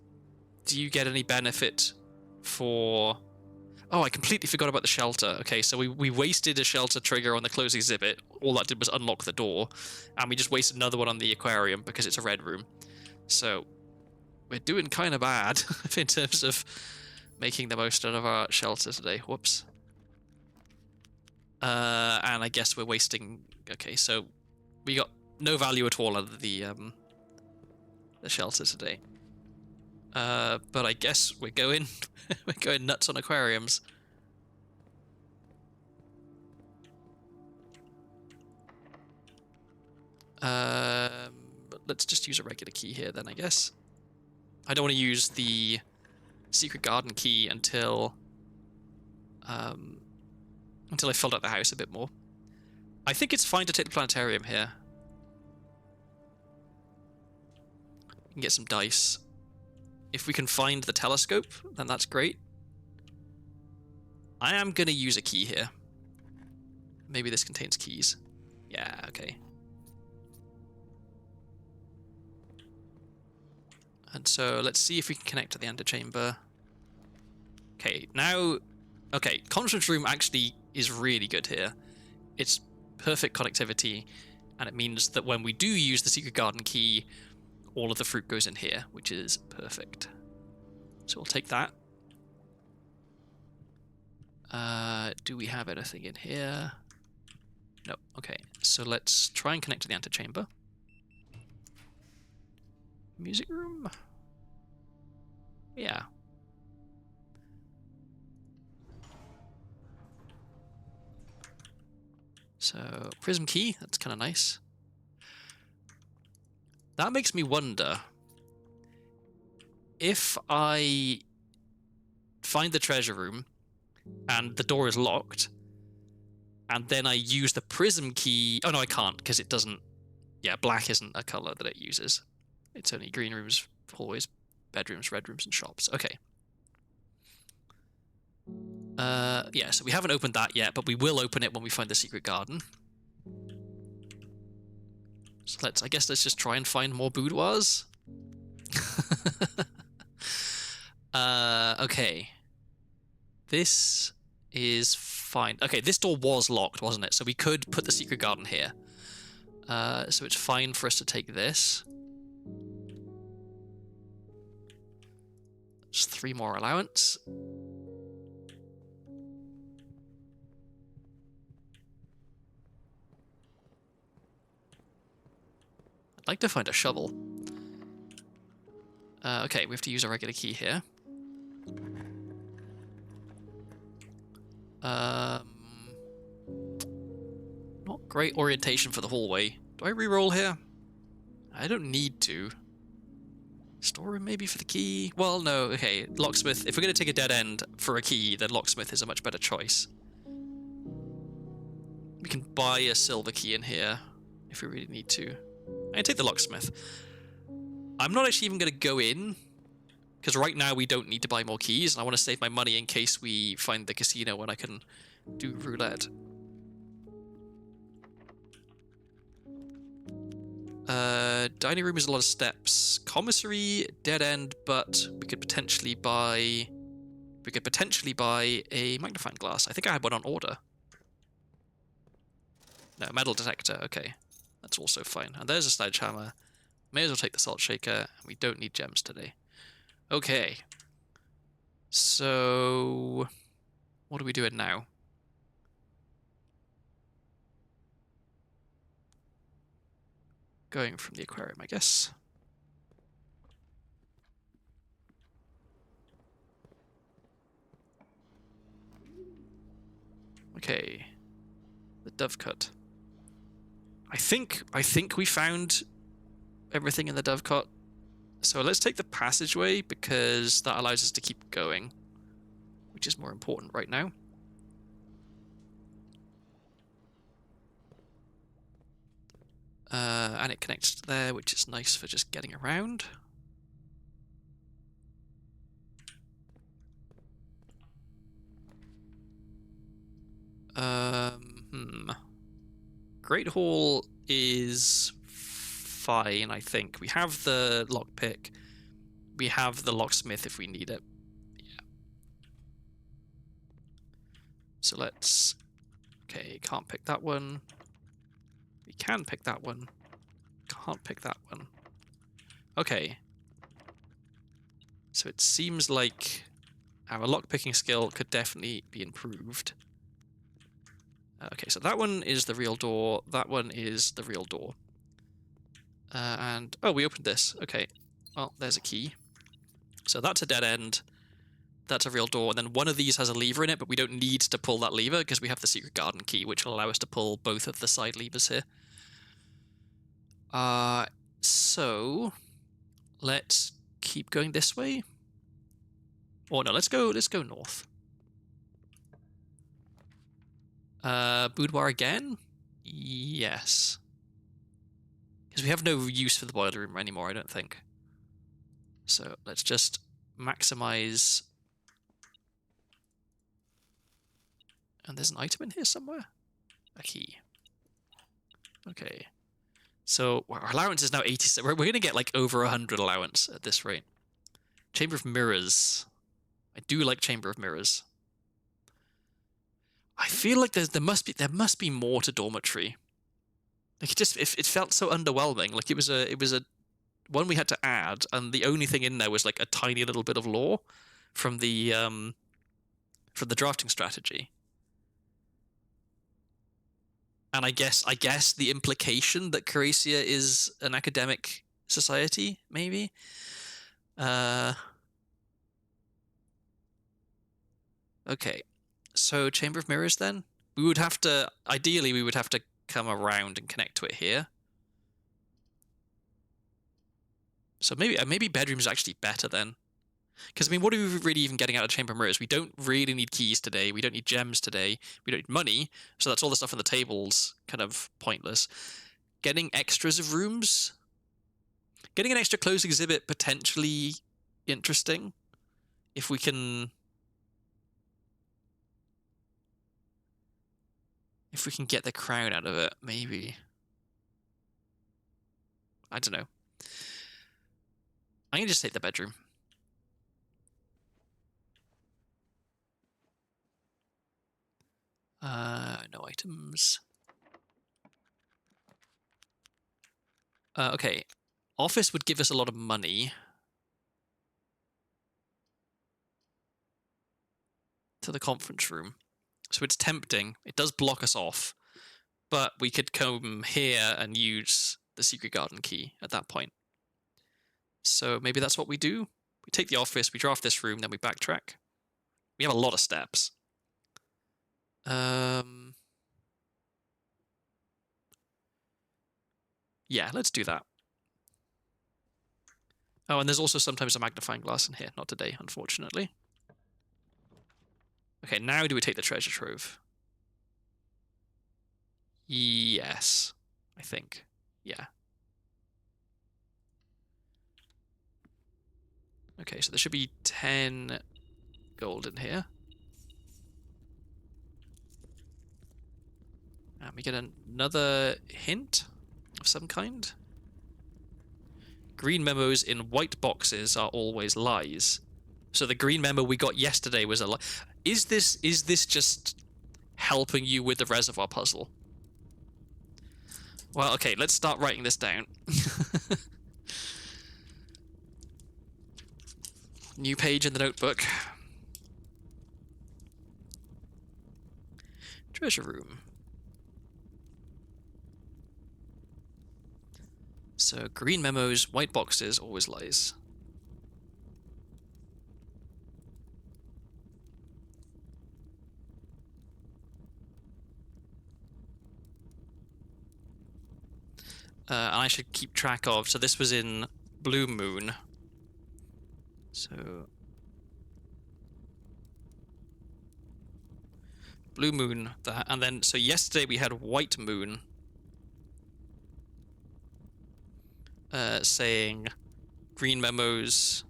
Do you get any benefit for... Oh, I completely forgot about the shelter. Okay, so we wasted a shelter trigger on the closed exhibit. All that did was unlock the door. And we just wasted another one on the aquarium because it's a red room. So we're doing kind of bad in terms of making the most out of our shelter today. Whoops. And I guess we're wasting... Okay, so we got no value at all out of the shelter today. But I guess we're going we're going nuts on aquariums. But let's just use a regular key here then, I guess. I don't want to use the secret garden key until I filled out the house a bit more. I think it's fine to take the planetarium here. We can get some dice. If we can find the telescope, then that's great. I am going to use a key here. Maybe this contains keys. Yeah, okay. And so let's see if we can connect to the antechamber. Okay, now... Okay, conference room actually is really good here. It's perfect connectivity, and it means that when we do use the secret garden key, all of the fruit goes in here, which is perfect. So we'll take that. Do we have anything in here? No. Okay, so let's try and connect to the antechamber. Music room? Yeah. So, prism key, that's kind of nice. That makes me wonder if I find the treasure room and the door is locked and then I use the prism key. Oh no, I can't because it doesn't. Yeah, black isn't a color that it uses. It's only green rooms always. bedrooms, red rooms, and shops. Okay. Yeah, so we haven't opened that yet, but we will open it when we find the secret garden. So I guess let's just try and find more boudoirs. Okay. This is fine. Okay, this door was locked, wasn't it? So we could put the secret garden here. So it's fine for us to take this. Just 3 more allowance. I'd like to find a shovel. Okay, we have to use a regular key here. Not great orientation for the hallway. Do I re-roll here? I don't need to. Storeroom maybe for the key? Well, no, okay. Locksmith. If we're going to take a dead end for a key, then locksmith is a much better choice. We can buy a silver key in here if we really need to. I can take the locksmith. I'm not actually even going to go in, because right now we don't need to buy more keys, and I want to save my money in case we find the casino when I can do roulette. Dining room is a lot of steps. Commissary, dead end, but we could potentially buy a magnifying glass. I think I had one on order. No, metal detector. Okay, that's also fine. And there's a sledgehammer. May as well take the salt shaker. We don't need gems today. Okay. So, what are we doing now? Going from the aquarium, I guess. Okay. The dovecot. I think we found everything in the dovecot. So let's take the passageway because that allows us to keep going, which is more important right now. And it connects to there, which is nice for just getting around. Great Hall is fine, I think. We have the lockpick. We have the locksmith if we need it. Yeah. So let's... Okay, can't pick that one. We can pick that one. Can't pick that one. Okay. So it seems like our lockpicking skill could definitely be improved. Okay, so that one is the real door. That one is the real door. And... Oh, we opened this. Okay. Well, there's a key. So that's a dead end. That's a real door. And then one of these has a lever in it, but we don't need to pull that lever because we have the secret garden key, which will allow us to pull both of the side levers here. So let's keep going this way. Or no, let's go north. Boudoir again? Yes. Because we have no use for the boiler room anymore, I don't think. So let's just maximize. And there's an item in here somewhere? A key. Okay. So our allowance is now 87. We're going to get like over 100 allowance at this rate. Chamber of Mirrors. I do like Chamber of Mirrors. I feel like there must be more to dormitory. Like it felt so underwhelming. Like it was a one we had to add, and the only thing in there was like a tiny little bit of lore from the drafting strategy. And I guess the implication that Caracia is an academic society, maybe. Okay, so Chamber of Mirrors then? Ideally we would have to come around and connect to it here. So maybe bedroom's actually better then. Because, I mean, what are we really even getting out of Chamber of Mirrors? We don't really need keys today. We don't need gems today. We don't need money. So that's all the stuff on the table's kind of pointless. Getting extras of rooms? Getting an extra closed exhibit potentially interesting. If we can get the crown out of it, maybe. I don't know. I can just take the bedroom. No items. Okay. Office would give us a lot of money. To the conference room. So it's tempting. It does block us off. But we could come here and use the secret garden key at that point. So maybe that's what we do. We take the office, we draft this room, then we backtrack. We have a lot of steps. Yeah, let's do that. Oh, and there's also sometimes a magnifying glass in here. Not today, unfortunately. Okay, now do we take the treasure trove? Yes, I think. Yeah. Okay, so there should be 10 gold in here. And we get another hint of some kind. Green memos in white boxes are always lies. So the green memo we got yesterday was a lie. Is this just helping you with the reservoir puzzle? Well, okay, let's start writing this down. New page in the notebook. Treasure room. So green memos, white boxes, always lies. And I should keep track of. So this was in Blue Moon. So Blue Moon, that, and then so yesterday we had White Moon. Saying green memos.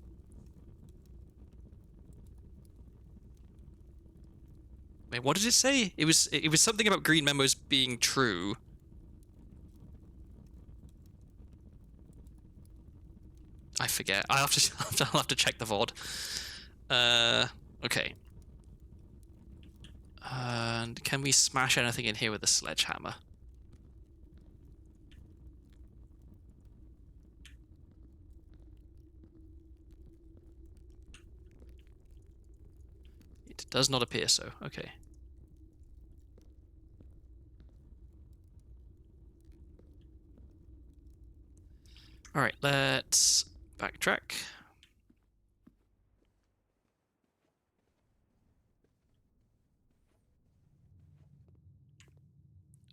Wait, what did it say? It was something about green memos being true. I forget. I'll have to check the VOD. Okay. And can we smash anything in here with a sledgehammer? It does not appear so. Okay. Alright, let's backtrack.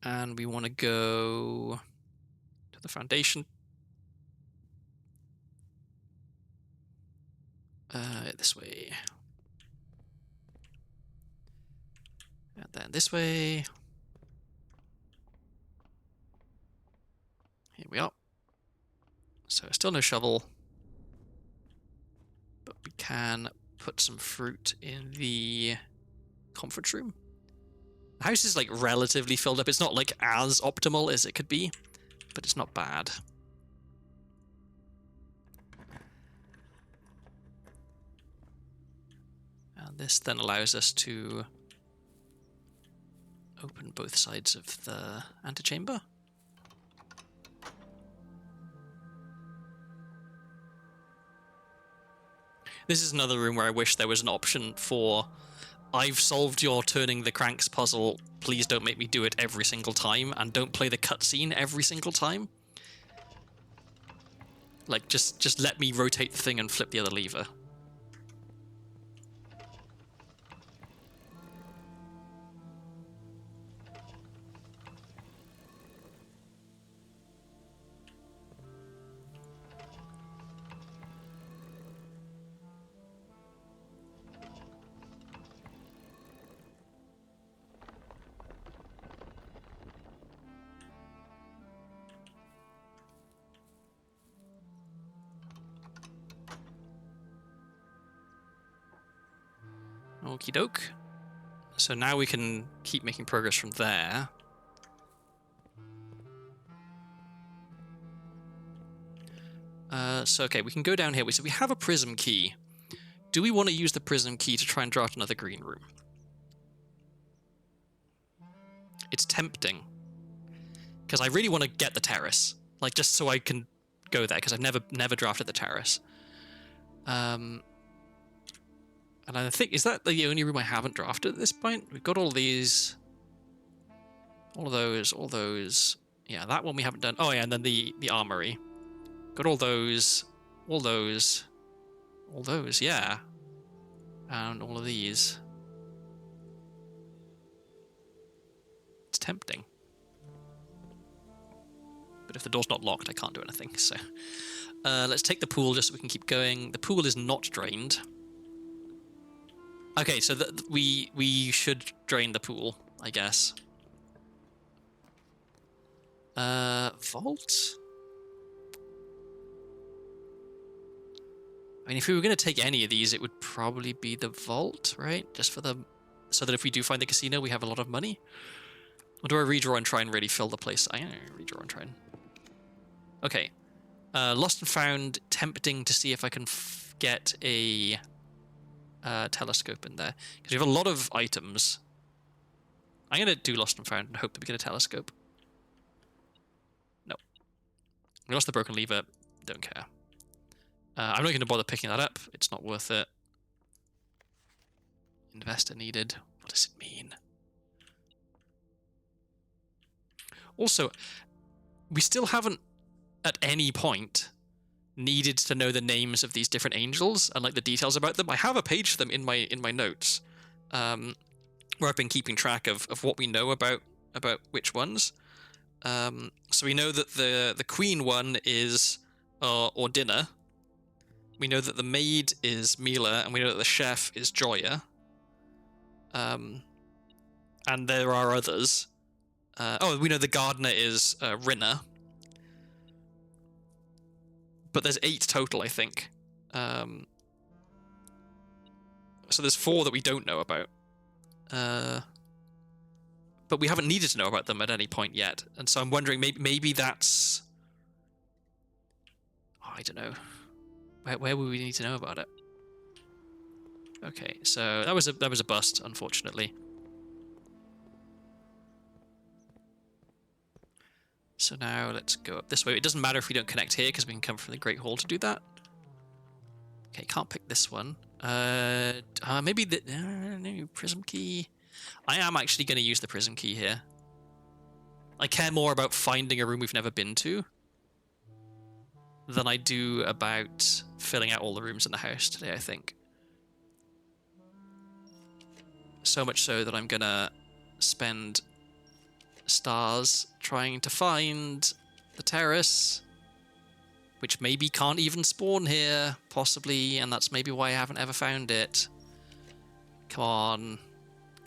And we want to go to the foundation. This way. And then this way. Here we are. So still no shovel. But we can put some fruit in the conference room. The house is like relatively filled up. It's not like as optimal as it could be, but it's not bad. And this then allows us to open both sides of the antechamber. This is another room where I wish there was an option for, I've solved your turning the cranks puzzle, please don't make me do it every single time, and don't play the cutscene every single time. Like, just let me rotate the thing and flip the other lever. Okie doke. So now we can keep making progress from there. So, okay, we can go down here. So we have a prism key. Do we want to use the prism key to try and draw out another green room? It's tempting. Because I really want to get the terrace. Like, just so I can go there, because I've never drafted the terrace. And I think, is that the only room I haven't drafted at this point? We've got all these. All those. Yeah, that one we haven't done. Oh, yeah, and then the armory. Got all those, yeah. And all of these. It's tempting. But if the door's not locked, I can't do anything, so... let's take the pool just so we can keep going. The pool is not drained. Okay, so we should drain the pool, I guess. Vault? I mean, if we were going to take any of these, it would probably be the vault, right? Just for the... So that if we do find the casino, we have a lot of money. Or do I redraw and try and really fill the place? I redraw and try and... Okay. Lost and found. Tempting to see if I can get a telescope in there. Because we have a lot of items. I'm going to do lost and found and hope that we get a telescope. No. We lost the broken lever. Don't care. I'm not going to bother picking that up. It's not worth it. Investor needed. What does it mean? Also, we still haven't, at any point, needed to know the names of these different angels and like the details about them. I have a page for them in my notes, where I've been keeping track of what we know about which ones. So we know that the queen one is Ordina. We know that the maid is Mila, and we know that the chef is Joya. And there are others. We know the gardener is Rinna. But there's 8 total, I think. So there's 4 that we don't know about. But we haven't needed to know about them at any point yet. And so I'm wondering, maybe that's... Oh, I don't know. Where would we need to know about it? Okay, so that was a bust, unfortunately. So now let's go up this way. It doesn't matter if we don't connect here because we can come from the Great Hall to do that. Okay, can't pick this one. Maybe the no, prism key. I am actually going to use the prism key here. I care more about finding a room we've never been to than I do about filling out all the rooms in the house today, I think. So much so that I'm going to spend stars trying to find the terrace, which maybe can't even spawn here, possibly, and that's maybe why I haven't ever found it. Come on.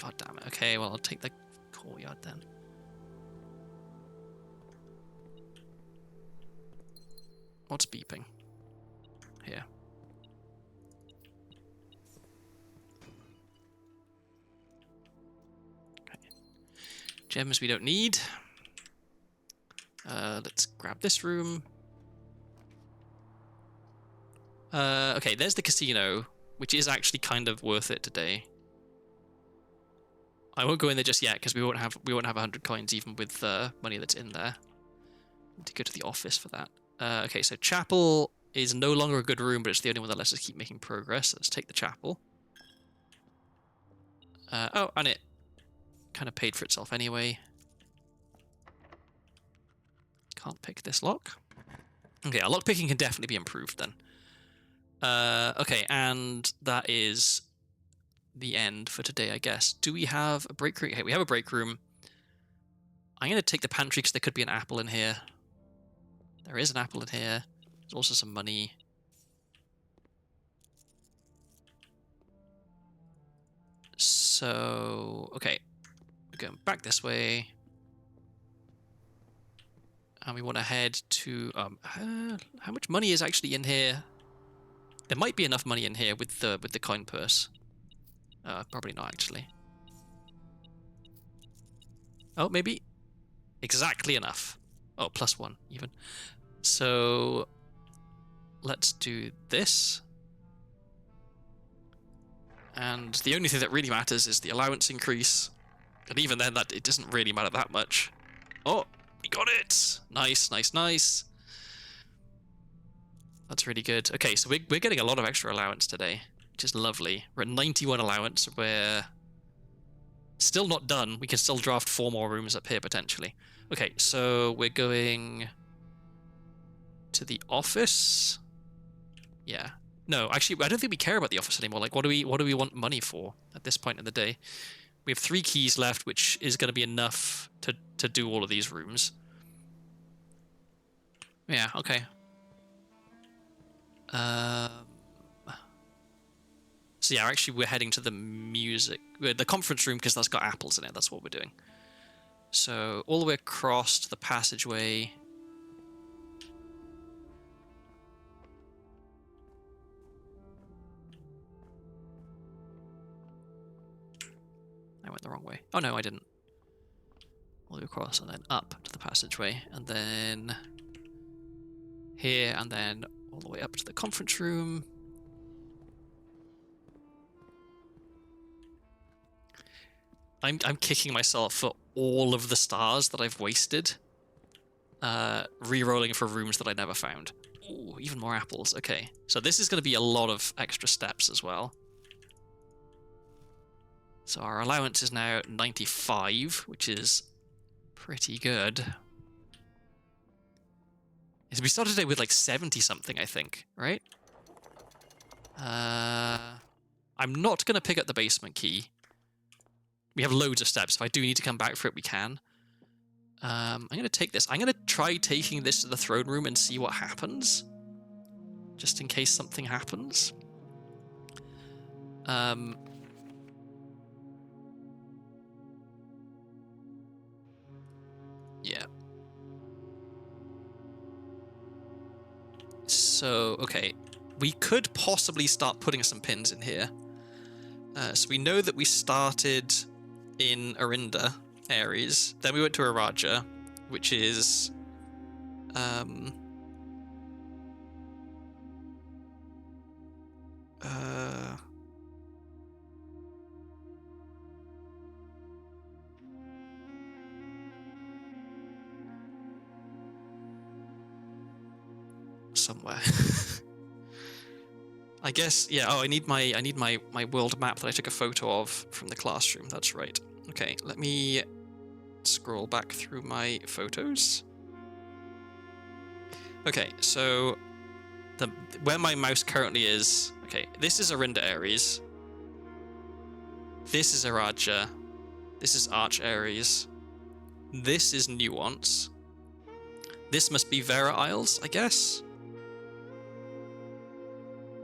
God damn it. Okay, well, I'll take the courtyard then. What's beeping? Here. Okay. Gems we don't need. Let's grab this room. Okay, there's the casino, which is actually kind of worth it today. I won't go in there just yet because we won't have 100 coins even with the money that's in there. Need to go to the office for that. Okay, so chapel is no longer a good room, but it's the only one that lets us keep making progress. Let's take the chapel. And it kind of paid for itself anyway. Can't pick this lock. Okay, our lock picking can definitely be improved then. Okay, and that is the end for today, I guess. Do we have a break room? Okay, we have a break room. I'm going to take the pantry because there could be an apple in here. There is an apple in here. There's also some money. So, okay. We're going back this way. And we want to head to... how much money is actually in here? There might be enough money in here with the coin purse. Probably not, actually. Oh, maybe. Exactly enough. Oh, +1, even. So, let's do this. And the only thing that really matters is the allowance increase. And even then, that it doesn't really matter that much. Oh, we got it! Nice, nice, nice. That's really good. Okay, so we're getting a lot of extra allowance today, which is lovely. We're at 91 allowance. We're still not done. We can still draft 4 more rooms up here, potentially. Okay, so we're going to the office. Yeah. No, actually, I don't think we care about the office anymore. Like, what do we want money for at this point in the day? We have 3 keys left, which is going to be enough to do all of these rooms. Yeah, okay. So yeah, actually we're heading to the the conference room because that's got apples in it. That's what we're doing. So all the way across to the passageway. I went the wrong way. Oh no, I didn't. All the way across and then up to the passageway, and then here, and then all the way up to the conference room. I'm kicking myself for all of the stars that I've wasted re-rolling for rooms that I never found. Ooh, even more apples. Okay, so this is going to be a lot of extra steps as well. So our allowance is now 95, which is pretty good. We started today with like 70 something, I think, right? I'm not going to pick up the basement key. We have loads of steps. If I do need to come back for it, we can. I'm going to take this. I'm going to try taking this to the throne room and see what happens. Just in case something happens. Yeah. So, okay. We could possibly start putting some pins in here. So we know that we started in Arinda, Aries. Then we went to Araja, which is... somewhere. I guess, yeah, oh, I need my world map that I took a photo of from the classroom. That's right. Okay, let me scroll back through my photos. Okay, so where my mouse currently is, okay, this is Arinda Aries. This is Araja. This is Arch Aries. This is Nuance. This must be Vera Isles, I guess.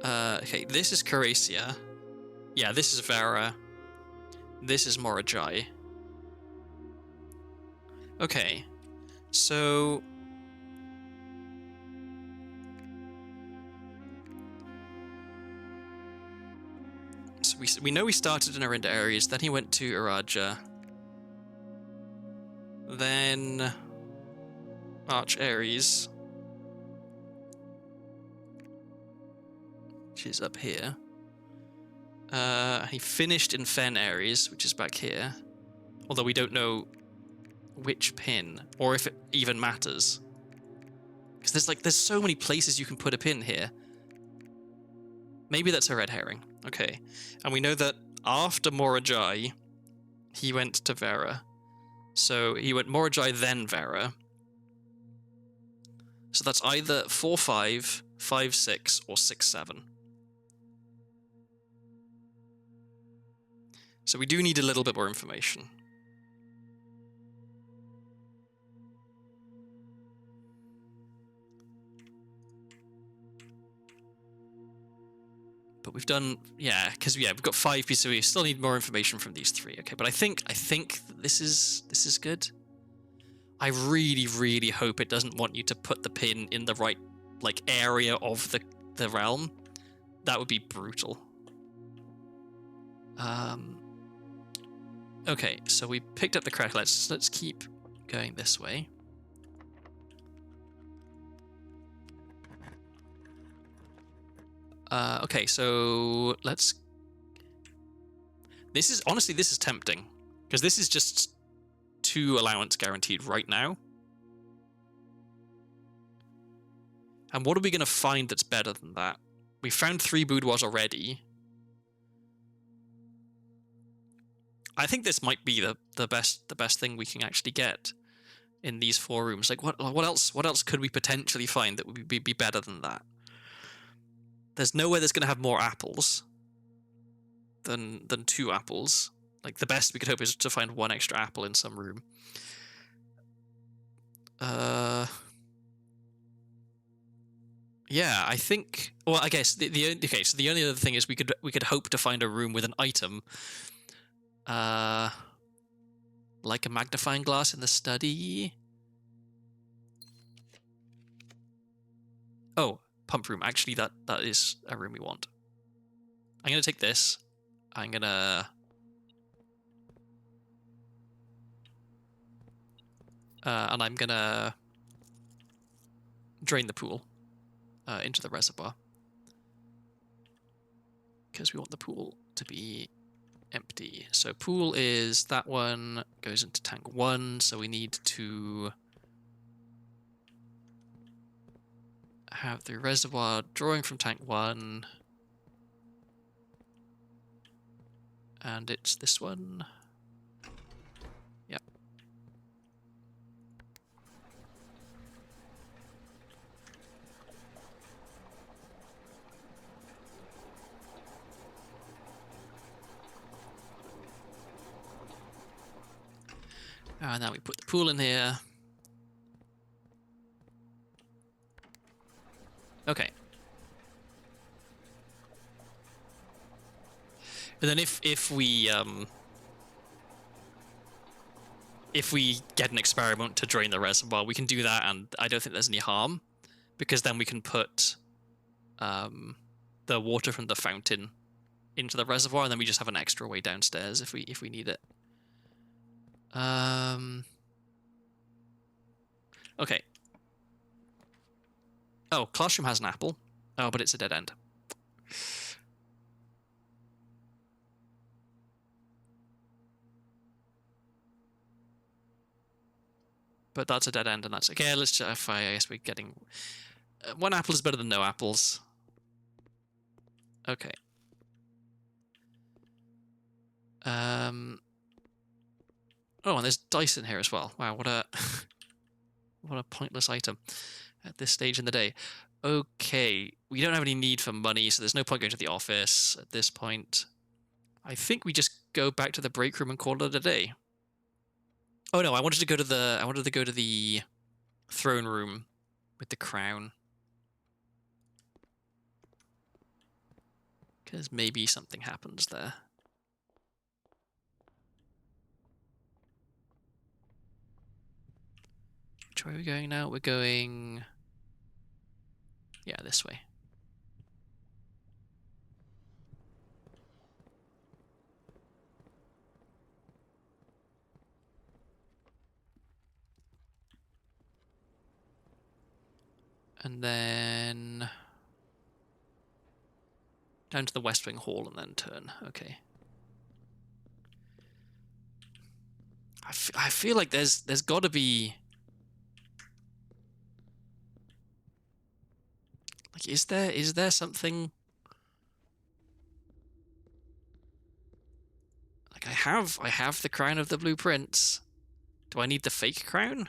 Okay, this is Caracia. Yeah, this is Vera. This is Morajai. Okay, so... So we know we started in Arinda Aries, then he went to Araja. Then... Arch Aries. Which is up here. He finished in Fen Aries, which is back here. Although we don't know which pin, or if it even matters. Because there's so many places you can put a pin here. Maybe that's a red herring. Okay. And we know that after Morajai, he went to Vera. So he went Morajai, then Vera. So that's either 4-5, 5-6, or 6-7. So we do need a little bit more information. But we've done, yeah, because we've got 5 pieces, so we still need more information from these 3. Okay, but I think this is good. I really, really hope it doesn't want you to put the pin in the right, like, area of the realm. That would be brutal. Okay, so we picked up the crack. Let's keep going this way. Okay, so let's... This is tempting, because this is just 2 allowance guaranteed right now. And what are we going to find that's better than that? We found 3 boudoirs already. I think this might be the best thing we can actually get in these 4 rooms. Like, what else could we potentially find that would be better than that? There's nowhere that's going to have more apples than 2 apples. Like, the best we could hope is to find 1 extra apple in some room. Yeah, I think. Well, I guess the only other thing is we could hope to find a room with an item, like a magnifying glass in the study. Oh, pump room. Actually, that is a room we want. I'm gonna take this. I'm gonna. And I'm gonna drain the pool into the reservoir, because we want the pool to be empty. So pool is that one, goes into tank 1, so we need to have the reservoir drawing from tank 1, and it's this one. Yep. And now we put the pool in here. Okay. And then if we get an experiment to drain the reservoir, we can do that, and I don't think there's any harm, because then we can put the water from the fountain into the reservoir, and then we just have an extra way downstairs if we need it. Okay. Oh, classroom has an apple. Oh, but it's a dead end. But that's a dead end, and that's okay. Let's just, I guess we're getting 1 apple is better than no apples. Okay. Oh, and there's dice in here as well. Wow, what a what a pointless item at this stage in the day. Okay, we don't have any need for money, so there's no point going to the office at this point. I think we just go back to the break room and call it a day. Oh no, I wanted to go to the throne room with the crown, because maybe something happens there. Which way are we going now? We're going... yeah, this way. And then... down to the West Wing Hall and then turn. Okay. I feel like there's got to be... like, is there something... like, I have the crown of the blueprints. Do I need the fake crown?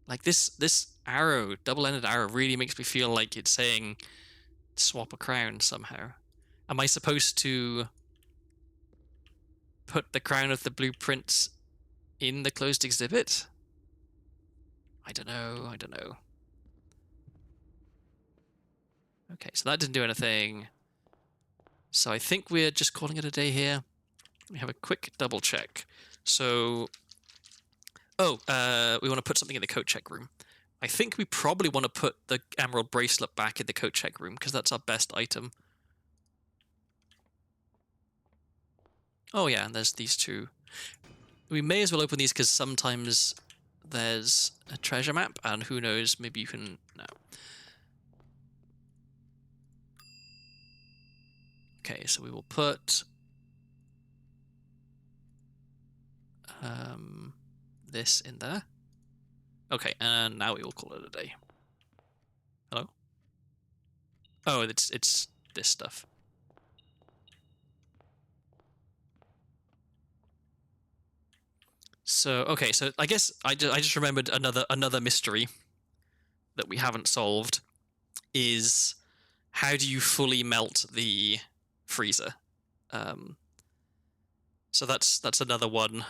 Like, this arrow, double-ended arrow, really makes me feel like it's saying swap a crown somehow. Am I supposed to put the crown of the blueprints in the closed exhibit? I don't know. Okay, so that didn't do anything. So I think we're just calling it a day here. Let me have a quick double check. So, we want to put something in the coat check room. I think we probably want to put the emerald bracelet back in the coat check room, because that's our best item. Oh yeah, and there's these two. We may as well open these, because sometimes there's a treasure map, and who knows, maybe you can... No. Okay, so we will put... this in there. Okay, and now we will call it a day. Hello? Oh, it's this stuff. So, okay, so I guess I just remembered another mystery that we haven't solved is how do you fully melt the freezer? So that's another one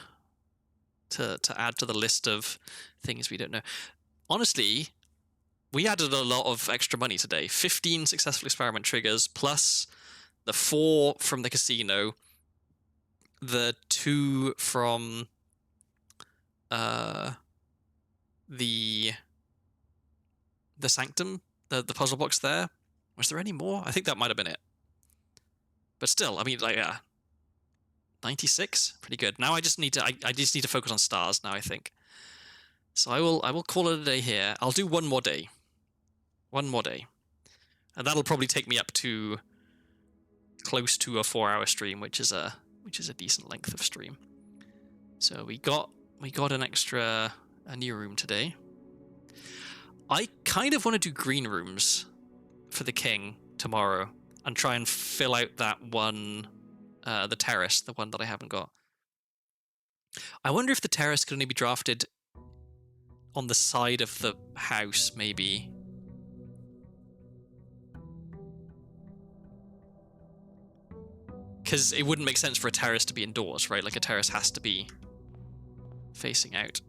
to add to the list of things we don't know. Honestly, we added a lot of extra money today. 15 successful experiment triggers, plus the 4 from the casino, the 2 from the sanctum, the puzzle box there. Was there any more? I think that might have been it. But still, I mean, like, 96, pretty good. Now I just need to focus on stars now, I think. So I will call it a day here. I'll do one more day, and that'll probably take me up to close to a 4-hour stream, which is a decent length of stream. So we got a new room today. I kind of want to do green rooms for the king tomorrow and try and fill out that one, the terrace, the one that I haven't got. I wonder if the terrace could only be drafted on the side of the house, maybe. Because it wouldn't make sense for a terrace to be indoors, right? Like, a terrace has to be facing out.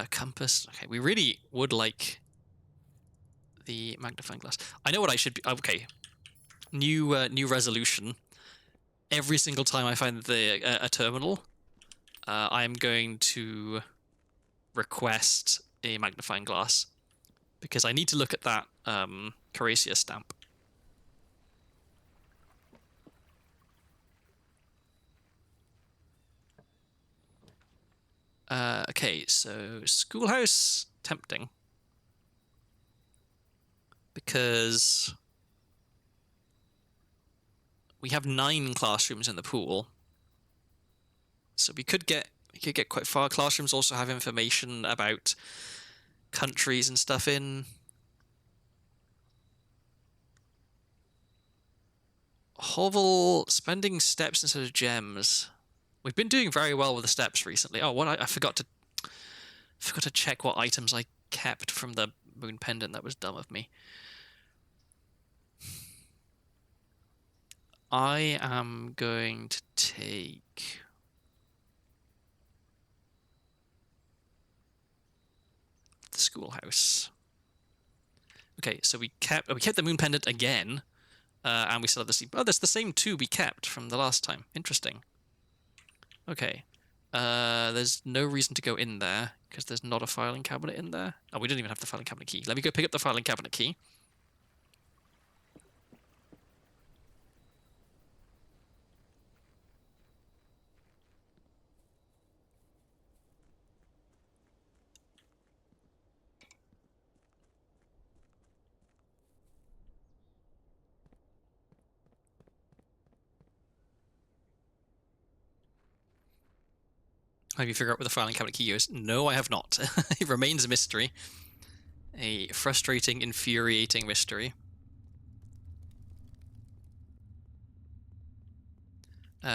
Compass. Okay, we really would like the magnifying glass. I know what I should be. Okay, new resolution. Every single time I find a terminal, I am going to request a magnifying glass, because I need to look at that Caracia stamp. Okay, so schoolhouse, tempting. Because we have 9 classrooms in the pool. So we could get quite far. Classrooms also have information about countries and stuff in. Hovel, spending steps instead of gems. We've been doing very well with the steps recently. Oh, what I forgot to check what items I kept from the moon pendant. That was dumb of me. I am going to take the schoolhouse. Okay, so we kept the moon pendant again, and we still have the same. Oh, that's the same 2 we kept from the last time. Interesting. Okay. There's no reason to go in there, because there's not a filing cabinet in there. Oh, we don't even have the filing cabinet key. Let me go pick up the filing cabinet key. Have you figured out where the filing cabinet key is? No, I have not. It remains a mystery. A frustrating, infuriating mystery.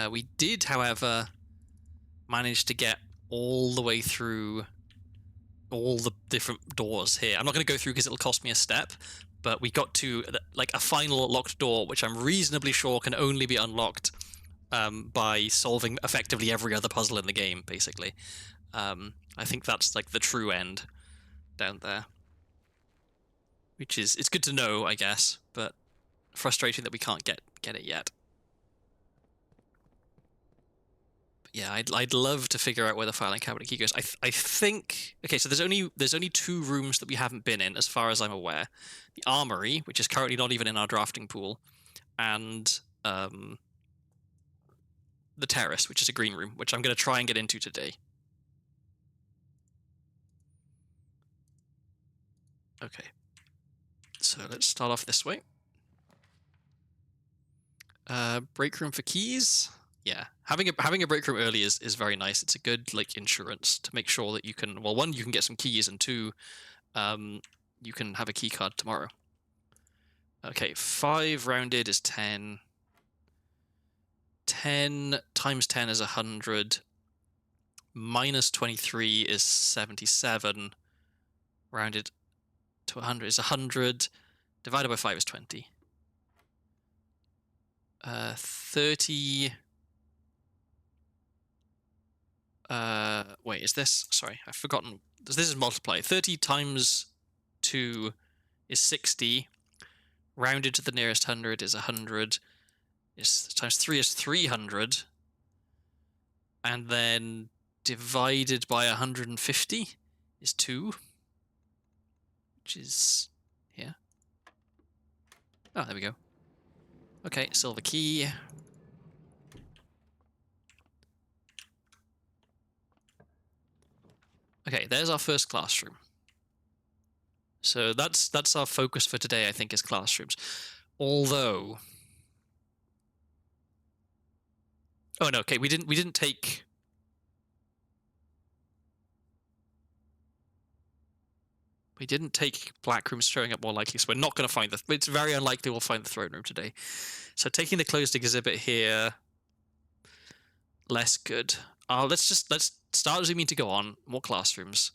We did, however, manage to get all the way through all the different doors here. I'm not going to go through because it'll cost me a step, but we got to like a final locked door, which I'm reasonably sure can only be unlocked by solving effectively every other puzzle in the game, basically. I think that's like the true end down there. Which is, it's good to know, I guess, but frustrating that we can't get it yet. Yeah, I'd love to figure out where the filing cabinet key goes. I think okay. So there's only two rooms that we haven't been in, as far as I'm aware. The armory, which is currently not even in our drafting pool, and the terrace, which is a green room, which I'm going to try and get into today. Okay. So let's start off this way. Break room for keys. Yeah, having a break room early is very nice. It's a good like insurance to make sure that you can, well, one, you can get some keys, and two, you can have a key card tomorrow. Okay, 5 rounded is 10. 10 times 10 is 100. Minus 23 is 77. Rounded to 100 is 100. Divided by 5 is 20. 30. Wait, is this? Sorry, I've forgotten. This is multiply. 30 times 2 is 60. Rounded to the nearest 100 is 100. Times 3 is 300. And then divided by 150 is 2. Which is here. Oh, there we go. Okay, silver key. Okay, there's our first classroom. So that's our focus for today, I think, is classrooms. Although, oh no, okay, we didn't take. We didn't take black rooms showing up more likely, so we're not going to find the. It's very unlikely we'll find the throne room today. So taking the closed exhibit here, less good. Let's start as we mean to go on. More classrooms.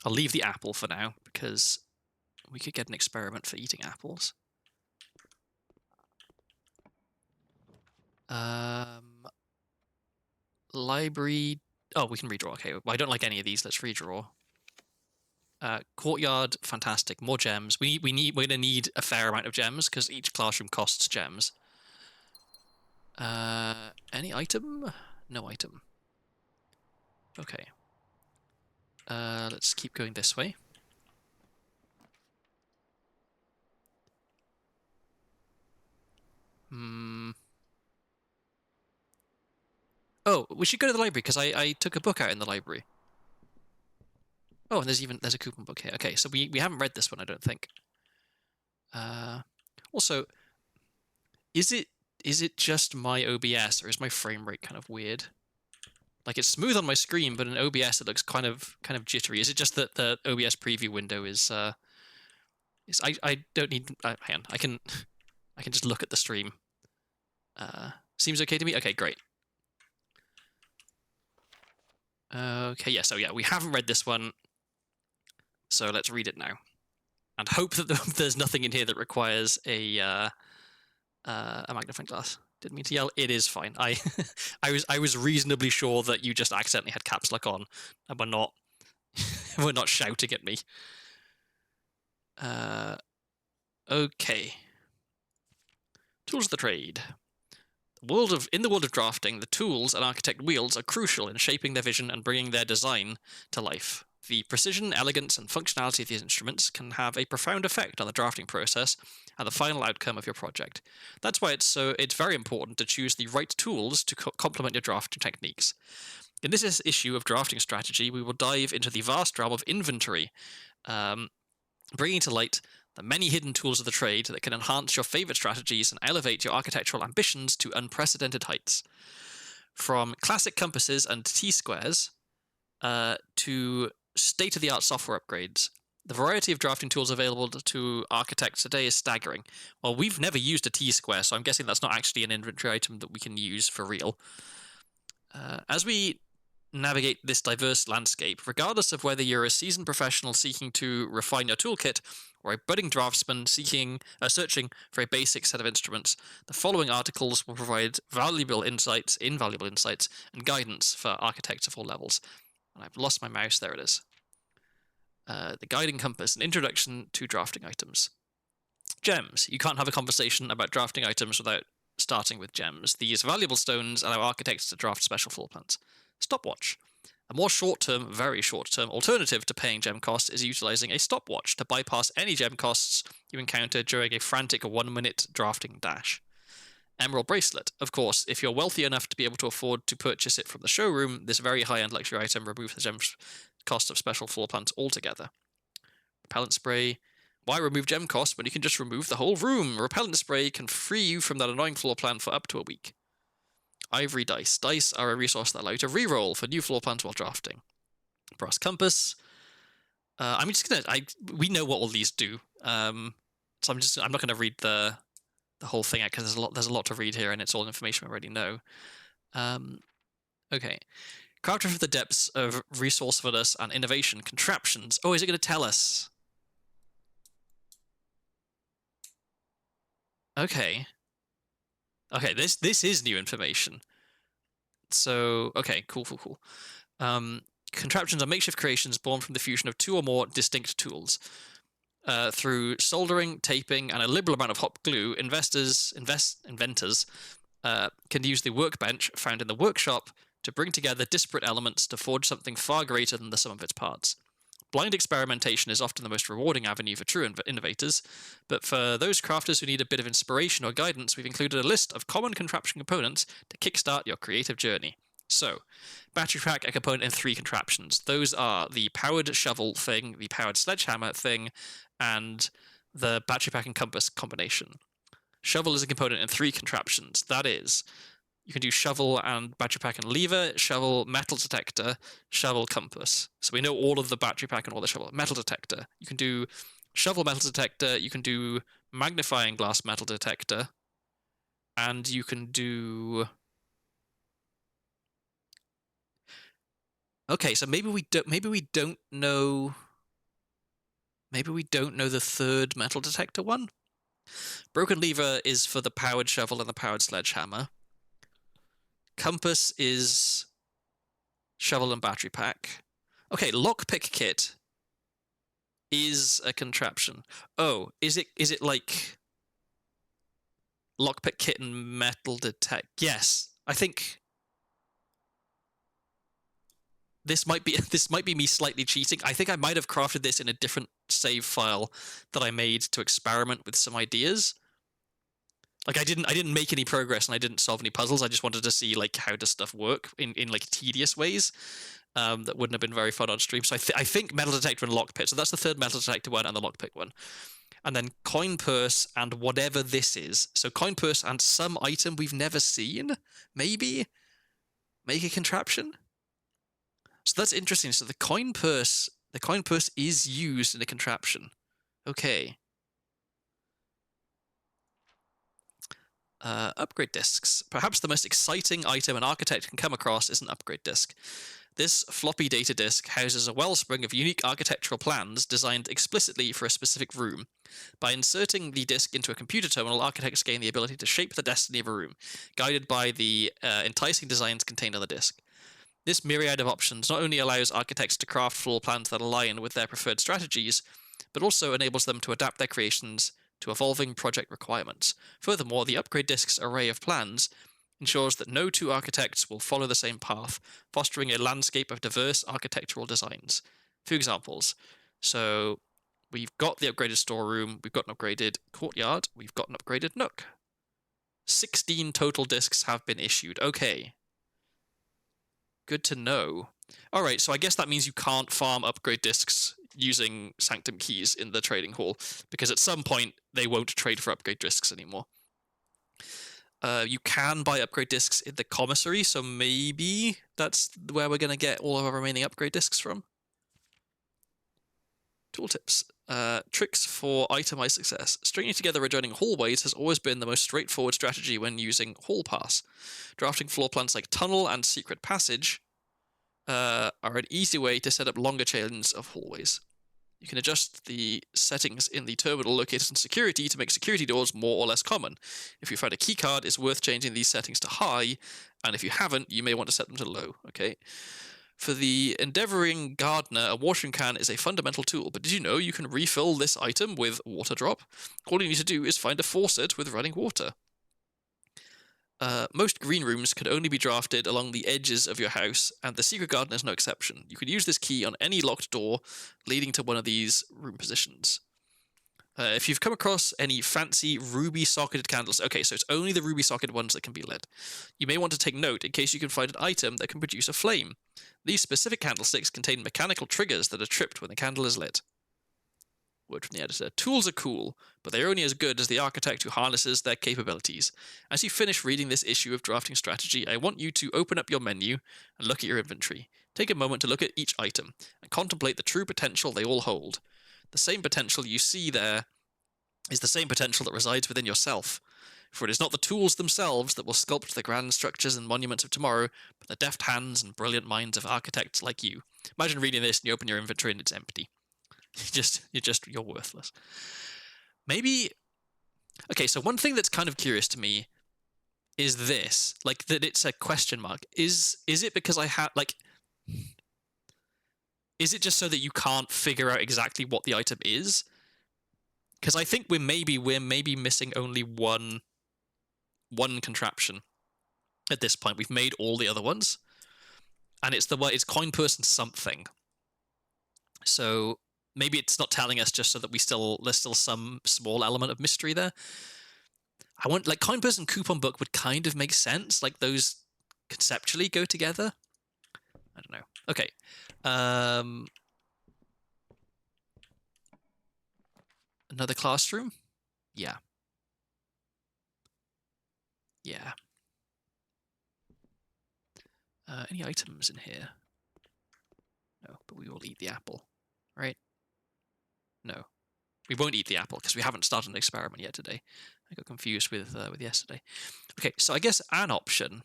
I'll leave the apple for now because we could get an experiment for eating apples. Library. Oh, we can redraw. Okay, well, I don't like any of these. Let's redraw. Courtyard, fantastic. More gems. We're gonna need a fair amount of gems because each classroom costs gems. Any item? No item. Okay. Let's keep going this way. Oh, we should go to the library because I took a book out in the library. Oh, and there's a coupon book here. Okay, so we haven't read this one, I don't think. Also, is it just my OBS or is my frame rate kind of weird? Like it's smooth on my screen, but in OBS it looks kind of jittery. Is it just that the OBS preview window is I don't need hang on, I can just look at the stream. Seems okay to me. Okay, great. Okay, yeah. So yeah, we haven't read this one. So let's read it now, and hope that there's nothing in here that requires a magnifying glass. Didn't mean to yell. It is fine. I was reasonably sure that you just accidentally had caps lock on, and we're not shouting at me. Okay. Tools of the trade. In the world of drafting, the tools an architect wields are crucial in shaping their vision and bringing their design to life. The precision, elegance, and functionality of these instruments can have a profound effect on the drafting process and the final outcome of your project. That's why it's very important to choose the right tools to complement your drafting techniques. In this issue of drafting strategy, we will dive into the vast realm of inventory, bringing to light the many hidden tools of the trade that can enhance your favorite strategies and elevate your architectural ambitions to unprecedented heights. From classic compasses and T-squares to state-of-the-art software upgrades, the variety of drafting tools available to architects today is staggering. Well, we've never used a T-square, so I'm guessing that's not actually an inventory item that we can use for real. As we navigate this diverse landscape, regardless of whether you're a seasoned professional seeking to refine your toolkit or a budding draftsman searching for a basic set of instruments, the following articles will provide invaluable insights, and guidance for architects of all levels. And I've lost my mouse. There it is. The Guiding Compass, an introduction to drafting items. Gems. You can't have a conversation about drafting items without starting with gems. These valuable stones allow architects to draft special floor plans. Stopwatch. A more short-term, very short-term alternative to paying gem costs is utilizing a stopwatch to bypass any gem costs you encounter during a frantic 1-minute drafting dash. Emerald Bracelet. Of course, if you're wealthy enough to be able to afford to purchase it from the showroom, this very high-end luxury item removes the gem cost of special floor plans altogether. Repellent Spray. Why remove gem costs when you can just remove the whole room? Repellent Spray can free you from that annoying floor plan for up to a week. Ivory Dice. Dice are a resource that allow you to reroll for new floor plans while drafting. Brass Compass. We know what all these do. So I'm not gonna read the whole thing out because there's a lot to read here, and it's all information we already know. Okay. Crafted from the depths of resourcefulness and innovation, contraptions. Oh, is it going to tell us? Okay. Okay, this is new information. So, okay, cool. Contraptions are makeshift creations born from the fusion of 2 or more distinct tools. Through soldering, taping, and a liberal amount of hot glue, inventors can use the workbench found in the workshop to bring together disparate elements to forge something far greater than the sum of its parts. Blind experimentation is often the most rewarding avenue for true innovators, but for those crafters who need a bit of inspiration or guidance, we've included a list of common contraption components to kickstart your creative journey. So, battery pack a component in 3 contraptions. Those are the powered shovel thing, the powered sledgehammer thing, and the battery pack and compass combination. Shovel is a component in 3 contraptions. That is, you can do shovel and battery pack and lever, shovel, metal detector, shovel, compass. So we know all of the battery pack and all the shovel. Metal detector. You can do shovel, metal detector, you can do magnifying glass metal detector, and you can do... Okay, so maybe we don't know the third metal detector one. Broken lever is for the powered shovel and the powered sledgehammer. Compass is shovel and battery pack. Okay, lockpick kit is a contraption. Oh, is it like lockpick kit and metal detect? Yes, I think this might be me slightly cheating. I think I might have crafted this in a different save file that I made to experiment with some ideas. Like I didn't make any progress and I didn't solve any puzzles. I just wanted to see like how does stuff work in like tedious ways that wouldn't have been very fun on stream. So I think metal detector and lockpick. So that's the third metal detector one and the lockpick one. And then coin purse and whatever this is. So coin purse and some item we've never seen. Maybe make a contraption. So that's interesting. So the coin purse is used in a contraption. Okay. Upgrade discs. Perhaps the most exciting item an architect can come across is an upgrade disc. This floppy data disk houses a wellspring of unique architectural plans designed explicitly for a specific room. By inserting the disk into a computer terminal, architects gain the ability to shape the destiny of a room, guided by the enticing designs contained on the disk. This myriad of options not only allows architects to craft floor plans that align with their preferred strategies, but also enables them to adapt their creations to evolving project requirements. Furthermore, the upgrade disk's array of plans ensures that no 2 architects will follow the same path, fostering a landscape of diverse architectural designs. A few examples. So we've got the upgraded storeroom, we've got an upgraded courtyard, we've got an upgraded nook. 16 total discs have been issued. Okay. Good to know. Alright, so I guess that means you can't farm upgrade discs using Sanctum keys in the trading hall, because at some point they won't trade for upgrade discs anymore. You can buy upgrade discs in the commissary, so maybe that's where we're going to get all of our remaining upgrade discs from. Tooltips. Tricks for itemized success. Stringing together adjoining hallways has always been the most straightforward strategy when using Hall Pass. Drafting floor plans like Tunnel and Secret Passage are an easy way to set up longer chains of hallways. You can adjust the settings in the terminal located in security to make security doors more or less common. If you find a keycard, it's worth changing these settings to high, and if you haven't, you may want to set them to low. Okay. For the endeavoring gardener, a watering can is a fundamental tool, but did you know you can refill this item with water drop? All you need to do is find a faucet with running water. Most green rooms can only be drafted along the edges of your house, and the secret garden is no exception. You can use this key on any locked door leading to one of these room positions. If you've come across any fancy ruby socketed candles, okay, so it's only the ruby socketed ones that can be lit. You may want to take note in case you can find an item that can produce a flame. These specific candlesticks contain mechanical triggers that are tripped when the candle is lit. Word from the editor. Tools are cool, but they're only as good as the architect who harnesses their capabilities. As you finish reading this issue of Drafting Strategy, I want you to open up your menu and look at your inventory. Take a moment to look at each item and contemplate the true potential they all hold. The same potential you see there is the same potential that resides within yourself. For it is not the tools themselves that will sculpt the grand structures and monuments of tomorrow, but the deft hands and brilliant minds of architects like you. Imagine reading this and you open your inventory and it's empty. You're worthless. Maybe. Okay, so one thing that's kind of curious to me is this, like that it's a question mark. Is it because I have like? Is it just so that you can't figure out exactly what the item is? Because I think we're maybe missing only one contraption at this point. We've made all the other ones, and it's coin person something. So maybe it's not telling us just so that there's still some small element of mystery there. I want like coin person coupon book would kind of make sense. Like those conceptually go together. I don't know. Okay. Another classroom? Yeah. Yeah. Any items in here? No, but we will eat the apple, right? No. We won't eat the apple because we haven't started an experiment yet today. I got confused with yesterday. Okay, so I guess an option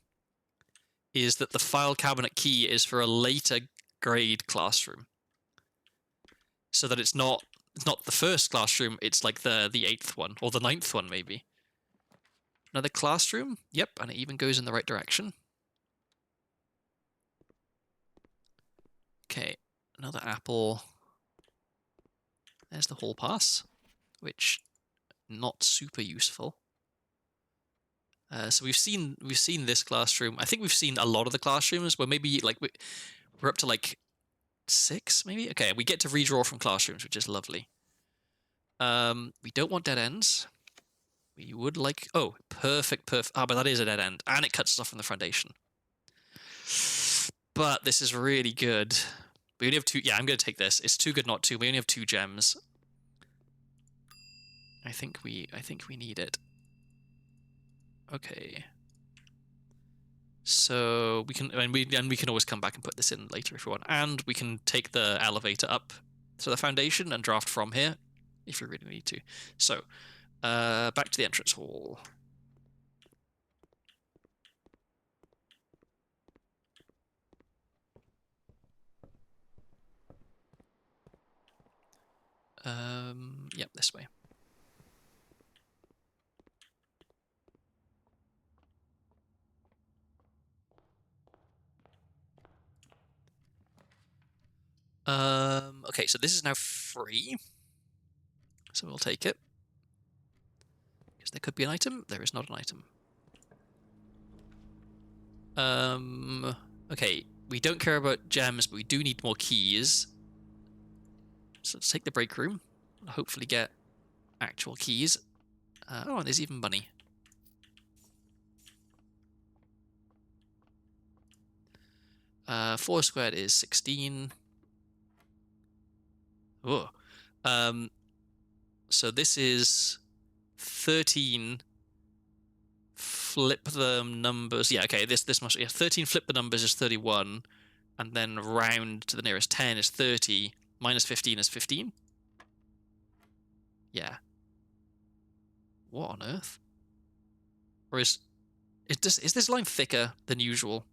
is that the file cabinet key is for a later grade classroom. So that it's not the first classroom, it's like the 8th one, or the 9th one maybe. Another classroom? Yep, and it even goes in the right direction. Okay, another apple. There's the hall pass, which not super useful. So we've seen this classroom. I think we've seen a lot of the classrooms, where maybe like we're up to like 6, maybe. Okay, we get to redraw from classrooms, which is lovely. We don't want dead ends. We would like perfect. But that is a dead end, and it cuts us off from the foundation. But this is really good. We only have 2. Yeah, I'm going to take this. It's too good not to. We only have 2 gems. I think we need it. Okay. So we can, we can always come back and put this in later if we want, and we can take the elevator up to the foundation and draft from here if we really need to. So, back to the entrance hall. Yep, this way. Okay, so this is now free. So we'll take it. Because there could be an item. There is not an item. Okay, we don't care about gems, but we do need more keys. So let's take the break room and hopefully get actual keys. Oh, and there's even money. Four squared is 16. Oh. So this is 13. Flip the numbers. Yeah, okay, this must... Yeah, 13 flip the numbers is 31. And then round to the nearest 10 is 30. Minus 15 is 15. Yeah. What on earth? Or is this line thicker than usual?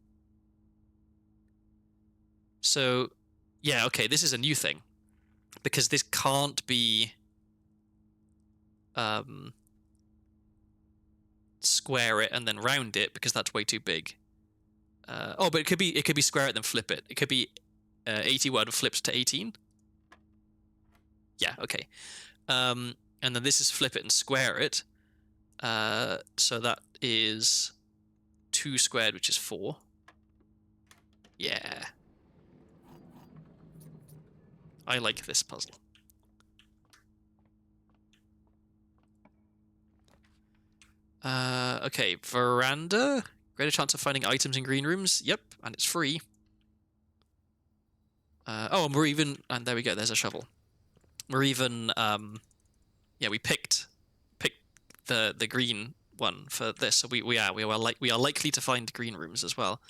So, yeah, okay, this is a new thing. Because this can't be square it and then round it, because that's way too big. But it could be square it then flip it. It could be 81 flipped to 18. Yeah, okay. And then this is flip it and square it. So that is 2 squared, which is 4. Yeah. I like this puzzle. Okay, veranda. Greater chance of finding items in green rooms. Yep, and it's free. Oh, and we're even... And there we go, there's a shovel. We're even... yeah, we picked the green one for this, so we are likely to find green rooms as well.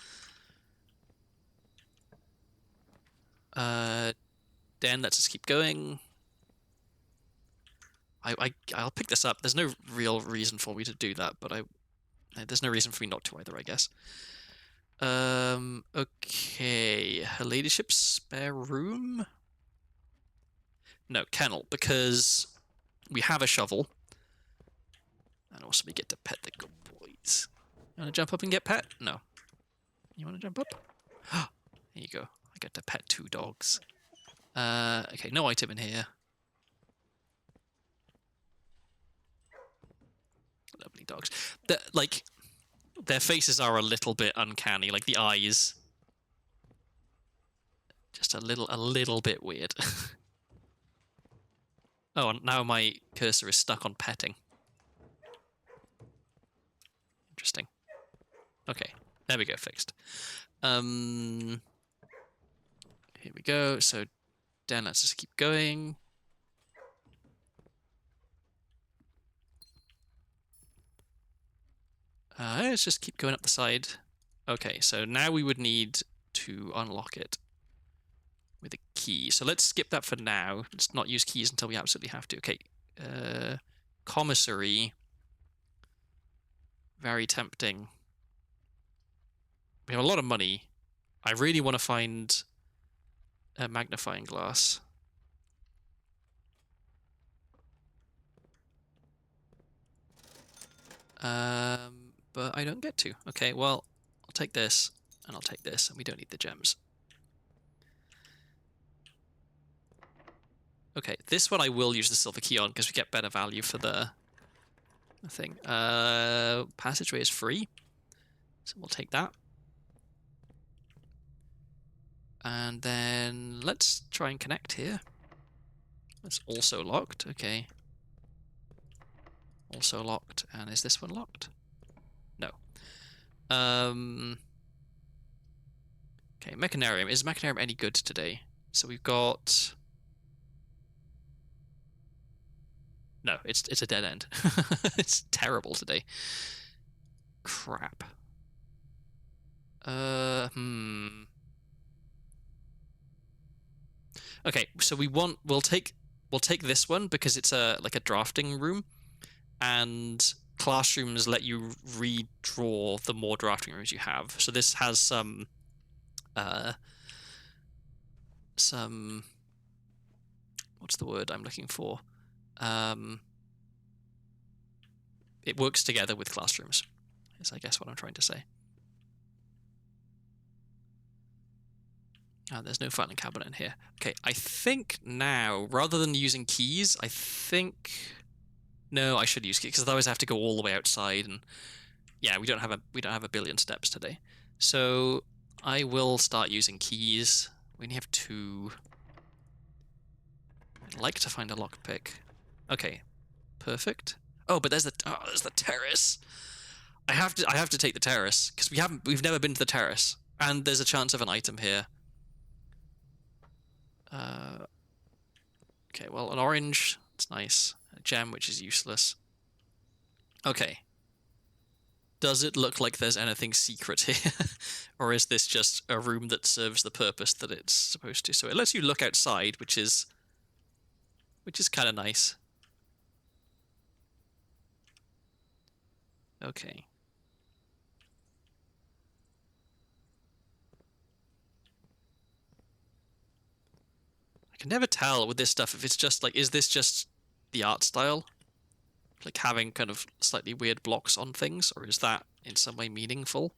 Then let's just keep going. I'll pick this up. There's no real reason for me to do that, but there's no reason for me not to either, I guess. Okay, her ladyship's spare room. No, kennel, because we have a shovel. And also we get to pet the good boys. You want to jump up and get pet? No. You want to jump up? There you go. I get to pet 2 dogs. Okay, no item in here. Lovely dogs. Their faces are a little bit uncanny. Like the eyes, just a little bit weird. Oh, and now my cursor is stuck on petting. Interesting. Okay, there we go, fixed. Here we go. So then let's just keep going. Let's just keep going up the side. Okay, so now we would need to unlock it with a key. So let's skip that for now. Let's not use keys until we absolutely have to. Okay, commissary. Very tempting. We have a lot of money. I really want to find a magnifying glass. But I don't get to. Okay, well, I'll take this, and I'll take this, and we don't need the gems. Okay, this one I will use the silver key on, because we get better value for the thing. Passageway is free, so we'll take that. And then let's try and connect here. That's also locked, okay. Also locked, and is this one locked? No. Okay, Mechanarium. Is Mechanarium any good today? So we've got... No, it's a dead end. It's terrible today. Crap. Okay, so we'll take this one because it's like a drafting room, and classrooms let you redraw the more drafting rooms you have. So this has some what's the word I'm looking for? It works together with classrooms, is I guess what I'm trying to say. There's no filing cabinet in here. Okay, I think now, rather than using keys, I think... No, I should use keys, because otherwise I have to go all the way outside, and... Yeah, we don't have a billion steps today. So, I will start using keys. We only have 2. I'd like to find a lockpick. Okay, perfect. Oh, but there's the terrace. I have to take the terrace, because we've never been to the terrace. And there's a chance of an item here. Okay, well, an orange, it's nice. A gem, which is useless. Okay. Does it look like there's anything secret here? Or is this just a room that serves the purpose that it's supposed to? So it lets you look outside, which is kind of nice. Okay. I can never tell with this stuff if it's just like, is this just the art style? Like having kind of slightly weird blocks on things, or is that in some way meaningful?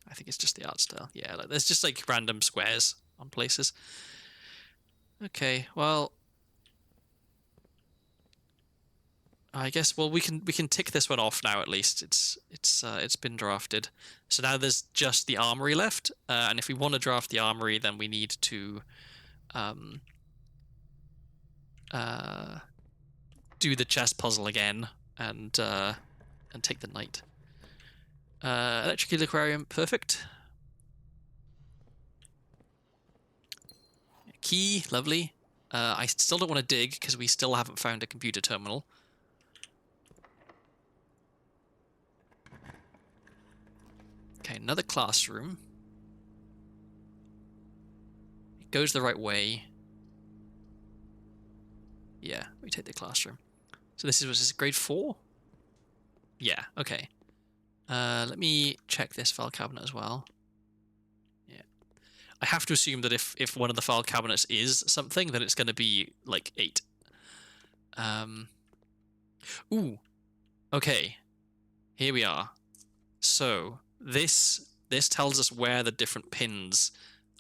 I think it's just the art style. Yeah, like there's just like random squares on places. Okay, well... I guess, well, we can tick this one off now at least. It's been drafted. So now there's just the armory left, and if we want to draft the armory, then we need to um, do the chess puzzle again and take the knight. Electric eel aquarium, perfect. Key, lovely. I still don't want to dig because we still haven't found a computer terminal. Okay, another classroom. It goes the right way. Yeah, we take the classroom. So was this grade 4? Yeah, okay. Let me check this file cabinet as well. Yeah. I have to assume that if one of the file cabinets is something, then it's going to be like 8. Ooh. Okay. Here we are. So this tells us where the different pins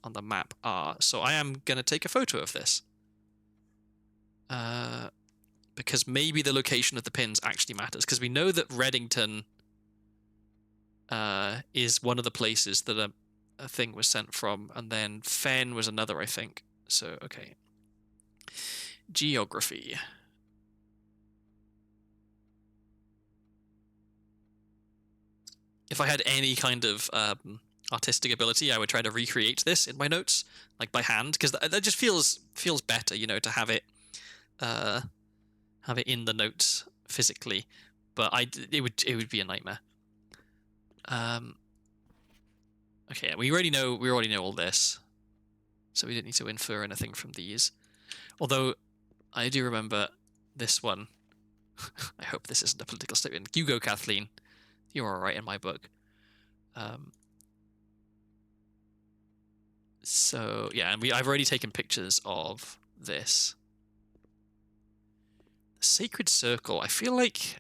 on the map are. So I am going to take a photo of this. Because maybe the location of the pins actually matters. Because we know that Reddington is one of the places that a thing was sent from, and then Fen was another, I think. So, okay. Geography. If I had any kind of artistic ability, I would try to recreate this in my notes, like by hand, because that just feels better, you know, to have it in the notes physically. But it would be a nightmare. Okay, we already know all this, so we didn't need to infer anything from these. Although I do remember this one. I hope this isn't a political statement. You go, Kathleen. You're all right in my book. So yeah, and I've already taken pictures of this. The Sacred Circle. I feel like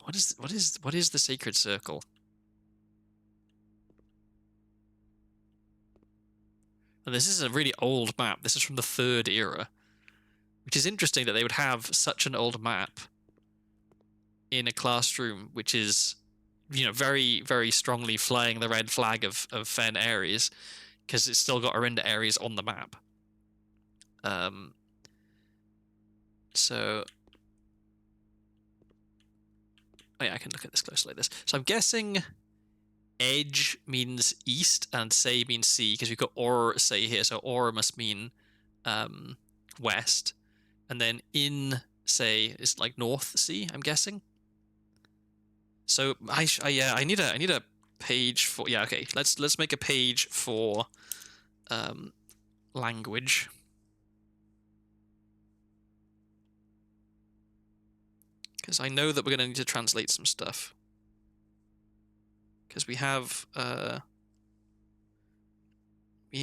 what is the Sacred Circle? And this is a really old map. This is from the 3rd era, which is interesting that they would have such an old map in a classroom, which is, you know, very, very strongly flying the red flag of Fen Ares, because it's still got Arinda Ares on the map. So, oh yeah, I can look at this closely like this. So I'm guessing edge means east and say means sea, because we've got or say here, so or must mean west, and then in say is like north sea, I'm guessing. So I need a page for, yeah, okay, let's make a page for language. Because I know that we're going to need to translate some stuff. Because we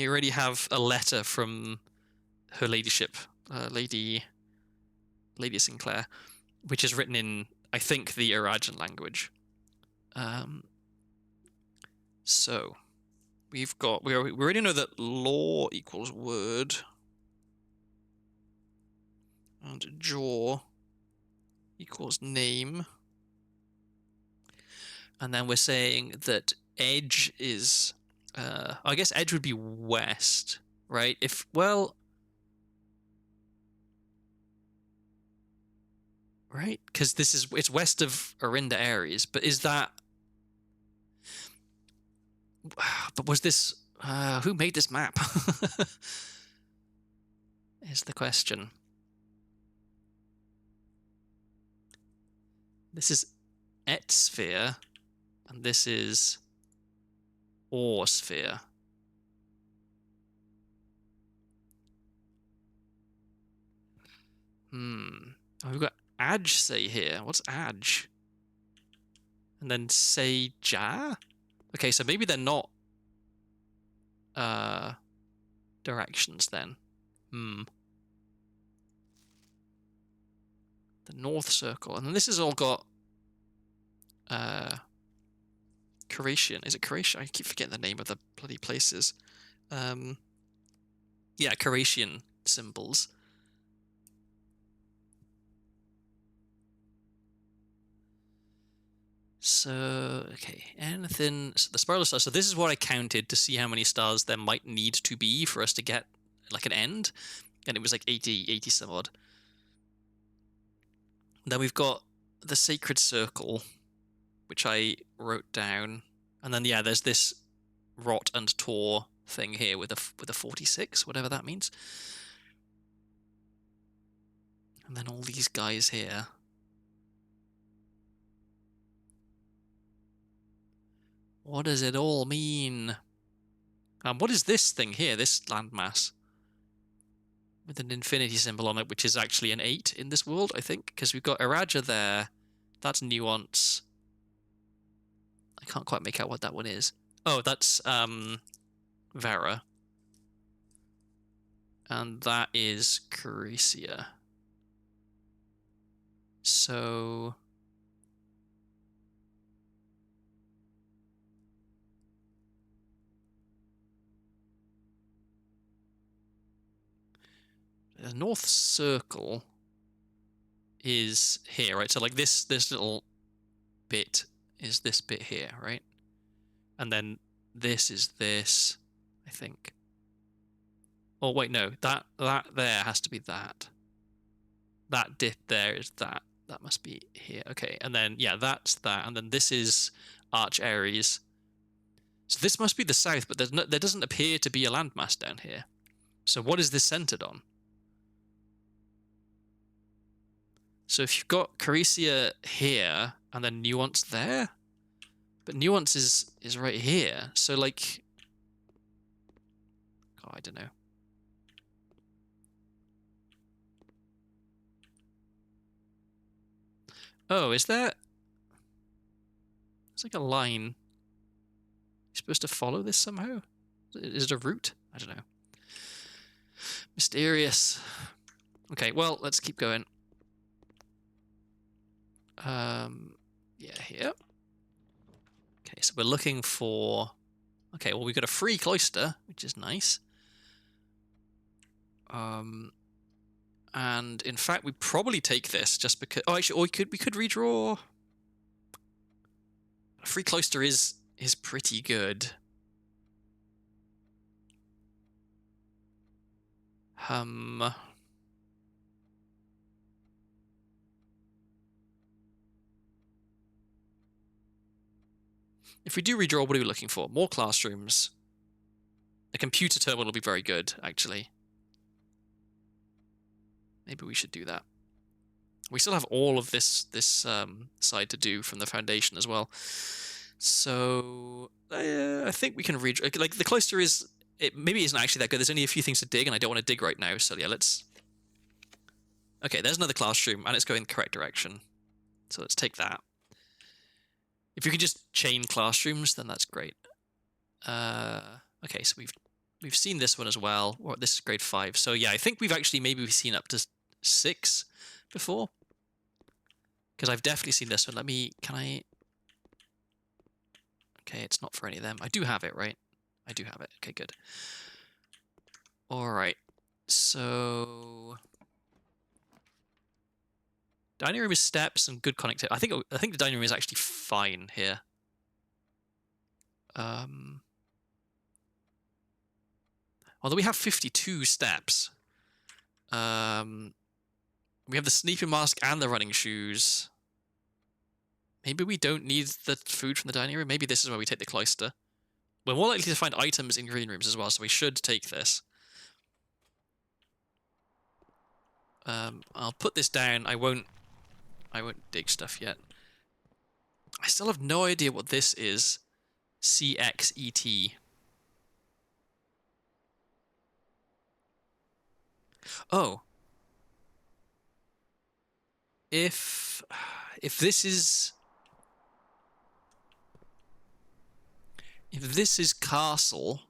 already have a letter from Her Ladyship, Lady Sinclair, which is written in, I think, the Arajan language. So we already know that law equals word, and jaw equals name, and then we're saying that edge is I guess edge would be west, right? Right, because it's west of Arinda Ares, but is that? But was this who made this map? Is the question. This is Et sphere, and this is Or sphere. Oh, we've got Aj say here. What's Aj? And then say Ja? Okay, so maybe they're not directions then. The North Circle. And then this has all got Croatian. Is it Croatian? I keep forgetting the name of the bloody places. Yeah, Croatian symbols. So, okay, anything... So the spiral stars. So this is what I counted to see how many stars there might need to be for us to get, like, an end. And it was like 80 some odd. Then we've got the Sacred Circle, which I wrote down. And then, yeah, there's this Rot and Tor thing here with a 46, whatever that means. And then all these guys here. What does it all mean? What is this thing here, this landmass? With an infinity symbol on it, which is actually an 8 in this world, I think. Because we've got Araja there. That's Nuance. I can't quite make out what that one is. Oh, that's Vera. And that is Caricia. So... the North Circle is here, right? So like this little bit is this bit here, right? And then this is this, I think. Oh wait, no, that there has to be that. That dip there is that. That must be here. Okay, and then yeah, that's that, and then this is Arch Aries. So this must be the south, but there doesn't appear to be a landmass down here. So what is this centered on? So if you've got Caricia here and then Nuance there, but Nuance is right here. So like, oh, I don't know. Oh, is there? It's like a line. You're supposed to follow this somehow? Is it a route? I don't know. Mysterious. Okay, well, let's keep going. Yeah, here. Okay, so we're looking for... Okay, well, we've got a free cloister, which is nice. And in fact, we probably take this just because... Oh, actually, we could redraw... A free cloister is pretty good. If we do redraw, what are we looking for? More classrooms. A computer terminal will be very good, actually. Maybe we should do that. We still have all of this side to do from the foundation as well. So I think we can redraw. Like the cloister is, it maybe isn't actually that good. There's only a few things to dig, and I don't want to dig right now. So yeah, let's. Okay, there's another classroom, and it's going the correct direction. So let's take that. If you could just chain classrooms, then that's great. Okay, so we've seen this one as well. Or this is grade 5. So yeah, I think we've seen up to 6 before. Because I've definitely seen this one. Can I... Okay, it's not for any of them. I do have it, right? I do have it. Okay, good. Alright, so... Dining room is steps and good connectivity. I think the dining room is actually fine here. Although we have 52 steps. We have the sleeping mask and the running shoes. Maybe we don't need the food from the dining room. Maybe this is where we take the cloister. We're more likely to find items in green rooms as well, so we should take this. I'll put this down. I won't dig stuff yet. I still have no idea what this is. CXET. Oh. If this is castle,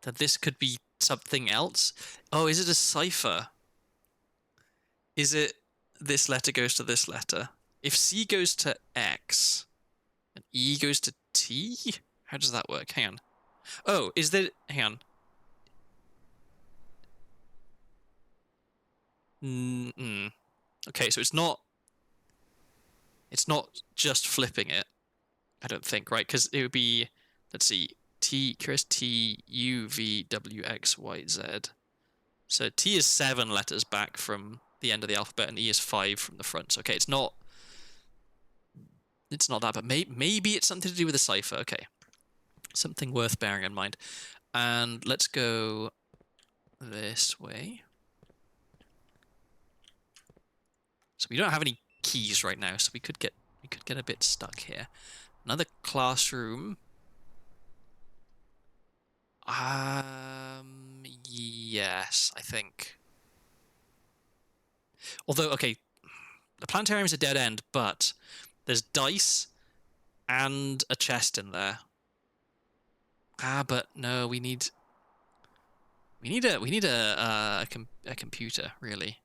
then this could be something else. Oh, is it a cipher? Is it this letter goes to this letter? If C goes to X and E goes to T, how does that work? Hang on. Oh, is there... Hang on. Okay, so it's not... It's not just flipping it, I don't think, right? Because it would be, let's see, curious T, U, V, W, X, Y, Z. So T is 7 letters back from the end of the alphabet, and E is 5 from the front. So, okay, it's not that, but maybe it's something to do with the cipher. Okay, something worth bearing in mind. And let's go this way. So we don't have any keys right now, so we could get a bit stuck here. Another classroom. Yes, I think. Although, okay, the planetarium's a dead end, but there's dice and a chest in there. But no, we need a computer, really.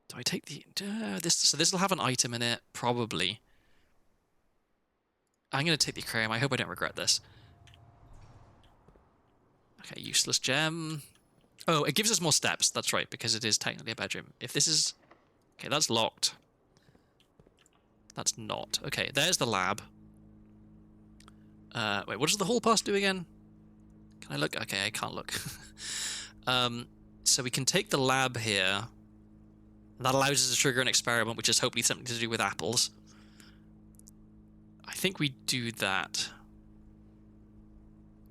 Do I take the this? So this will have an item in it, probably. I'm gonna take the aquarium. I hope I don't regret this. Okay, useless gem. Oh, it gives us more steps. That's right, because it is technically a bedroom. If this is... Okay, that's locked. That's not. Okay, there's the lab. Wait, what does the hall pass do again? Can I look? Okay, I can't look. So we can take the lab here. That allows us to trigger an experiment, which is hopefully something to do with apples. I think we do that.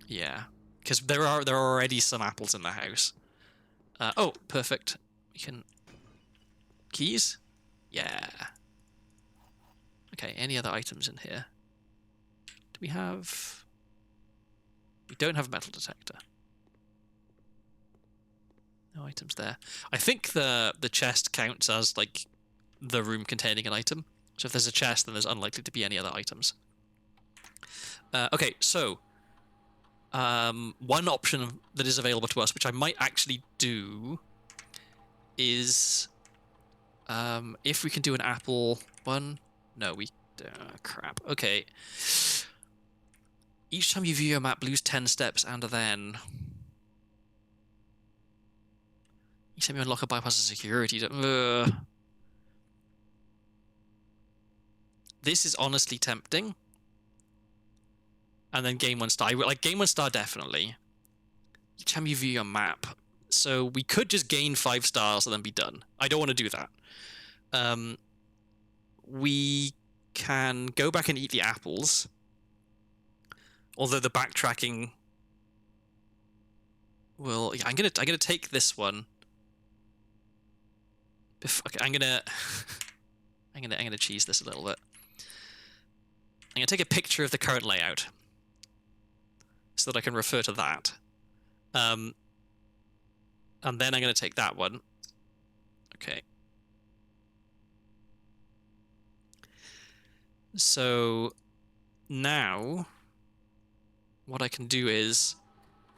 Yeah, because there are already some apples in the house. Oh, perfect. We can... Keys? Yeah. Okay, any other items in here? Do we have... We don't have a metal detector. No items there. I think the chest counts as, like, the room containing an item. So if there's a chest, then there's unlikely to be any other items. Okay, so... one option that is available to us, which I might actually do, is... if we can do an apple one... No, we... crap. Okay. Each time you view your map, lose 10 steps, and then... Each time you unlock a bypass of security... This is honestly tempting. And then game 1 star. Like, game 1 star, definitely. Each time you view your map. So we could just gain 5 stars and then be done. I don't want to do that. We can go back and eat the apples. Although the backtracking will... Yeah, I'm gonna take this one. Okay, I'm gonna cheese this a little bit. I'm gonna take a picture of the current layout so that I can refer to that. And then I'm gonna take that one. Okay. So now what I can do is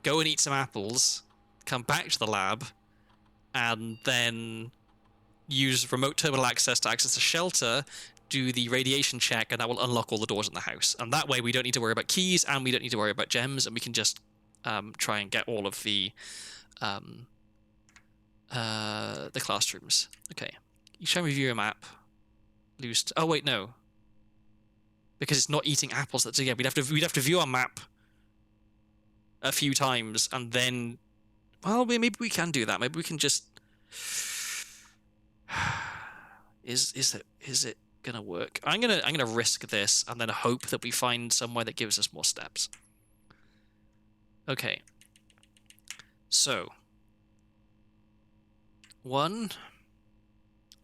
go and eat some apples, come back to the lab, and then use remote terminal access to access the shelter, do the radiation check, and that will unlock all the doors in the house. And that way we don't need to worry about keys, and we don't need to worry about gems, and we can just try and get all of the classrooms. Okay. You show me view a map. Oh wait, no. Because it's not eating apples. That's again. We'd have to view our map a few times, and then, well, maybe we can do that. Maybe we can just. Is it gonna work? I'm gonna risk this and then hope that we find somewhere that gives us more steps. Okay. So. One.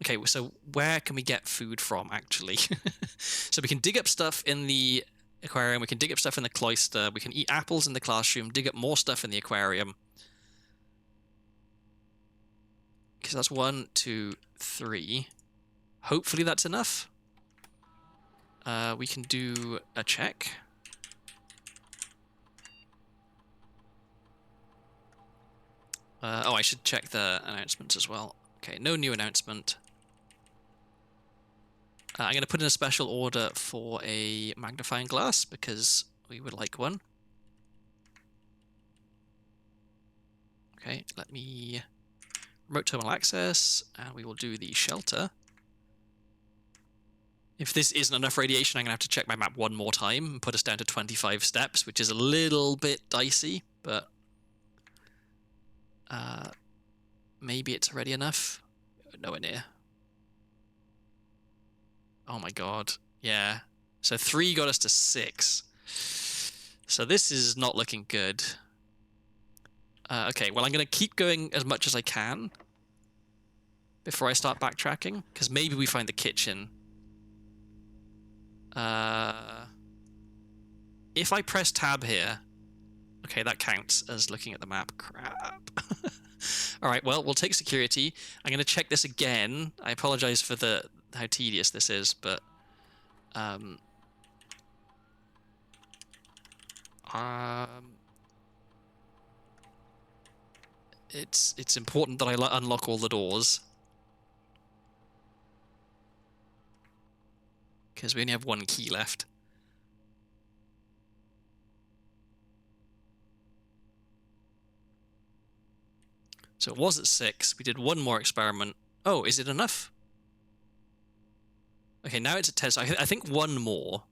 Okay, so where can we get food from, actually? So we can dig up stuff in the aquarium, we can dig up stuff in the cloister, we can eat apples in the classroom, dig up more stuff in the aquarium. Because that's 1, 2, 3. Hopefully that's enough. We can do a check. Oh, I should check the announcements as well. Okay, no new announcement. I'm going to put in a special order for a magnifying glass because we would like one. Okay, let me remote terminal access, and we will do the shelter. If this isn't enough radiation, I'm going to have to check my map one more time and put us down to 25 steps, which is a little bit dicey, but maybe it's already enough. Nowhere near. Oh my god. Yeah. So 3 got us to 6. So this is not looking good. Okay, well, I'm going to keep going as much as I can before I start backtracking, because maybe we find the kitchen. If I press tab here... Okay, that counts as looking at the map. Crap. Alright, well, we'll take security. I'm going to check this again. I apologize for how tedious this is, but... It's important that I unlock all the doors. Because we only have 1 key left. So it was at 6. We did 1 more experiment. Oh, is it enough? Okay, now it's at 10. So I think 1 more.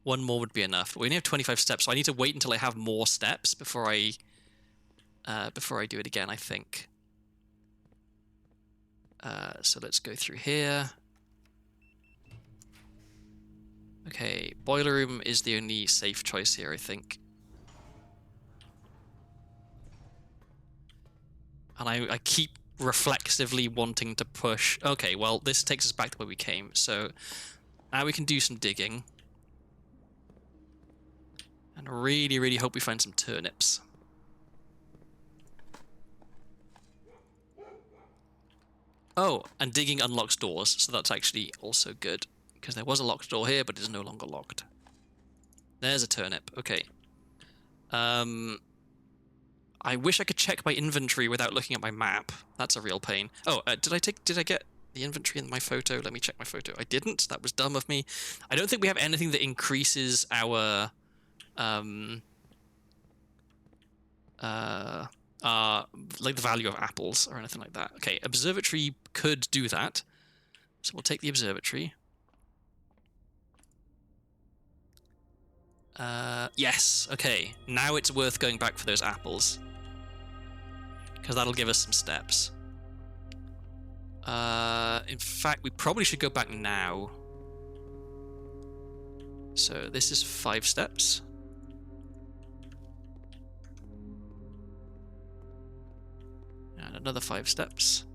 1 more would be enough. We only have 25 steps, so I need to wait until I have more steps before I do it again, I think. So let's go through here. Okay, boiler room is the only safe choice here, I think. And I keep reflexively wanting to push. Okay, well, this takes us back to where we came. So now we can do some digging. And really, really hope we find some turnips. Oh, and digging unlocks doors, so that's actually also good. Because there was a locked door here, but it's no longer locked. There's a turnip. Okay. I wish I could check my inventory without looking at my map. That's a real pain. Oh, did I get the inventory in my photo? Let me check my photo. I didn't. That was dumb of me. I don't think we have anything that increases our like the value of apples or anything like that. Okay, observatory could do that. So we'll take the observatory. Yes, okay. Now it's worth going back for those apples. Because that'll give us some steps. In fact, we probably should go back now. So this is 5 steps. And another 5 steps.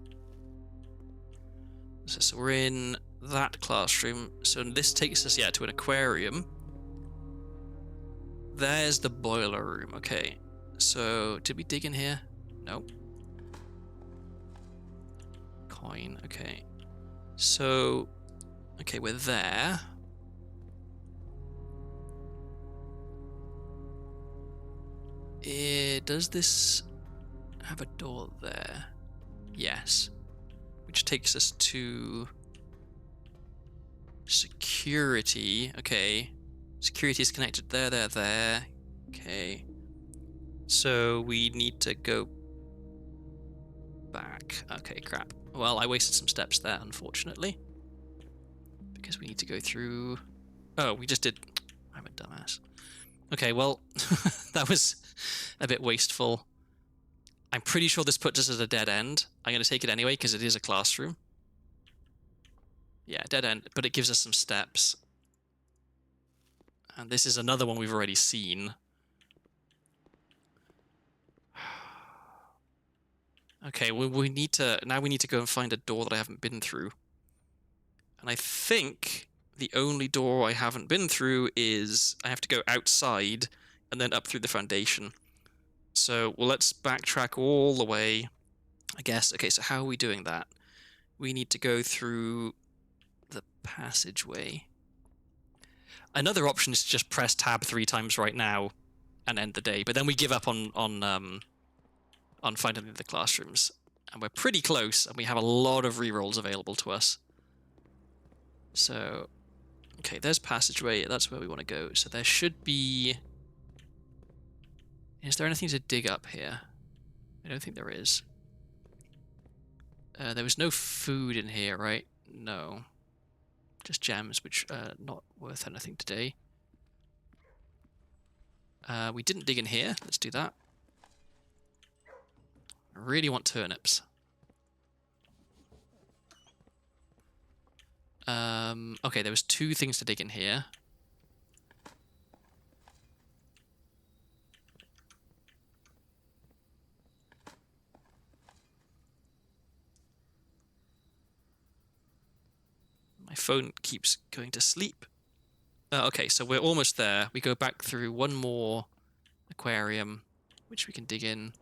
So we're in that classroom. So this takes us, yeah, to an aquarium. There's the boiler room. Okay. So, did we dig in here? No. Coin. Okay. So, okay, we're there. Does this have a door there? Yes. Which takes us to security. Okay. Security is connected there. Okay. So we need to go back. Okay, crap. Well, I wasted some steps there, unfortunately. Because we need to go through... Oh, we just did... I'm a dumbass. Okay, well, that was a bit wasteful. I'm pretty sure this puts us at a dead end. I'm going to take it anyway, because it is a classroom. Yeah, dead end, but it gives us some steps. And this is another one we've already seen. Okay, well, we need to go and find a door that I haven't been through. And I think the only door I haven't been through is I have to go outside and then up through the foundation. So, well, let's backtrack all the way, I guess. Okay, so how are we doing that? We need to go through the passageway. Another option is to just press tab 3 times right now and end the day, but then we give up on finding the classrooms. And we're pretty close, and we have a lot of rerolls available to us. So, okay, there's passageway. That's where we want to go. So there should be... Is there anything to dig up here? I don't think there is. There was no food in here, right? No. Just gems, which are not worth anything today. We didn't dig in here. Let's do that. I really want turnips. Okay, there was 2 things to dig in here. My phone keeps going to sleep. Okay, so we're almost there. We go back through one more aquarium, which we can dig in.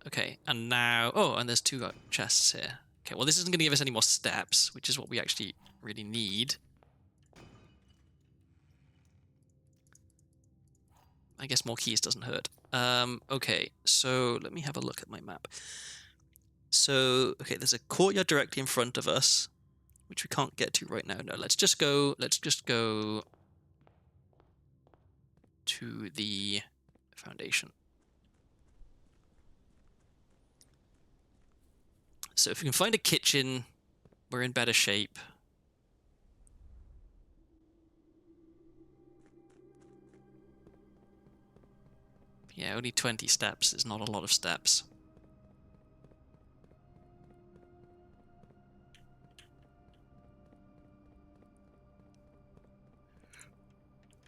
Okay, and now... Oh, and there's 2 chests here. Okay, well, this isn't going to give us any more steps, which is what we actually really need. I guess more keys doesn't hurt. Okay, so let me have a look at my map. So, okay, there's a courtyard directly in front of us, which we can't get to right now. No, let's just go to the foundation. So if we can find a kitchen, we're in better shape. Yeah, only 20 steps is not a lot of steps.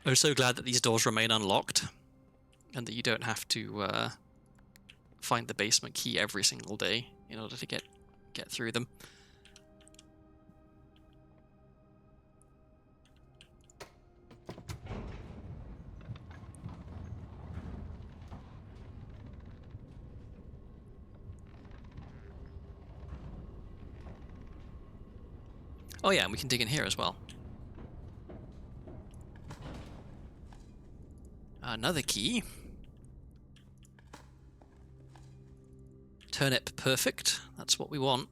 I'm so glad that these doors remain unlocked and that you don't have to find the basement key every single day in order to get through them. Oh yeah, and we can dig in here as well. Another key. Turnip perfect. That's what we want.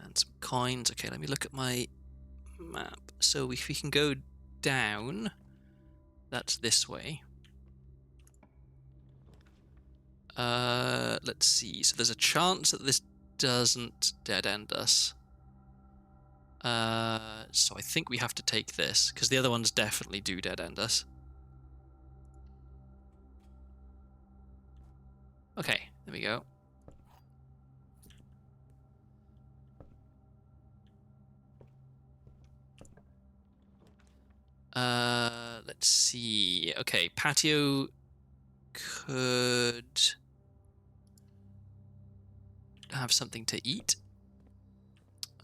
And some coins. Okay, let me look at my map. So if we can go down, that's this way. Let's see. So there's a chance that this doesn't dead end us. So I think we have to take this, because the other ones definitely do dead end us. Okay, there we go. Let's see. Okay, patio could have something to eat.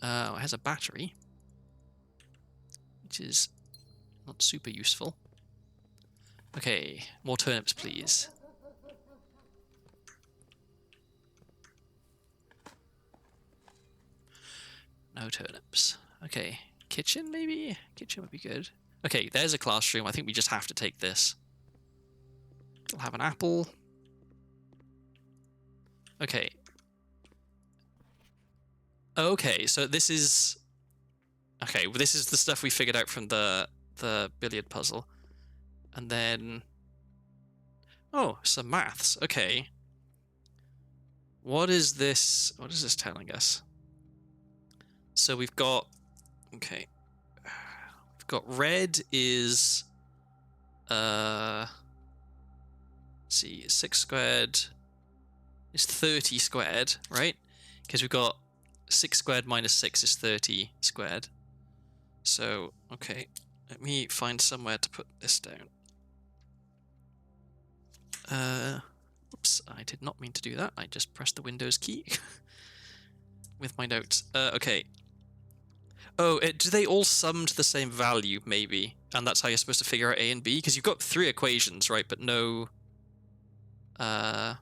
It has a battery, which is not super useful. Okay, more turnips, please. No turnips. Okay, kitchen maybe? Kitchen would be good. Okay, there's a classroom. I think we just have to take this. We'll have an apple. Okay. Okay, so this is... Okay, well, this is the stuff we figured out from the billiard puzzle. And then... Oh, some maths. Okay. What is this? What is this telling us? So we've got... Okay. We've got red is... Let's see, 6 squared is 30 squared, right? Because we've got 6 squared minus 6 is 30 squared. So, okay, let me find somewhere to put this down. Oops, I did not mean to do that. I just pressed the Windows key with my notes. Okay. Oh, do they all sum to the same value, maybe? And that's how you're supposed to figure out A and B? Because you've got 3 equations, right? But no... Yeah.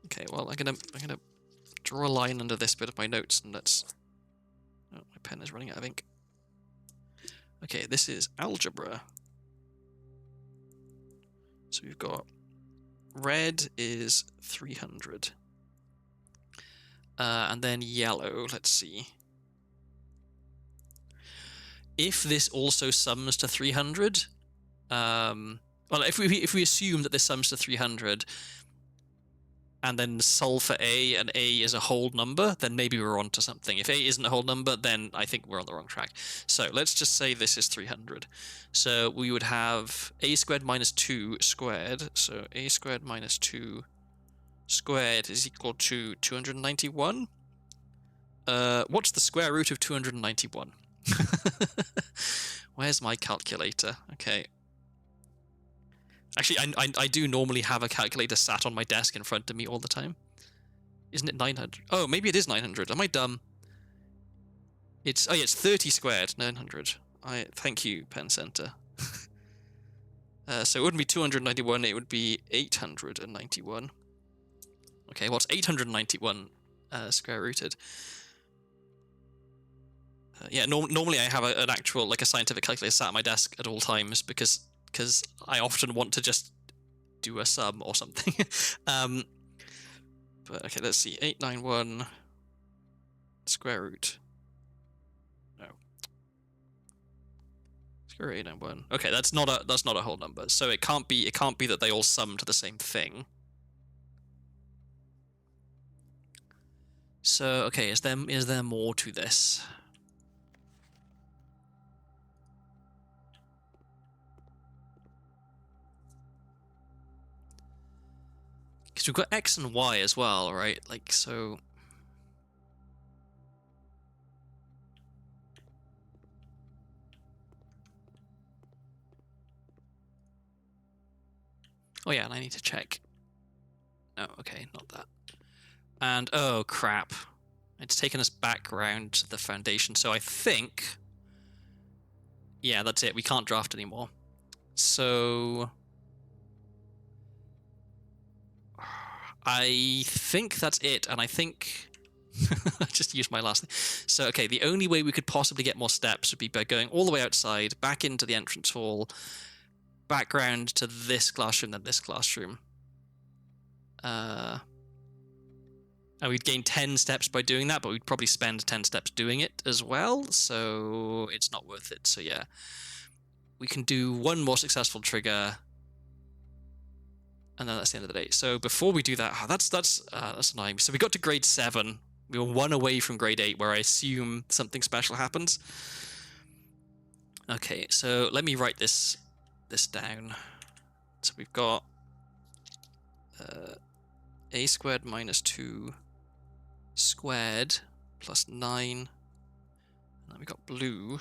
Okay, well, I'm gonna draw a line under this bit of my notes, and let's... Oh, my pen is running out of ink. Okay, this is algebra. So we've got red is 300. And then yellow, let's see. If this also sums to 300, well, if we assume that this sums to 300, and then solve for A, and A is a whole number, then maybe we're onto something. If A isn't a whole number, then I think we're on the wrong track. So let's just say this is 300. So we would have A squared minus 2 squared. So A squared minus 2 squared is equal to 291. What's the square root of 291? Where's my calculator? Okay. Actually, I do normally have a calculator sat on my desk in front of me all the time. Isn't it 900? Oh, maybe it is 900. Am I dumb? It's 30 squared, 900. Thank you, Pen Center. So it wouldn't be 291, it would be 891. Okay, what's 891 square rooted? Yeah, normally I have an actual, like a scientific calculator sat at my desk at all times because I often want to just do a sum or something. But okay, let's see. 891 square root. No. Square root 891. Okay, that's not a whole number. So it can't be that they all sum to the same thing. So okay, is there more to this? Because we've got X and Y as well, right? Like, so... Oh yeah, and I need to check. No, okay, not that. And, oh crap. It's taken us back around to the foundation, so I think... Yeah, that's it, we can't draft anymore. So... I think that's it, and I think... I just used my last thing. So, okay, the only way we could possibly get more steps would be by going all the way outside, back into the entrance hall, back round to this classroom, then this classroom. And we'd gain 10 steps by doing that, but we'd probably spend 10 steps doing it as well, so it's not worth it. So yeah, we can do one more successful trigger, and then that's the end of the day. So before we do that, that's annoying. So we got to grade 7. We were 1 away from grade 8, where I assume something special happens. Okay, so let me write this down. So we've got A squared minus 2 squared plus 9. And then we got blue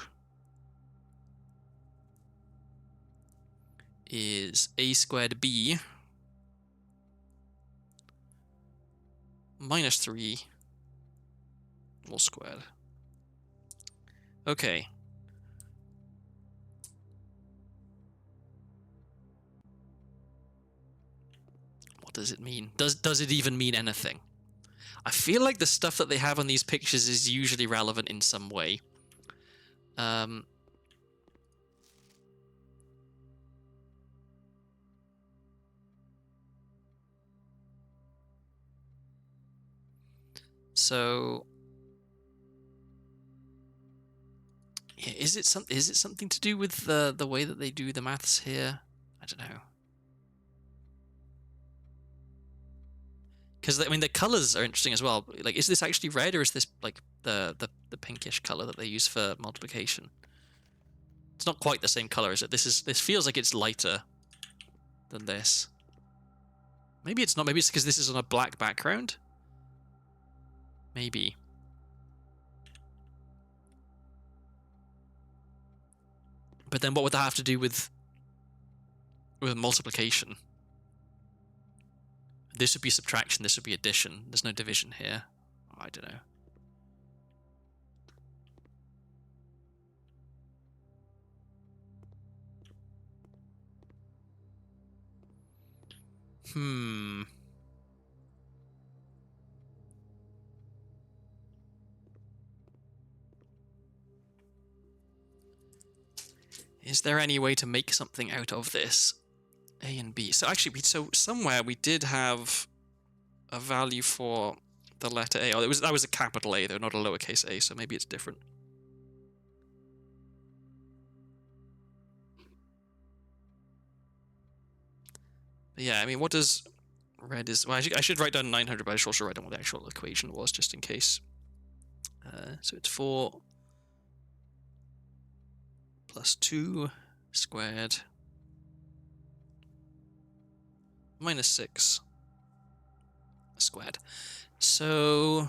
is A squared B minus 3 all squared. Okay. What does it mean? Does it even mean anything? I feel like the stuff that they have on these pictures is usually relevant in some way. So yeah, is it something to do with the way that they do the maths here? I don't know. Because I mean the colors are interesting as well. Like, is this actually red, or is this like the pinkish color that they use for multiplication? It's not quite the same color, is it? This feels like it's lighter than this. Maybe it's not. Maybe it's because this is on a black background. Maybe. But then what would that have to do with multiplication? This would be subtraction, this would be addition. There's no division here. Oh, I don't know. Is there any way to make something out of this? A and B. So actually, so somewhere we did have a value for the letter A. Oh, that was a capital A though, not a lowercase a, so maybe it's different. But yeah, I mean, what does red is? Well, I should write down 900, but I should also write down what the actual equation was, just in case. So it's 4 plus 2 squared minus 6 squared. So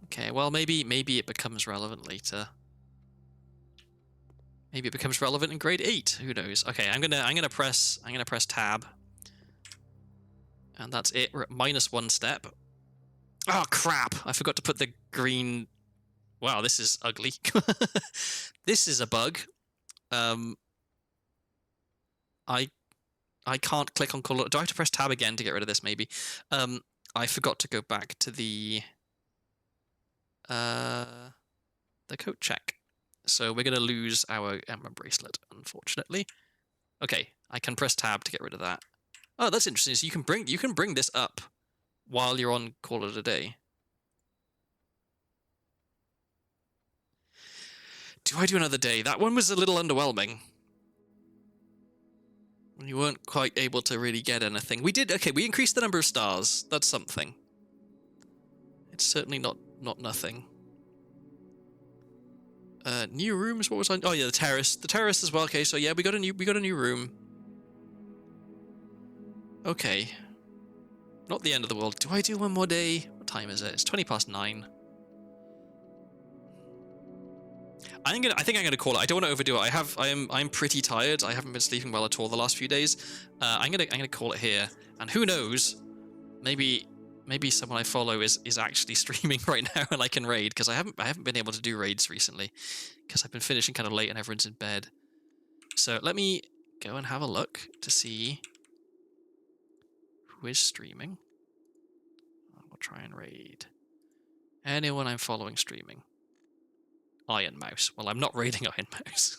okay, well maybe it becomes relevant later. Maybe it becomes relevant in grade 8. Who knows? Okay, I'm gonna press tab, and that's it. We're at -1 step. Oh crap! I forgot to put the green. Wow, this is ugly. This is a bug. I can't click on color. Do I have to press tab again to get rid of this? Maybe. I forgot to go back to the coat check. So we're gonna lose our emblem bracelet, unfortunately. Okay, I can press tab to get rid of that. Oh, that's interesting. So you can bring this up while you're on Call It a Day. Do I do another day? That one was a little underwhelming. You weren't quite able to really get anything. We did, okay, we increased the number of stars. That's something. It's certainly not nothing. New rooms, what was I? Oh yeah, the terrace. The terrace as well. Okay, so yeah, we got a new room. Okay. Not the end of the world. Do I do one more day? What time is it? It's 9:20. I think I'm gonna call it. I don't want to overdo it. I'm pretty tired. I haven't been sleeping well at all the last few days. I'm gonna call it here. And who knows? Maybe someone I follow is actually streaming right now and I can raid, because I haven't been able to do raids recently because I've been finishing kind of late and everyone's in bed. So let me go and have a look to see who is streaming. I'll try and raid anyone I'm following streaming. Iron Mouse. Well, I'm not raiding Iron Mouse.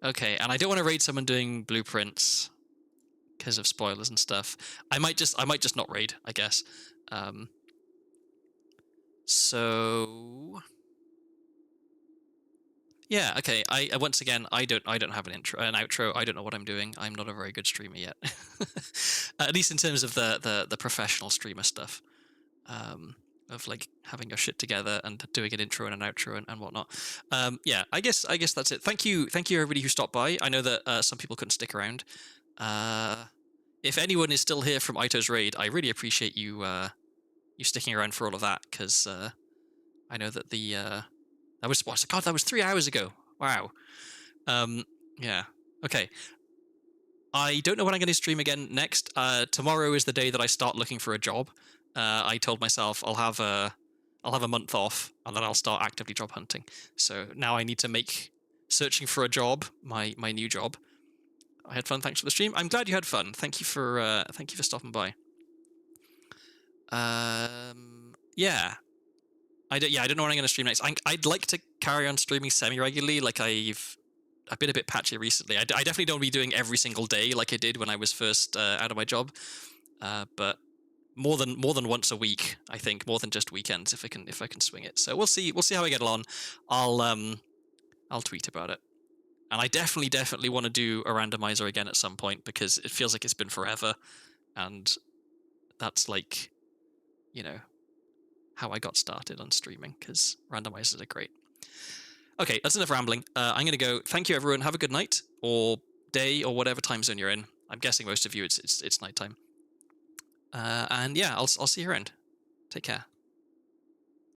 Okay, and I don't want to raid someone doing blueprints because of spoilers and stuff. I might just not raid, I guess. So yeah, okay. I once again I don't have an outro. I don't know what I'm doing. I'm not a very good streamer yet. At least in terms of the professional streamer stuff. Of like having your shit together and doing an intro and an outro and whatnot. Yeah, I guess that's it. Thank you everybody who stopped by. I know that some people couldn't stick around. If anyone is still here from Ito's raid, I really appreciate you sticking around for all of that, because I know that that was 3 hours ago. Wow. Yeah. Okay. I don't know when I'm going to stream again next. Tomorrow is the day that I start looking for a job. I told myself I'll have a month off and then I'll start actively job hunting. So now I need to make searching for a job my new job. I had fun. Thanks for the stream. I'm glad you had fun. Thank you for stopping by. Yeah. I don't know when I'm going to stream next. I'd like to carry on streaming semi-regularly. Like I've been a bit patchy recently. I definitely don't be doing every single day like I did when I was first out of my job. But more than once a week, I think, more than just weekends if I can swing it. So we'll see how I get along. I'll tweet about it. And I definitely want to do a randomizer again at some point, because it feels like it's been forever, and that's like, how I got started on streaming, because randomizers are great. Okay, that's enough rambling. I'm gonna go. Thank you, everyone. Have a good night or day or whatever time zone you're in. I'm guessing most of you it's nighttime. And yeah, I'll see you around. Take care.